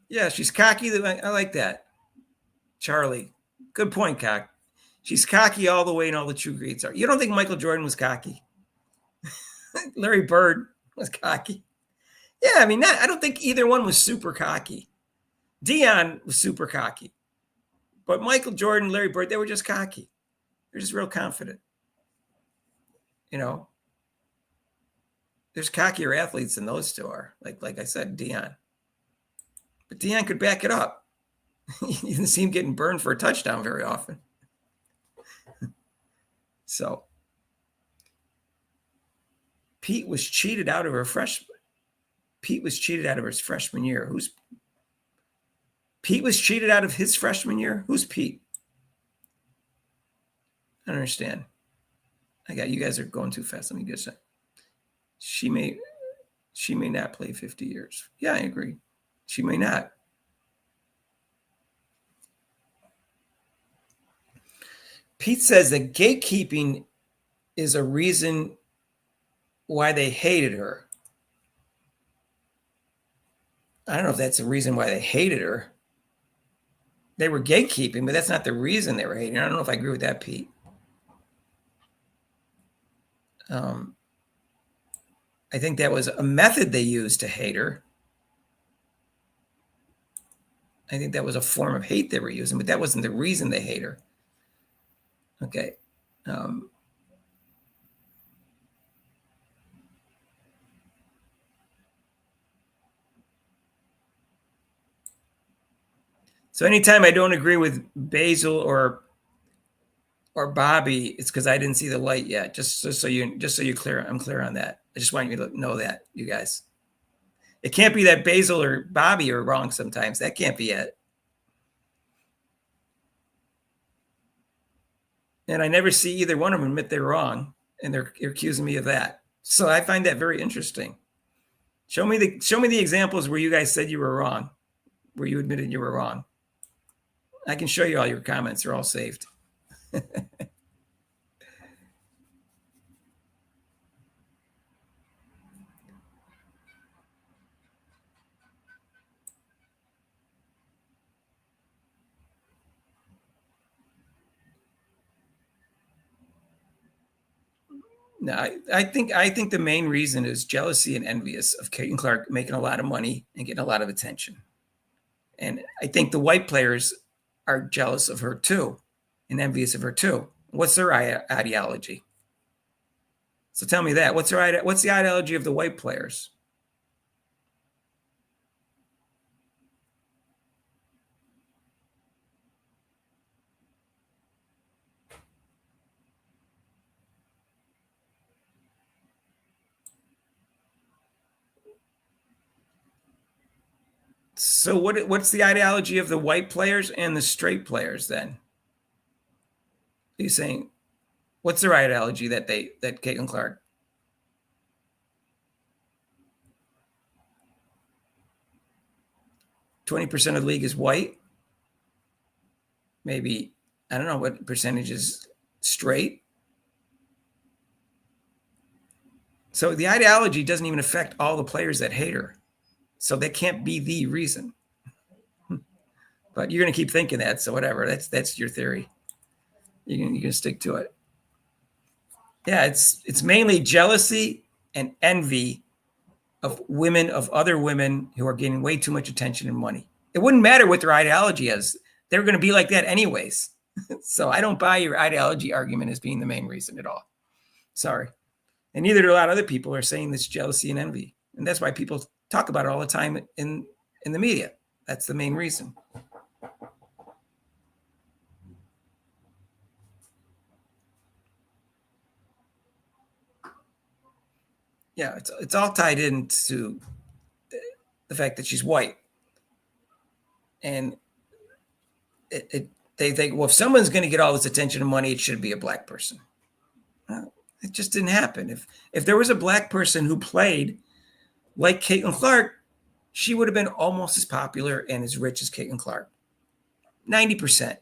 Yeah, she's cocky. I like that. Charlie, good point, Cock. She's cocky all the way, and all the true greats are. You don't think Michael Jordan was cocky? Larry Bird was cocky. Yeah, I mean, I don't think either one was super cocky. Dion was super cocky. But Michael Jordan, Larry Bird, they were just cocky. They're just real confident. You know, there's cockier athletes than those two are. Like I said, Dion. But Dion could back it up. You didn't see him getting burned for a touchdown very often. So Pete was cheated out of his freshman year. Pete was cheated out of his freshman year? Who's Pete? I don't understand. You guys are going too fast. Let me guess that. She may not play 50 years. Yeah, I agree. She may not. Pete says that gatekeeping is a reason why they hated her. I don't know if that's the reason why they hated her. They were gatekeeping, but that's not the reason they were hating her. I don't know if I agree with that, Pete. I think that was a method they used to hate her. I think that was a form of hate they were using, but that wasn't the reason they hate her. Okay. So anytime I don't agree with Basil or Bobby, it's because I didn't see the light yet. Just so you're clear, I'm clear on that. I just want you to know that, you guys. It can't be that Basil or Bobby are wrong sometimes. That can't be it. And I never see either one of them admit they're wrong, and they're accusing me of that. So I find that very interesting. Show me the examples where you guys said you were wrong, where you admitted you were wrong. I can show you all your comments. They're all saved. No, I think the main reason is jealousy and envious of Caitlin Clark making a lot of money and getting a lot of attention. And I think the white players are jealous of her too and envious of her too. What's their ideology? So tell me that. What's the ideology of the white players? So what's the ideology of the white players and the straight players then? Are you saying what's their ideology that Caitlin Clark? 20% of the league is white. Maybe, I don't know what percentage is straight. So the ideology doesn't even affect all the players that hate her. So that can't be the reason. But you're going to keep thinking that. So whatever, that's your theory. You're going to stick to it. Yeah, it's mainly jealousy and envy of women, of other women who are getting way too much attention and money. It wouldn't matter what their ideology is. They're going to be like that anyways. So I don't buy your ideology argument as being the main reason at all. Sorry. And neither do a lot of other people are saying this jealousy and envy. And that's why people talk about it all the time in the media. That's the main reason. Yeah, it's all tied into the fact that she's white. And they think, well, if someone's going to get all this attention and money, it should be a black person. It just didn't happen. If there was a black person who played like Caitlin Clark, she would have been almost as popular and as rich as Caitlin Clark. 90%.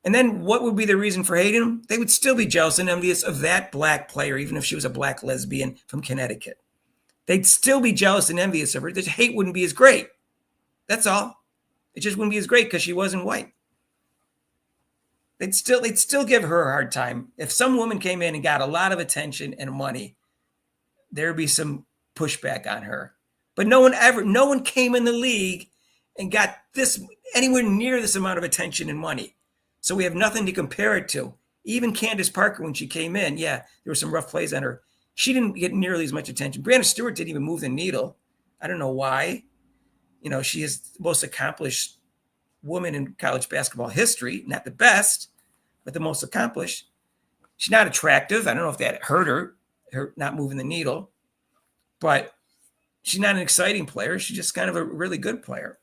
And then what would be the reason for hating him? They would still be jealous and envious of that black player, even if she was a black lesbian from Connecticut. They'd still be jealous and envious of her. The hate wouldn't be as great. That's all. It just wouldn't be as great because she wasn't white. They'd still give her a hard time. If some woman came in and got a lot of attention and money, there'd be some pushback on her. But no one came in the league and got this anywhere near this amount of attention and money. So we have nothing to compare it to. Even Candace Parker, when she came in, yeah, there were some rough plays on her. She didn't get nearly as much attention. Brianna Stewart didn't even move the needle. I don't know why. She is the most accomplished woman in college basketball history. Not the best, but the most accomplished. She's not attractive. I don't know if that hurt her not moving the needle. But she's not an exciting player. She's just kind of a really good player.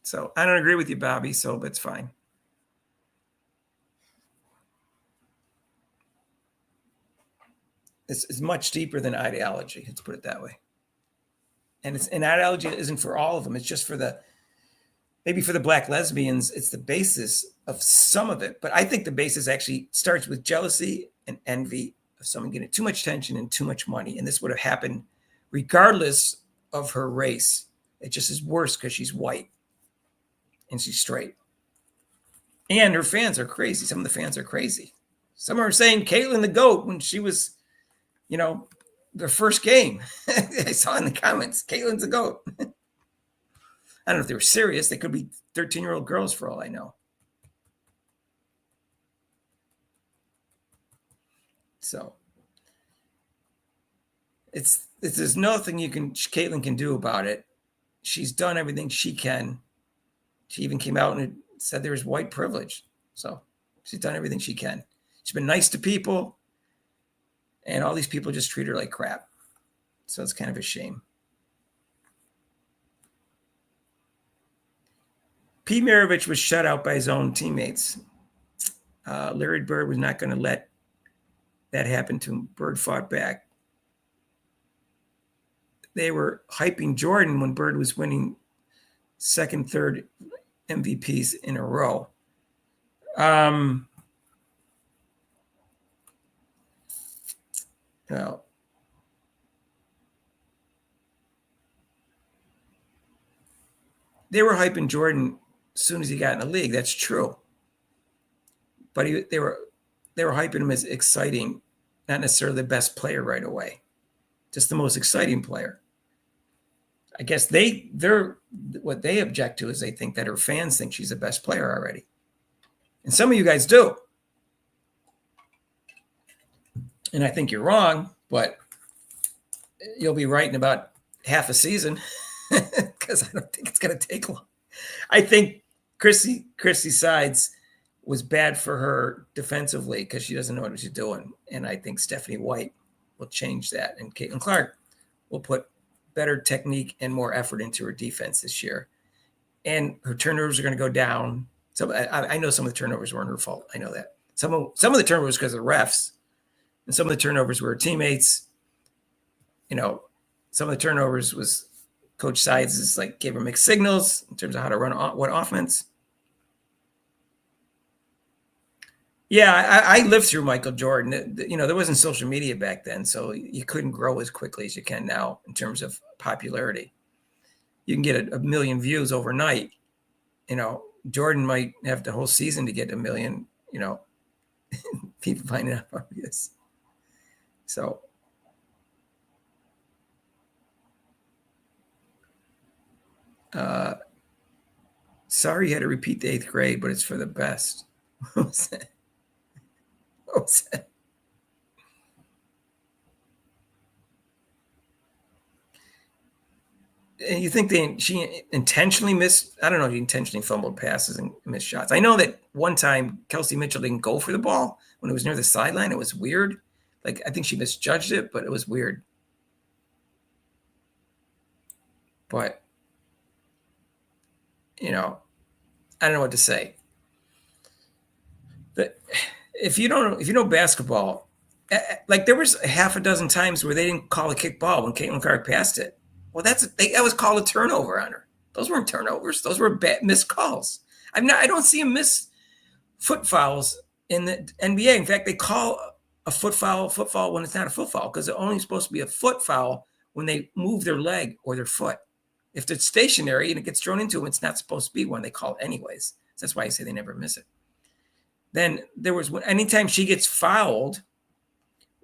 So I don't agree with you, Bobby, so that's fine. It's much deeper than ideology. Let's put it that way. And ideology isn't for all of them. It's just maybe for the black lesbians, it's the basis of some of it. But I think the basis actually starts with jealousy and envy of someone getting too much attention and too much money. And this would have happened regardless of her race. It just is worse because she's white and she's straight. And her fans are crazy. Some of the fans are crazy. Some are saying Caitlin the GOAT when she was, their first game. I saw in the comments, Caitlin's the GOAT. I don't know if they were serious. They could be 13-year-old girls for all I know. So there's nothing Caitlin can do about it. She's done everything she can. She even came out and said there was white privilege. So she's done everything she can. She's been nice to people. And all these people just treat her like crap. So it's kind of a shame. Pete Maravich was shut out by his own teammates. Larry Bird was not going to let that happen to him. Bird fought back. They were hyping Jordan when Bird was winning second, third MVPs in a row. Well, they were hyping Jordan as soon as he got in the league. That's true. But they were hyping him as exciting, not necessarily the best player right away, just the most exciting player. I guess what they object to is they think that her fans think she's the best player already. And some of you guys do. And I think you're wrong, but you'll be right in about half a season because I don't think it's going to take long. I think Chrissy Sides was bad for her defensively because she doesn't know what she's doing. And I think Stephanie White will change that. And Caitlin Clark will put better technique and more effort into her defense this year. and her turnovers are going to go down. So I know some of the turnovers weren't her fault. I know that. Some of the turnovers because of the refs, and some of the turnovers were her teammates. You know, some of the turnovers was Coach Sides is like gave her mixed signals in terms of how to run what offense. Yeah, I lived through Michael Jordan. You know, there wasn't social media back then, so you couldn't grow as quickly as you can now in terms of popularity. You can get a million views overnight. You know, Jordan might have the whole season to get a million, you know, people finding out about this. So, sorry you had to repeat the 8th grade, but it's for the best. What was that? What was that? And you think she intentionally missed? I don't know if she intentionally fumbled passes and missed shots. I know that one time Kelsey Mitchell didn't go for the ball when it was near the sideline. It was weird. Like, I think she misjudged it, but it was weird. But, you know, I don't know what to say. But if you know basketball, like there was half a dozen times where they didn't call a kick ball when Caitlin Clark passed it. Well, that was called a turnover on her. Those weren't turnovers. Those were missed calls. I don't see them miss foot fouls in the NBA. In fact, they call a foot foul when it's not a foot foul because it's only supposed to be a foot foul when they move their leg or their foot. If it's stationary and it gets thrown into them, it's not supposed to be one. They call it anyways. So that's why I say they never miss it. Then there was anytime she gets fouled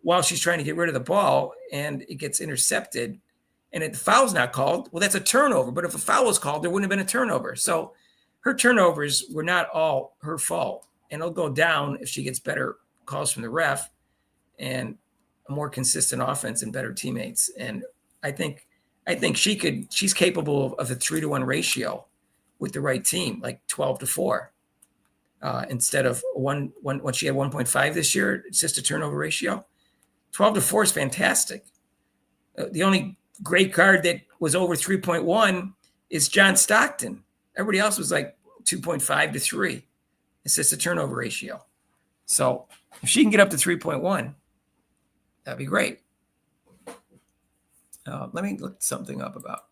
while she's trying to get rid of the ball and it gets intercepted, and if the foul's not called, well, that's a turnover. But if a foul was called, there wouldn't have been a turnover. So her turnovers were not all her fault. And it'll go down if she gets better calls from the ref and a more consistent offense and better teammates. And I think she's capable of a 3-to-1 ratio with the right team, like 12-4. Instead of when she had 1.5 this year, it's just a turnover ratio. 12-4 is fantastic. The only great guard that was over 3.1 is John Stockton. Everybody else was like 2.5-3. It's just a turnover ratio. So if she can get up to 3.1, that'd be great. Let me look something up about.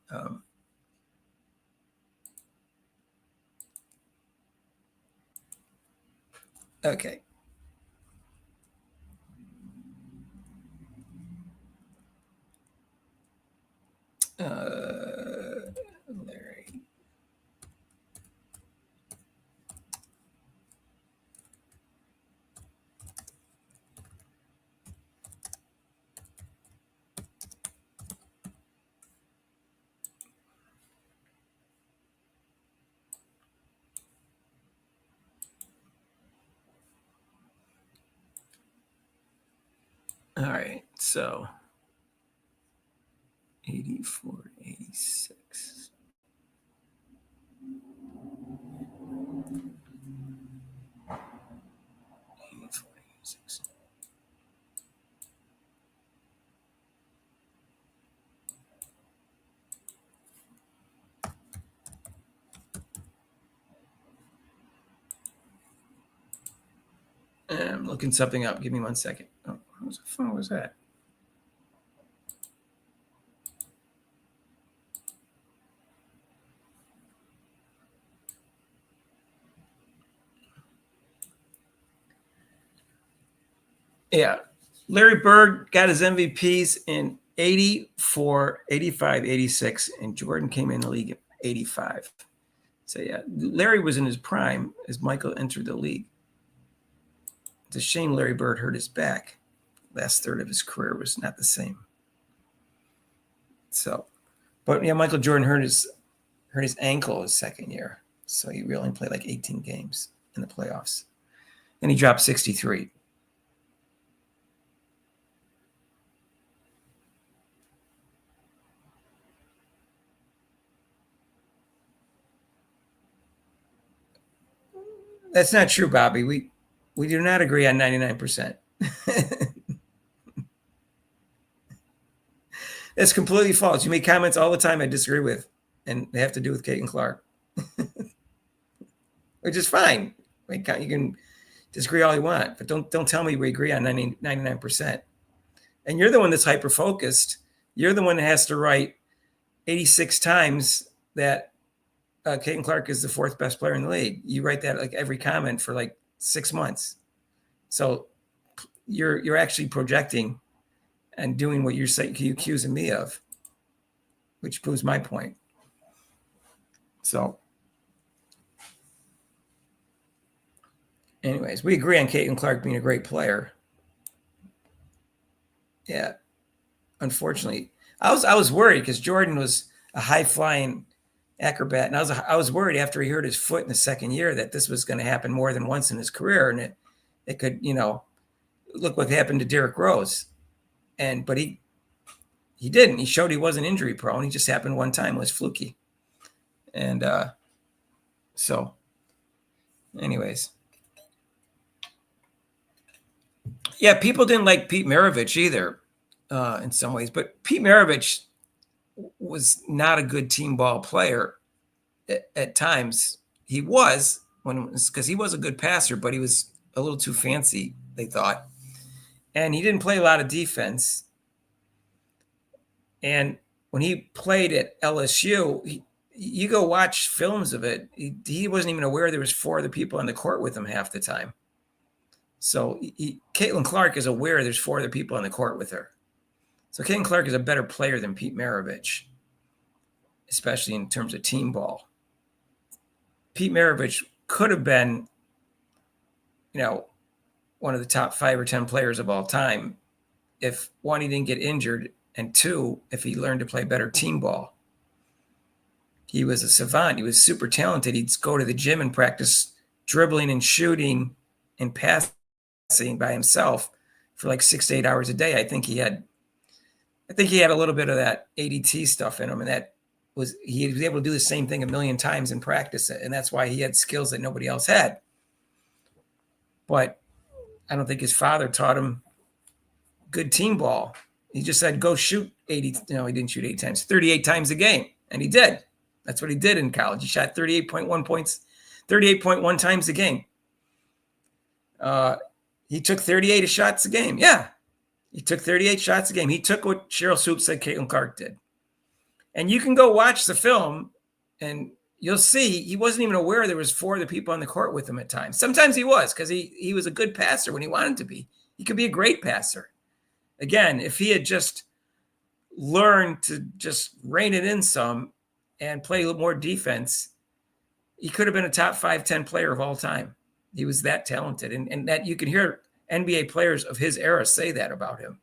Okay. Larry. All right, so 84, 86. I'm looking something up. Give me 1 second. Oh, whose phone was that? Yeah. Larry Bird got his MVPs in 84, 85, 86, and Jordan came in the league in 85. So, yeah, Larry was in his prime as Michael entered the league. It's a shame Larry Bird hurt his back. Last third of his career was not the same. So, but yeah, Michael Jordan hurt his ankle his second year. So he really only played like 18 games in the playoffs. And he dropped 63. That's not true, Bobby. We do not agree on 99%. That's completely false. You make comments all the time I disagree with, and they have to do with Caitlin Clark. which is fine. Like, you can disagree all you want, but don't tell me we agree on 99%. And you're the one that's hyper-focused. You're the one that has to write 86 times that Caitlin Clark is the 4th best player in the league. You write that like every comment for like 6 months. So you're actually projecting and doing what you're accusing me of, which proves my point. So anyways, we agree on Caitlin Clark being a great player. Yeah. Unfortunately, I was worried because Jordan was a high-flying acrobat, and I was worried after he hurt his foot in the second year that this was going to happen more than once in his career, and it could, look what happened to Derrick Rose, but he didn't. He showed he wasn't injury prone. He just happened one time. It was fluky, and so, anyways, yeah, people didn't like Pete Maravich either. In some ways, but Pete Maravich was not a good team ball player at times. He was because he was a good passer, but he was a little too fancy, they thought. And he didn't play a lot of defense. And when he played at LSU, you go watch films of it. He wasn't even aware there was 4 other people on the court with him half the time. So Caitlin Clark is aware there's 4 other people on the court with her. So Caitlin Clark is a better player than Pete Maravich, especially in terms of team ball. Pete Maravich could have been, one of the top 5 or 10 players of all time if, 1, he didn't get injured, and 2, if he learned to play better team ball. He was a savant. He was super talented. He'd go to the gym and practice dribbling and shooting and passing by himself for like 6 to 8 hours a day. I think he had a little bit of that ADT stuff in him, and he was able to do the same thing a million times and practice it. And that's why he had skills that nobody else had. But I don't think his father taught him good team ball. He just said, go shoot 80. No, he didn't shoot 8 times, 38 times a game. And he did. That's what he did in college. He shot 38.1 points, 38.1 times a game. He took 38 shots a game. Yeah. He took 38 shots a game. He took what Cheryl Swoop said Caitlin Clark did. And you can go watch the film, and you'll see he wasn't even aware there was 4 other people on the court with him at times. Sometimes he was, because he was a good passer when he wanted to be. He could be a great passer. Again, if he had just learned to just rein it in some and play a little more defense, he could have been a top 5, 10 player of all time. He was that talented. And that you can hear NBA players of his era say that about him.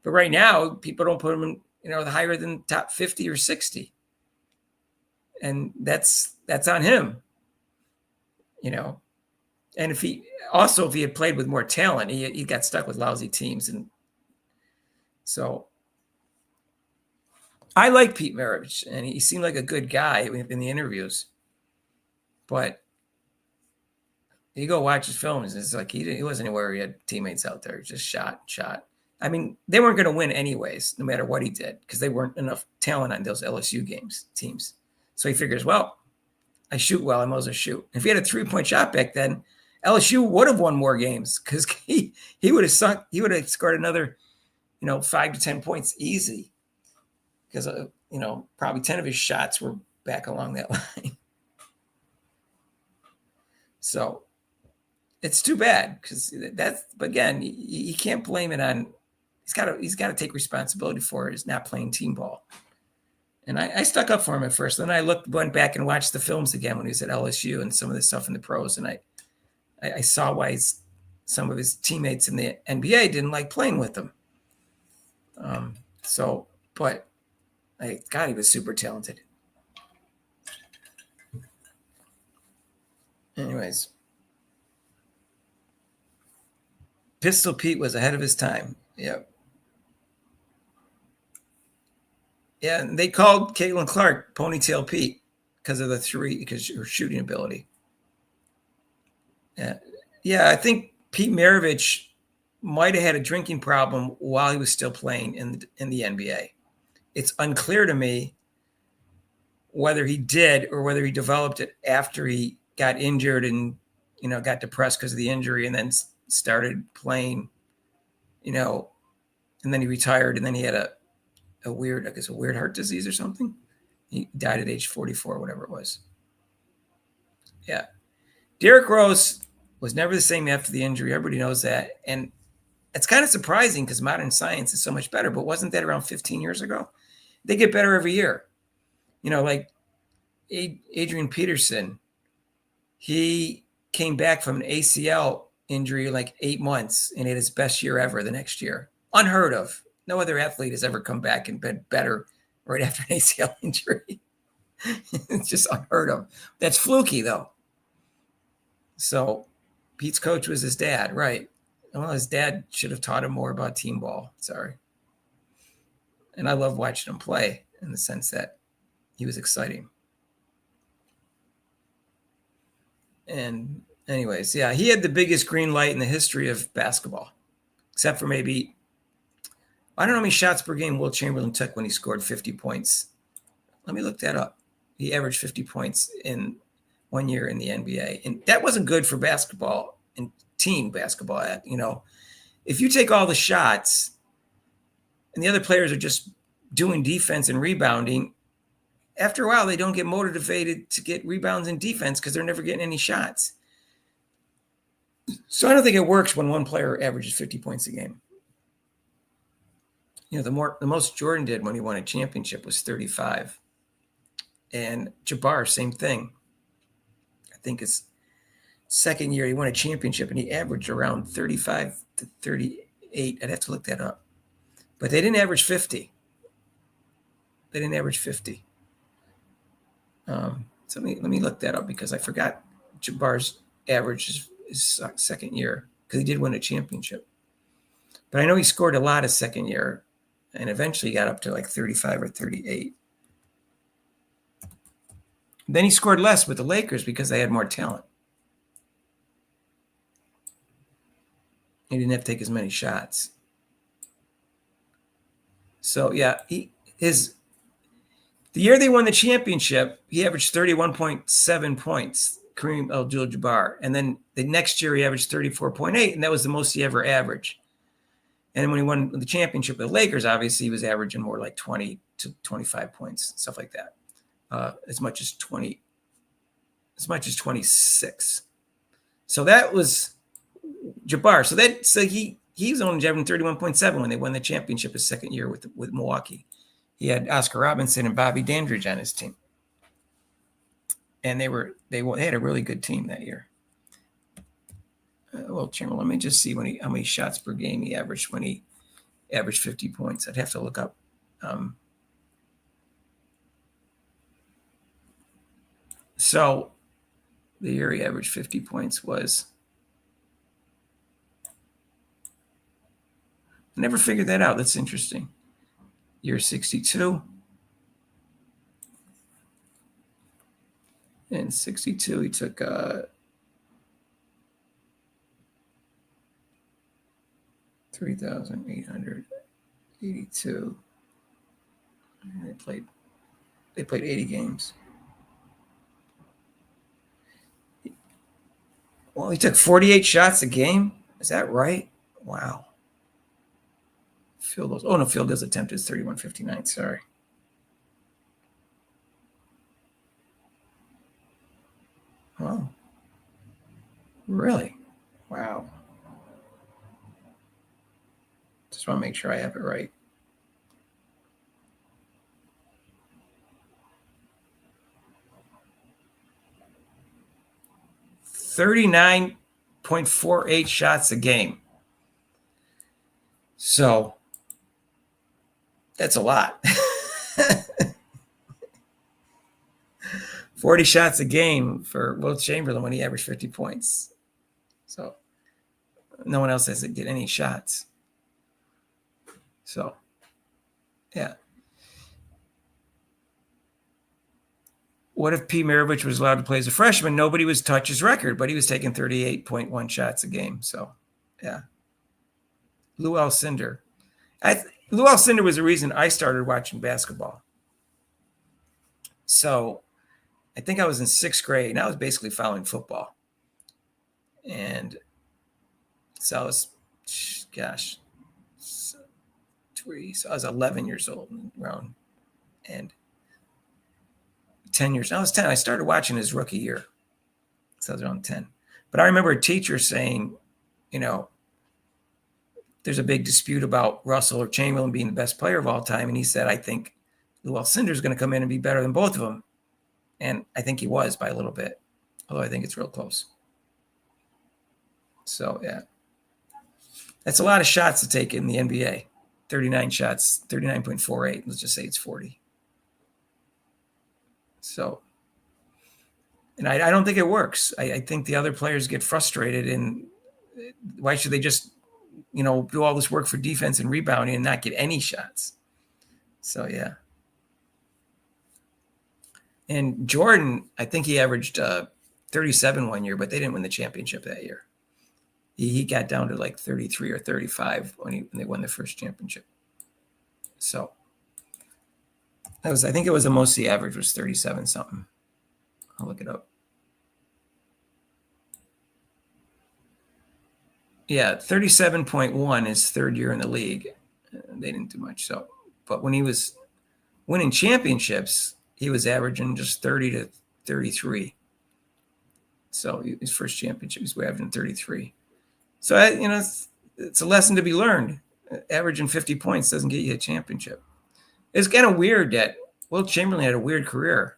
But right now, people don't put him in, higher than top 50 or 60. And that's on him, And if he had played with more talent, he got stuck with lousy teams. And so I like Pete Maravich, and he seemed like a good guy in the interviews. But you go watch his films, it's like he wasn't aware he had teammates out there. He just shot. I mean, they weren't going to win anyways, no matter what he did, because they weren't enough talent on those LSU teams. So he figures, well, I shoot well, I might as well shoot. If he had a 3-point shot back then, LSU would have won more games because he would have sunk. He would have scored another, 5 to 10 points easy, because probably 10 of his shots were back along that line. So it's too bad, because but again, he can't blame it on. He's got to take responsibility for his not playing team ball. And I stuck up for him at first. Then I went back and watched the films again when he was at LSU and some of the stuff in the pros, and I saw why some of his teammates in the NBA didn't like playing with him. But he was super talented. Anyways, Pistol Pete was ahead of his time. Yeah. Yeah, and they called Caitlin Clark Ponytail Pete because of her shooting ability. Yeah, I think Pete Maravich might have had a drinking problem while he was still playing in the NBA. It's unclear to me whether he did or whether he developed it after he got injured and, got depressed because of the injury and then started playing, and then he retired and then he had a weird heart disease or something. He died at age 44, whatever it was. Yeah. Derrick Rose was never the same after the injury. Everybody knows that. And it's kind of surprising because modern science is so much better, but wasn't that around 15 years ago? They get better every year. Like Adrian Peterson, he came back from an ACL injury like 8 months and had his best year ever the next year. Unheard of. No other athlete has ever come back and been better right after an ACL injury. It's just unheard of. That's fluky, though. So Pete's coach was his dad, right? Well, his dad should have taught him more about team ball. Sorry. And I love watching him play in the sense that he was exciting. And anyways, yeah, he had the biggest green light in the history of basketball, except for maybe, I don't know how many shots per game Wilt Chamberlain took when he scored 50 points. Let me look that up. He averaged 50 points in 1 year in the NBA. And that wasn't good for basketball and team basketball. If you take all the shots and the other players are just doing defense and rebounding, after a while, they don't get motivated to get rebounds and defense because they're never getting any shots. So I don't think it works when one player averages 50 points a game. The most Jordan did when he won a championship was 35. And Jabbar, same thing. I think his second year he won a championship and he averaged around 35 to 38. I'd have to look that up. But they didn't average 50. They didn't average 50. So let me look that up because I forgot Jabbar's average his second year because he did win a championship. But I know he scored a lot his second year and eventually got up to like 35 or 38. Then he scored less with the Lakers because they had more talent. He didn't have to take as many shots. So yeah, the year they won the championship, he averaged 31.7 points, Kareem Abdul-Jabbar. And then the next year he averaged 34.8, and that was the most he ever averaged. And when he won the championship with the Lakers, obviously he was averaging more like 20 to 25 points, stuff like that. As much as 26. So that was Jabbar. So he was only averaging 31.7 when they won the championship his second year with Milwaukee. He had Oscar Robinson and Bobby Dandridge on his team. And they had a really good team that year. Wilt Chamberlain, let me just see how many shots per game he averaged when he averaged 50 points. I'd have to look up. So the year he averaged 50 points was, I never figured that out. That's interesting. Year 62. In 62, he took 3,882. They played 80 games. Well, he took 48 shots a game. Is that right? Wow. Field goals attempted is 31.59. Sorry. Oh, really? Wow. Just want to make sure I have it right. .48 shots a game. So that's a lot. 40 shots a game for Wilt Chamberlain when he averaged 50 points. So no one else has to get any shots. So, yeah. What if P. Maravich was allowed to play as a freshman? Nobody was touch his record, but he was taking 38.1 shots a game. So, yeah. Lou Alcindor. Lou Alcindor was the reason I started watching basketball. So I think I was in 6th grade, and I was basically following football. And so I was, gosh, so I was 11 years old around, and 10 years. I was 10. I started watching his rookie year. So I was around 10. But I remember a teacher saying, you know, there's a big dispute about Russell or Chamberlain being the best player of all time. And he said, I think Lou Alcindor is going to come in and be better than both of them. And I think he was by a little bit, although I think it's real close. So, yeah. That's a lot of shots to take in the NBA. 39 shots, 39.48. Let's just say it's 40. So, and I don't think it works. I think the other players get frustrated, and why should they just, you know, do all this work for defense and rebounding and not get any shots? So, yeah. And Jordan, I think he averaged 37 one year, but they didn't win the championship that year. He got down to like 33 or 35 when they won the first championship. So I think it was the most he averaged was 37 something. I'll look it up. Yeah, 37.1 his third year in the league. They didn't do much. So, but when he was winning championships, he was averaging just 30 to 33. So his first championship, he was averaging 33. So, you know, it's a lesson to be learned. Averaging 50 points doesn't get you a championship. It's kind of weird that Wilt Chamberlain had a weird career.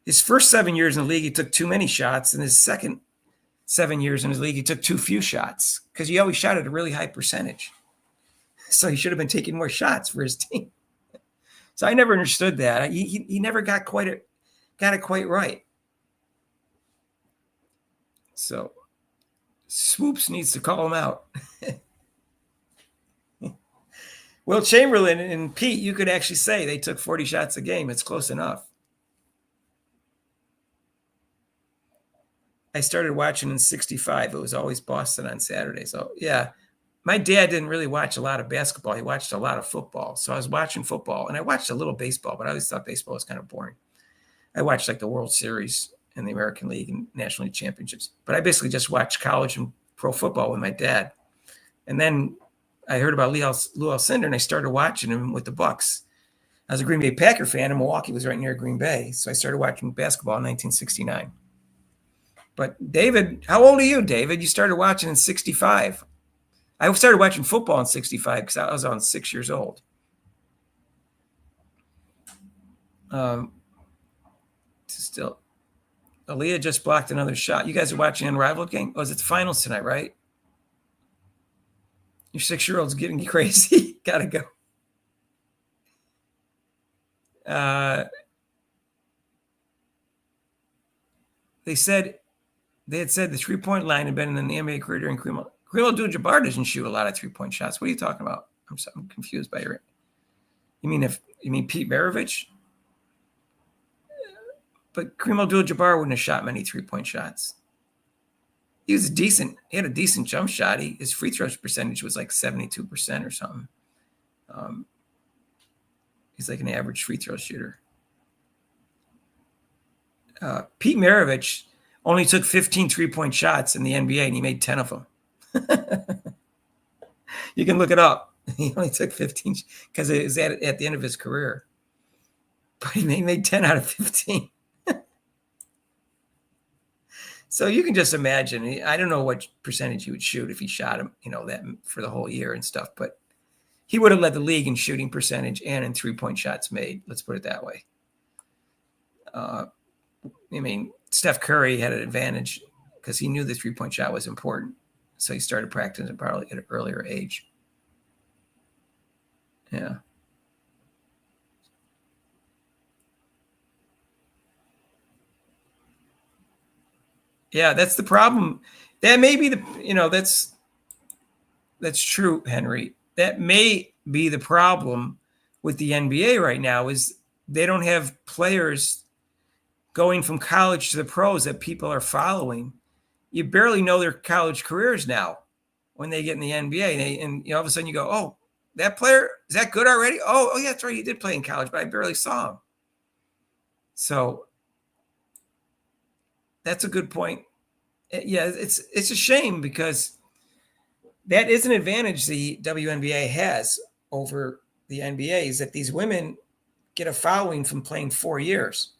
His first 7 years in the league, he took too many shots. And his second 7 years in his league, he took too few shots because he always shot at a really high percentage. So he should have been taking more shots for his team. So I never understood that. He never got it quite right. So Swoops needs to call him out. Wilt Chamberlain and Pete, you could actually say they took 40 shots a game. It's close enough. I started watching in 65. It was always Boston on Saturday. So, yeah, my dad didn't really watch a lot of basketball. He watched a lot of football. So I was watching football, and I watched a little baseball, but I always thought baseball was kind of boring. I watched like the World Series and the American League and National League Championships. But I basically just watched college and pro football with my dad. And then I heard about Lou Alcindor, and I started watching him with the Bucks. I was a Green Bay Packer fan, and Milwaukee was right near Green Bay. So I started watching basketball in 1969. But David, how old are you, David? You started watching in 65. I started watching football in 65 because I was on 6 years old. Still, Aaliyah just blocked another shot. You guys are watching Unrivaled game? Oh, it's the finals tonight, right? Your 6-year-old's getting crazy. Gotta go. They had said the 3-point line had been in the NBA career during Kareem Abdul-Jabbar doesn't shoot a lot of 3-point shots. What are you talking about? I'm confused by your. You mean Pete Maravich? But Kareem Abdul-Jabbar wouldn't have shot many 3-point shots. He had a decent jump shot. His free throw percentage was like 72% or something. He's like an average free throw shooter. Pete Maravich only took 15 3-point shots in the NBA, and he made 10 of them. You can look it up. He only took 15 because it was at the end of his career. But he made 10 out of 15. So you can just imagine. I don't know what percentage he would shoot if he shot him, that for the whole year and stuff. But he would have led the league in shooting percentage and in 3-point shots made. Let's put it that way. Steph Curry had an advantage because he knew the 3-point shot was important. So he started practicing probably at an earlier age. Yeah. Yeah, that's the problem. That may be that's true, Henry. That may be the problem with the NBA right now is they don't have players going from college to the pros that people are following. You barely know their college careers now when they get in the NBA. And all of a sudden you go, oh, that player, is that good already? Oh, yeah, that's right. He did play in college, but I barely saw him. So that's a good point. Yeah, it's a shame because that is an advantage the WNBA has over the NBA is that these women get a following from playing 4 years.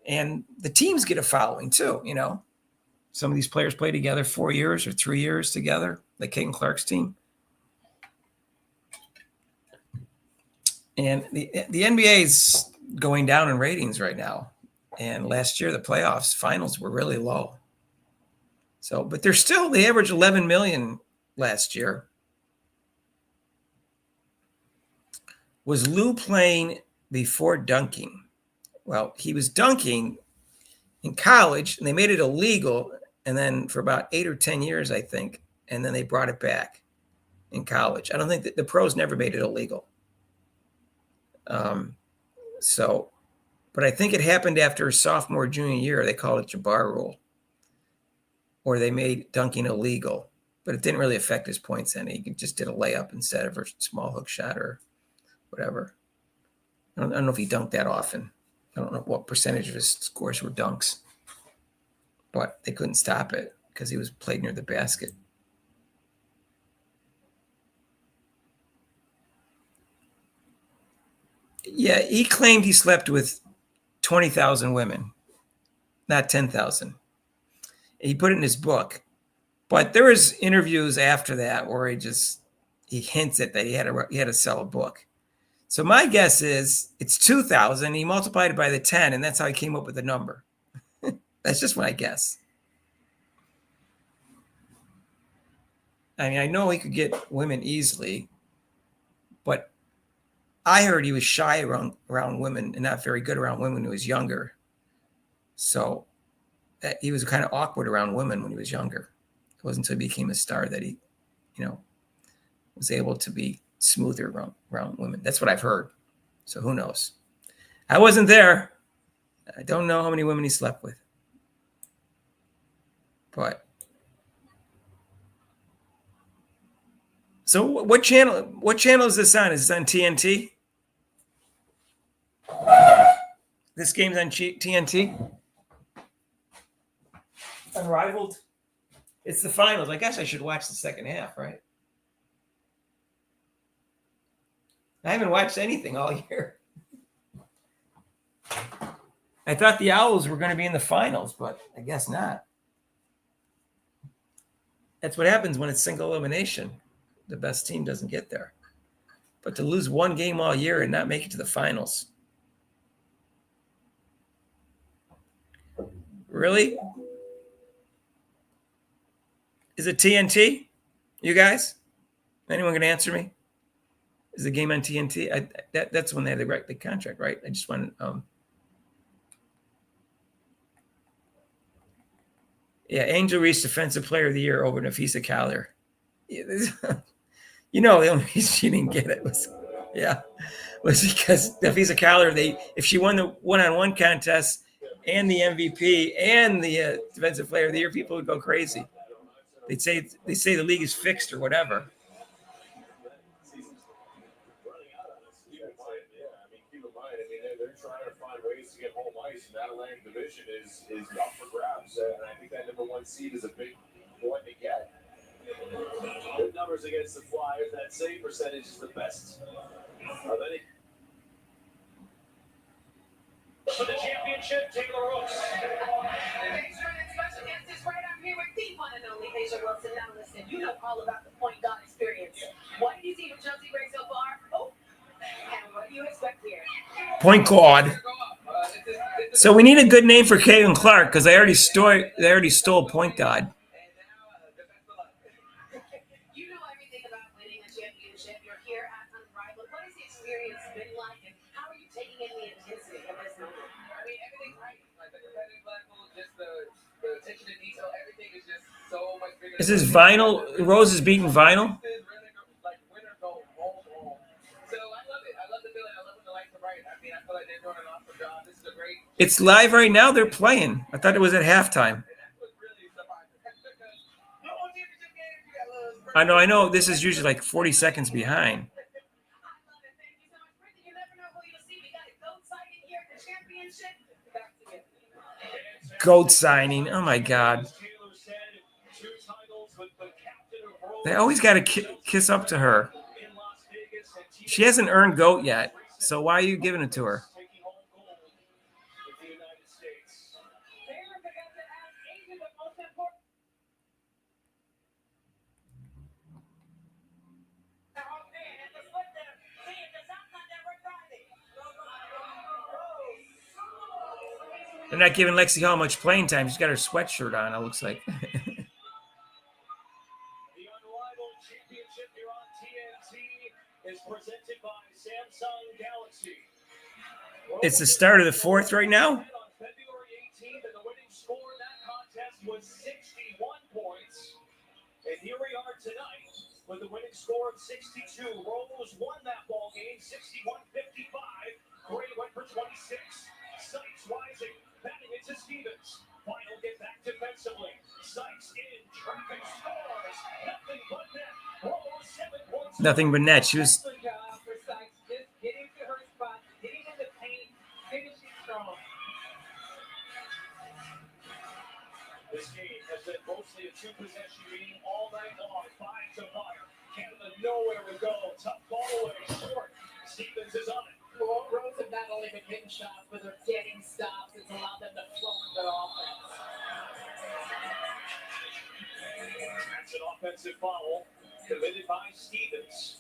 And the teams get a following too, you know. Some of these players play together 4 years or 3 years together, like Caitlin Clark's team. And the NBA is going down in ratings right now. And last year, the playoffs finals were really low. So, but they averaged 11 million last year. Was Lou playing before dunking? Well, he was dunking in college, and they made it illegal. And then for about 8 or 10 years, I think, and then they brought it back in college. I don't think that the pros never made it illegal. But I think it happened after his sophomore, junior year. They called it Jabbar rule, or they made dunking illegal, but it didn't really affect his points any. He just did a layup instead of a small hook shot or whatever. I don't know if he dunked that often. I don't know what percentage of his scores were dunks, but they couldn't stop it because he was played near the basket. Yeah, he claimed he slept with 20,000 women, not 10,000. He put it in his book, but there was interviews after that where he hints at that he had to sell a book. So my guess is it's 2,000. He multiplied it by the 10, and that's how he came up with the number. That's just my guess. I mean, I know he could get women easily, but I heard he was shy around women and not very good around women when he was younger. So that he was kind of awkward around women when he was younger. It wasn't until he became a star that he, was able to be smoother around women. That's what I've heard. So who knows? I wasn't there. I don't know how many women he slept with. But so what channel is this on? Is this on TNT? This game's on TNT? Unrivaled? It's the finals. I guess I should watch the second half, right? I haven't watched anything all year. I thought the Owls were going to be in the finals, but I guess not. That's what happens when it's single elimination. The best team doesn't get there. But to lose one game all year and not make it to the finals. Really? Is it TNT? You guys? Anyone going to answer me? Is the game on TNT? That's when they had the contract, right? I just wanted. Yeah, Angel Reese, Defensive Player of the Year over Nafisa Collier. Yeah, the only reason she didn't get it was because Nafisa Collier, if she won the one-on-one contest and the MVP and the Defensive Player of the Year, people would go crazy. They say the league is fixed or whatever. They're trying to find ways to get home ice, and that Atlantic division is up for grabs. And I think that number 1 seed is a big one to get. Good numbers against the Flyers. That save percentage is the best of any. For the championship, Taylor Rooks. Thanks for that special guest is right. I'm here with the one and only Asia Wilson. Now listen, you know all about the point guard experience. What did you see from Chelsea Gray so far? Oh, and what do you expect here? Point guard. So we need a good name for Caitlin Clark because they already stole point guard. You know everything about winning a championship. You're here at Unrivaled. What has the experience been like, and how are you taking in the intensity of this moment? I mean, everything's right. Like the competitive level, just the attention to detail, everything is just so much bigger. Is this vinyl? Rose is beating vinyl? It's live right now. They're playing. I thought it was at halftime. I know. This is usually like 40 seconds behind. You never know who you'll see. We got a goat sighting here at the championship. Goat signing. Oh my God. They always got to kiss up to her. She hasn't earned GOAT yet. So why are you giving it to her? They're not giving Lexi Hall much playing time. She's got her sweatshirt on, it looks like. The Unrivaled Championship here on TNT is presented by Samsung Galaxy. It's the start of the fourth right now. On February 18th, and the winning score in that contest was 61 points. And here we are tonight with the winning score of 62. Rose won that ball game, 61-55. Gray went for 26. Sykes rising, batting into Stevens. Final get back defensively. Sykes in, traffic scores. Nothing but net. Rose 7 points. Nothing but net. She was. For Sykes, just getting to her spot, getting in the paint, finishing strong. This game has been mostly a two-possession game all night long. 5 to fire. Canada nowhere to go. Tough ball away. Short. Stevens is on it. Well, Rose have not only been hitting shots, but they're getting stops. It's allowed them to flow in their offense. That's an offensive foul committed by Stevens.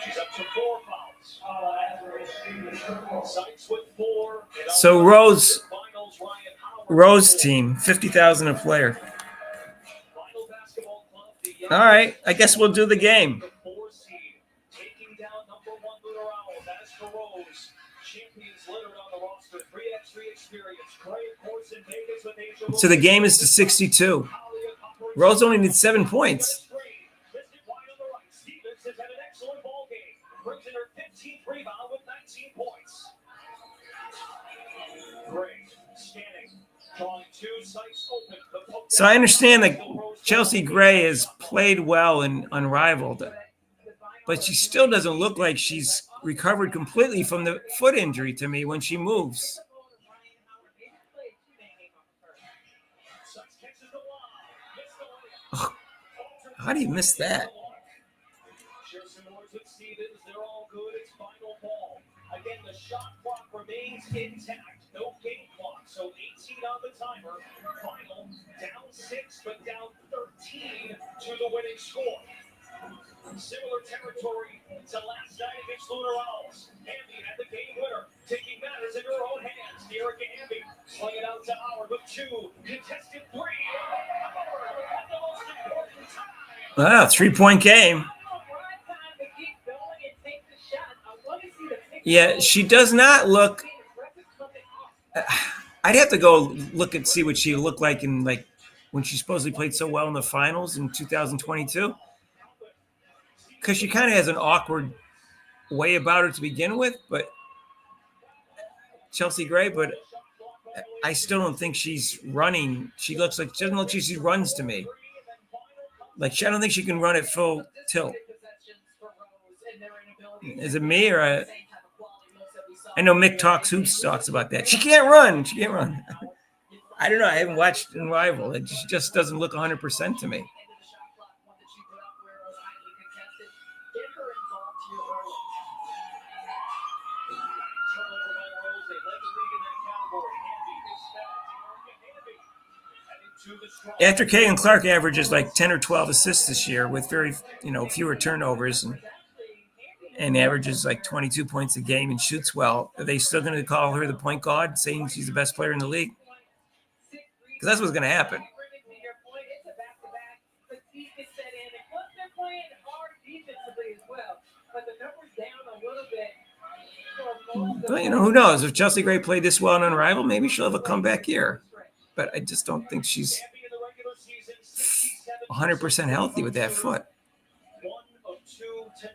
She's up to 4 fouls. Sykes with 4. So Rose team, 50,000 a player. All right, I guess we'll do the game. Taking down number 1 Lunar Owls. As for Rose, champions littered on the roster. 3x3 experience. Gray, of course, in Vegas with Asia. So the game is to 62. Rose only needs 7 points. Listed wide on the right. Stevens has had an excellent ball game. Brings in her 15th rebound with 19 points. Gray scanning, drawing 2. Sykes open. So I understand that Chelsea Gray has played well in Unrivaled, but she still doesn't look like she's recovered completely from the foot injury to me when she moves. Oh, how do you miss that? Share some words with Stevens. They're all good. It's final ball. Again, the shot clock remains intact. No game clock. So 18 on the timer. Final down 6, but down 13 to the winning score. Similar territory to last night against Lunar Owls. Hamby had the game winner, taking matters into her own hands. Erica Hamby swung it out to Howard with 2. Contested 3. Howard at the most important time. Wow, 3-point game. Yeah, she does not look. I'd have to go look and see what she looked like in when she supposedly played so well in the finals in 2022. Because she kind of has an awkward way about her to begin with, but Chelsea Gray, but I still don't think she's running. She doesn't look like she runs to me. I don't think she can run at full tilt. Is it me or I know Mick Hoops talks about that. She can't run. I don't know. I haven't watched Unrivaled. It just doesn't look 100% to me. After Caitlin Clark averages 10 or 12 assists this year with very, fewer turnovers and averages 22 points a game and shoots well, are they still going to call her the point guard, saying she's the best player in the league? Because that's what's going to happen. But, who knows? If Chelsea Gray played this well in Unrivaled, maybe she'll have a comeback year. But I just don't think she's 100% healthy with that foot. 1 of 2 tonight.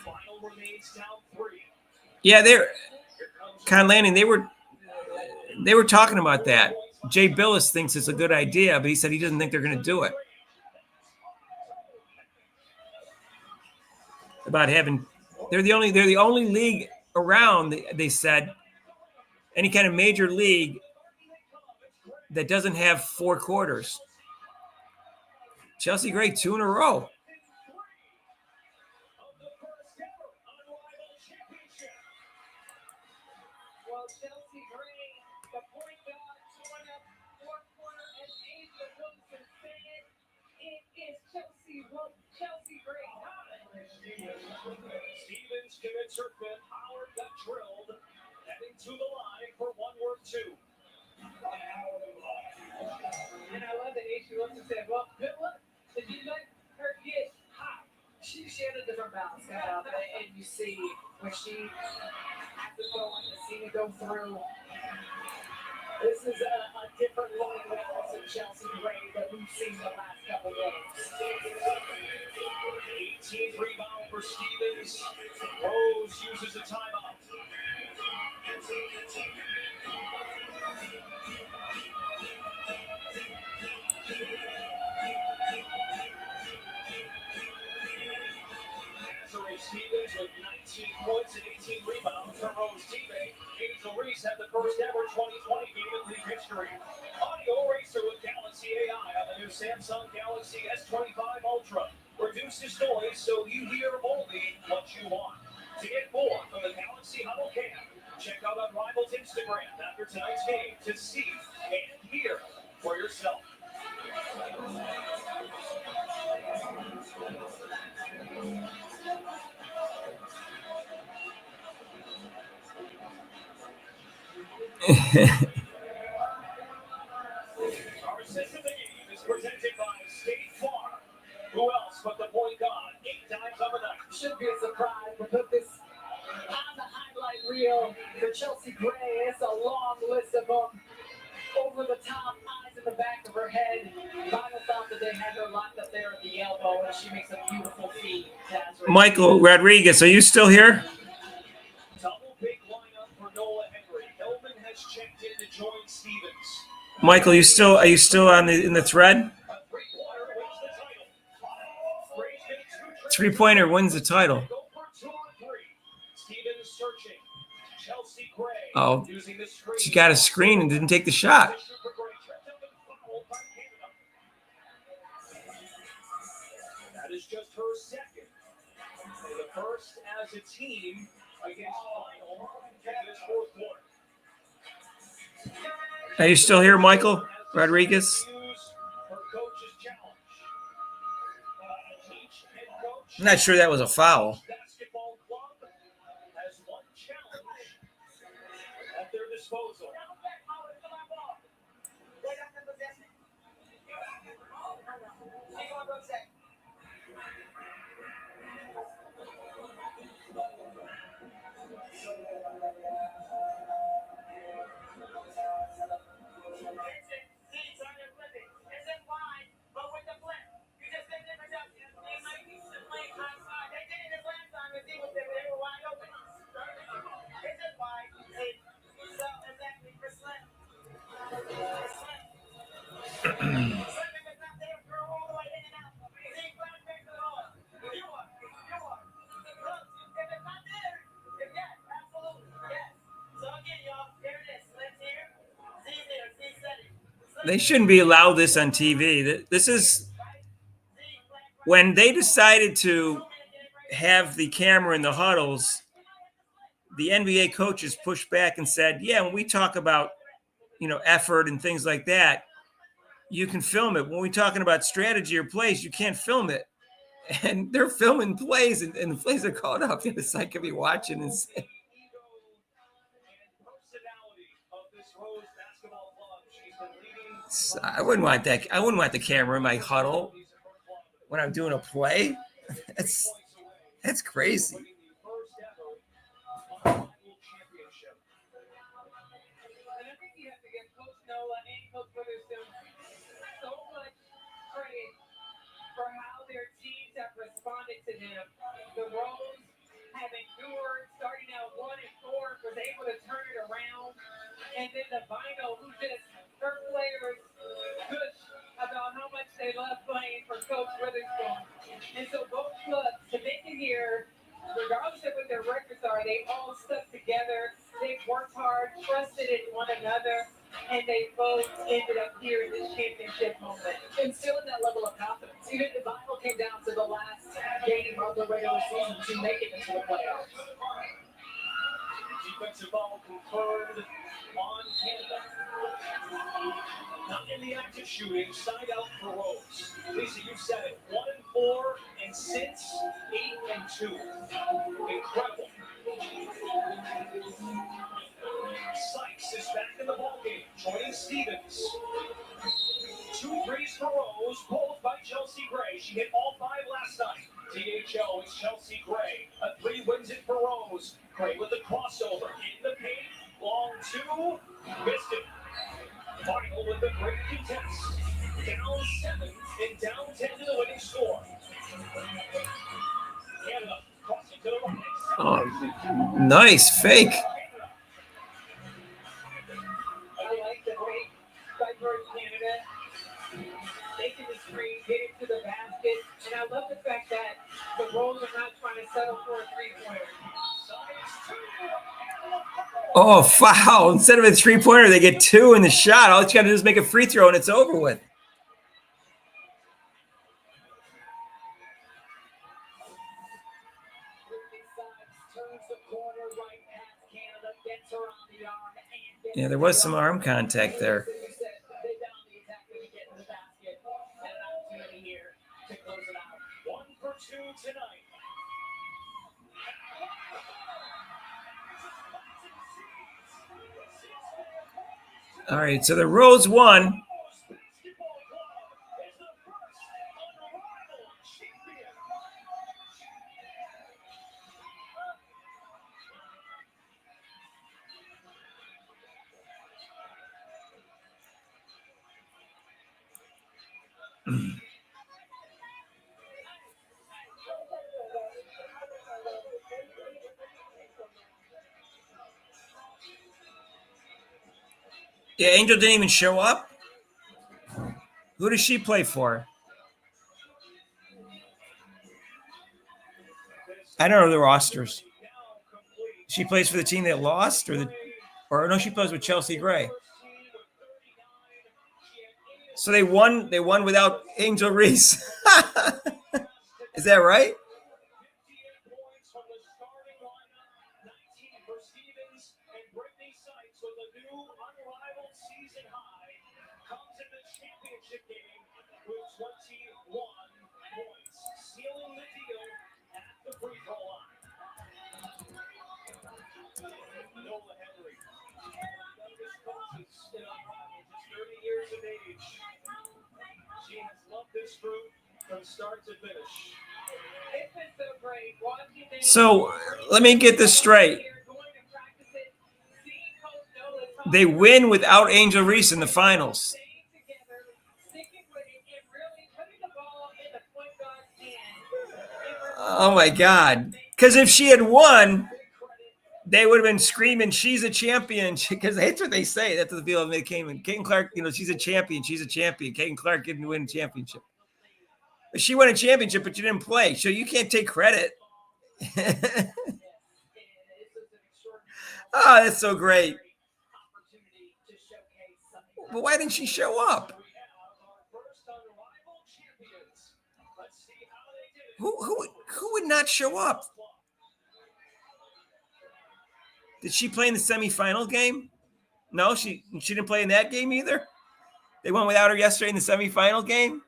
Final remains down 3. Yeah, Landing, they were talking about that. Jay Billis thinks it's a good idea, but he said he doesn't think they're going to do it. About having They're the only league around. They said any kind of major league that doesn't have 4 quarters. Chelsea Gray 2 in a row. Well, Chelsea Gray, the point guard, going up fourth quarter, as Asa Wilson said, it is Chelsea Gray time. Stevens commits her fifth. Howard got drilled. Heading to the line for one work 2. And I love that Asa Wilson said, well, good luck. Did you let her get hot? She had a different bounce cut out there, and you see when she has to go and see it go through. This is a different look of Chelsea Gray that we've seen the last couple games. 18th rebound for Stevens. Rose uses a timeout. Desiree Stevens with 19 points and 18 rebounds. Her Rose teammate, Angel Reese, had the first ever 2020 game in league history. Audio Racer with Galaxy AI on the new Samsung Galaxy S25 Ultra. Reduces noise so you hear only what you want. To get more from the Galaxy Huddle Cam, check out Unrivaled Instagram after tonight's game to see and hear for yourself. Our assist of the game is presented by State Farm. Who else but the point guard 8 times overnight? Should be a surprise, but put this on the highlight reel for Chelsea Gray. It's a long list of them. Over the top, eyes in the back of her head. Bible thought that they had her locked up there at the elbow, and she makes a beautiful feed. Michael Rodriguez, are you still here? Double big lineup for Noah Henry. Hillman has checked in to join Stevens. Michael, are you still in the thread? 3-pointer wins the title. Stevens searching. Chelsea Gray. Oh, she got a screen and didn't take the shot. That is just her second. The first as a team against Final in this fourth quarter. Are you still here, Michael Rodriguez? I'm not sure that was a foul. Basketball club has one challenge at their disposal. They shouldn't be allowed this on TV. This is when they decided to have the camera in the huddles. The NBA coaches pushed back and said, "Yeah, when we talk about, effort and things like that, you can film it. When we're talking about strategy or plays, you can't film it." And they're filming plays, and the plays are called up. The site could be watching and say, I wouldn't want that. I wouldn't want the camera in my huddle when I'm doing a play. That's crazy. Responded to them. The Rose have endured, starting out 1-4, was able to turn it around, and then the Vinyl, who just her players gush about how much they love playing for Coach Witherspoon. And so both clubs to make it here regardless of what their records are, they all stuck together. They've worked hard, trusted in one another, and they both ended up here in this championship moment. Instilling that level of confidence. Even the Bible came down to the last game of the regular season to make it into the playoffs. Defensive foul confirmed on Canada. Not in the act of shooting, side out for Rose. Lisa, you said it. 1-4, and since 8-2. Incredible. Sykes is back in the ballgame, joining Stevens. 2 threes for Rose, both by Chelsea Gray. She hit all 5 last night. THO is Chelsea Gray. A 3 wins it for Rose. Gray with the crossover in the paint. Long 2, missed it. Final with the great contest. Down 7 and down 10 to the winning score. Canada crossing to the right. Oh, nice fake. I like the fake by Canada. Making the screen, getting to the basket. And I love the fact that the Rolls are not trying to settle for a 3-pointer. Oh, foul. Instead of a 3-pointer, they get 2 in the shot. All you got to do is make a free throw, and it's over with. Yeah, there was some arm contact there. All right, so the Rose won. Yeah, Angel didn't even show up. Who does she play for? I don't know the rosters. She plays for the team that lost, or no, she plays with Chelsea Gray. So they won without Angel Reese. Is that right? So let me get this straight. They win without Angel Reese in the finals. Oh my God. Because if she had won, they would have been screaming, she's a champion. Because that's what they say. That's the deal they came in. Caitlin Clark, she's a champion. She's a champion. Caitlin Clark didn't win a championship. But she won a championship, but she didn't play. So you can't take credit. Oh, that's so great. But why didn't she show up? Who would not show up? Did she play in the semifinal game? No, she didn't play in that game either. They went without her yesterday in the semifinal game.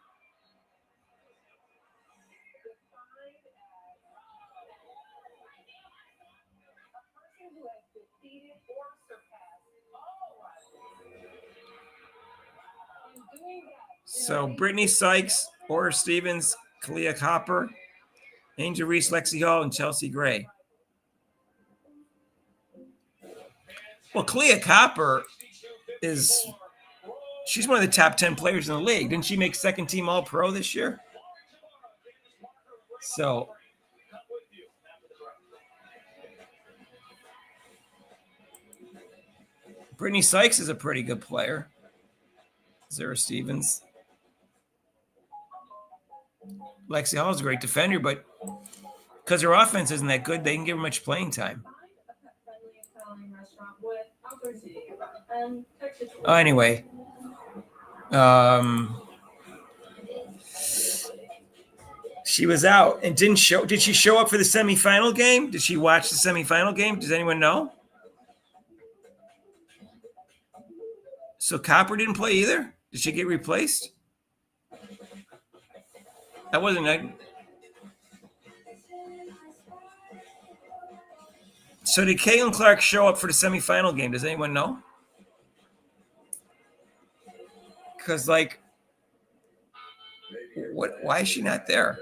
So Brittany Sykes, Orr Stevens, Kalia Copper, Angel Reese, Lexi Hall, and Chelsea Gray. Well, Kalia Copper she's one of the top 10 players in the league. Didn't she make second team All-Pro this year? So Brittany Sykes is a pretty good player. Zara Stevens. Lexi Hall is a great defender, but because their offense isn't that good. They didn't give her much playing time. Oh, anyway, she was out and didn't show. Did she show up for the semifinal game? Did she watch the semifinal game? Does anyone know? So Copper didn't play either? Did she get replaced? That wasn't. So did Caitlin Clark show up for the semifinal game? Does anyone know? Because, like, what? Why is she not there?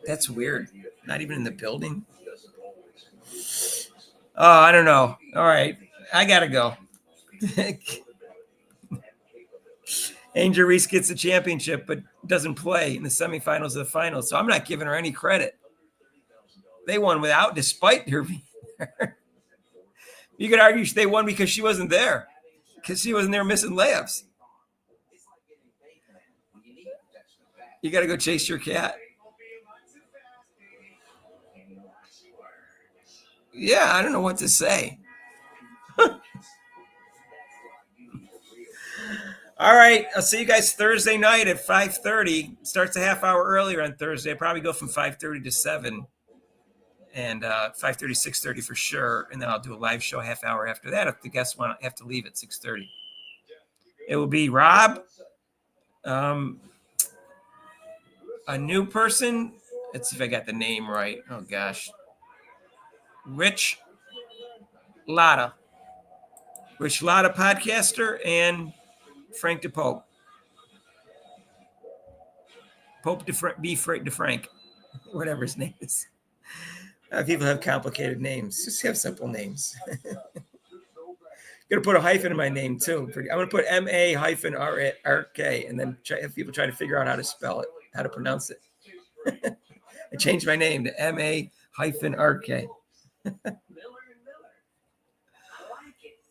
That's weird. Not even in the building. Oh, I don't know. All right. I got to go. Angel Reese gets the championship, but doesn't play in the semifinals of the finals. So I'm not giving her any credit. They won despite her being there. You could argue they won because she wasn't there. Because she wasn't there missing layups. You got to go chase your cat. Yeah, I don't know what to say. All right, I'll see you guys Thursday night at 5:30. Starts a half hour earlier on Thursday. I'll probably go from 5:30 to 7. And 5:30, 6:30 for sure. And then I'll do a live show a half hour after that. If the guests want to have to leave at 6:30. It will be Rob, a new person. Let's see if I got the name right. Oh, gosh. Rich Latta, podcaster, and Frank DePope. Pope DeFrank, whatever his name is. People have complicated names. Just have simple names. Going to put a hyphen in my name, too. I'm going to put MA-RK, and then have people try to figure out how to spell it, how to pronounce it. I changed my name to MA-RK.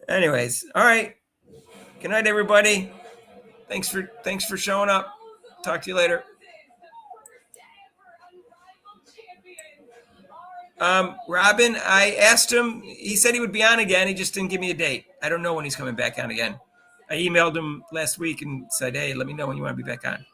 Anyways, all right. Good night, everybody. Thanks for showing up. Talk to you later. Robin, I asked him. He said he would be on again. He just didn't give me a date. I don't know when he's coming back on again. I emailed him last week and said, hey, let me know when you want to be back on.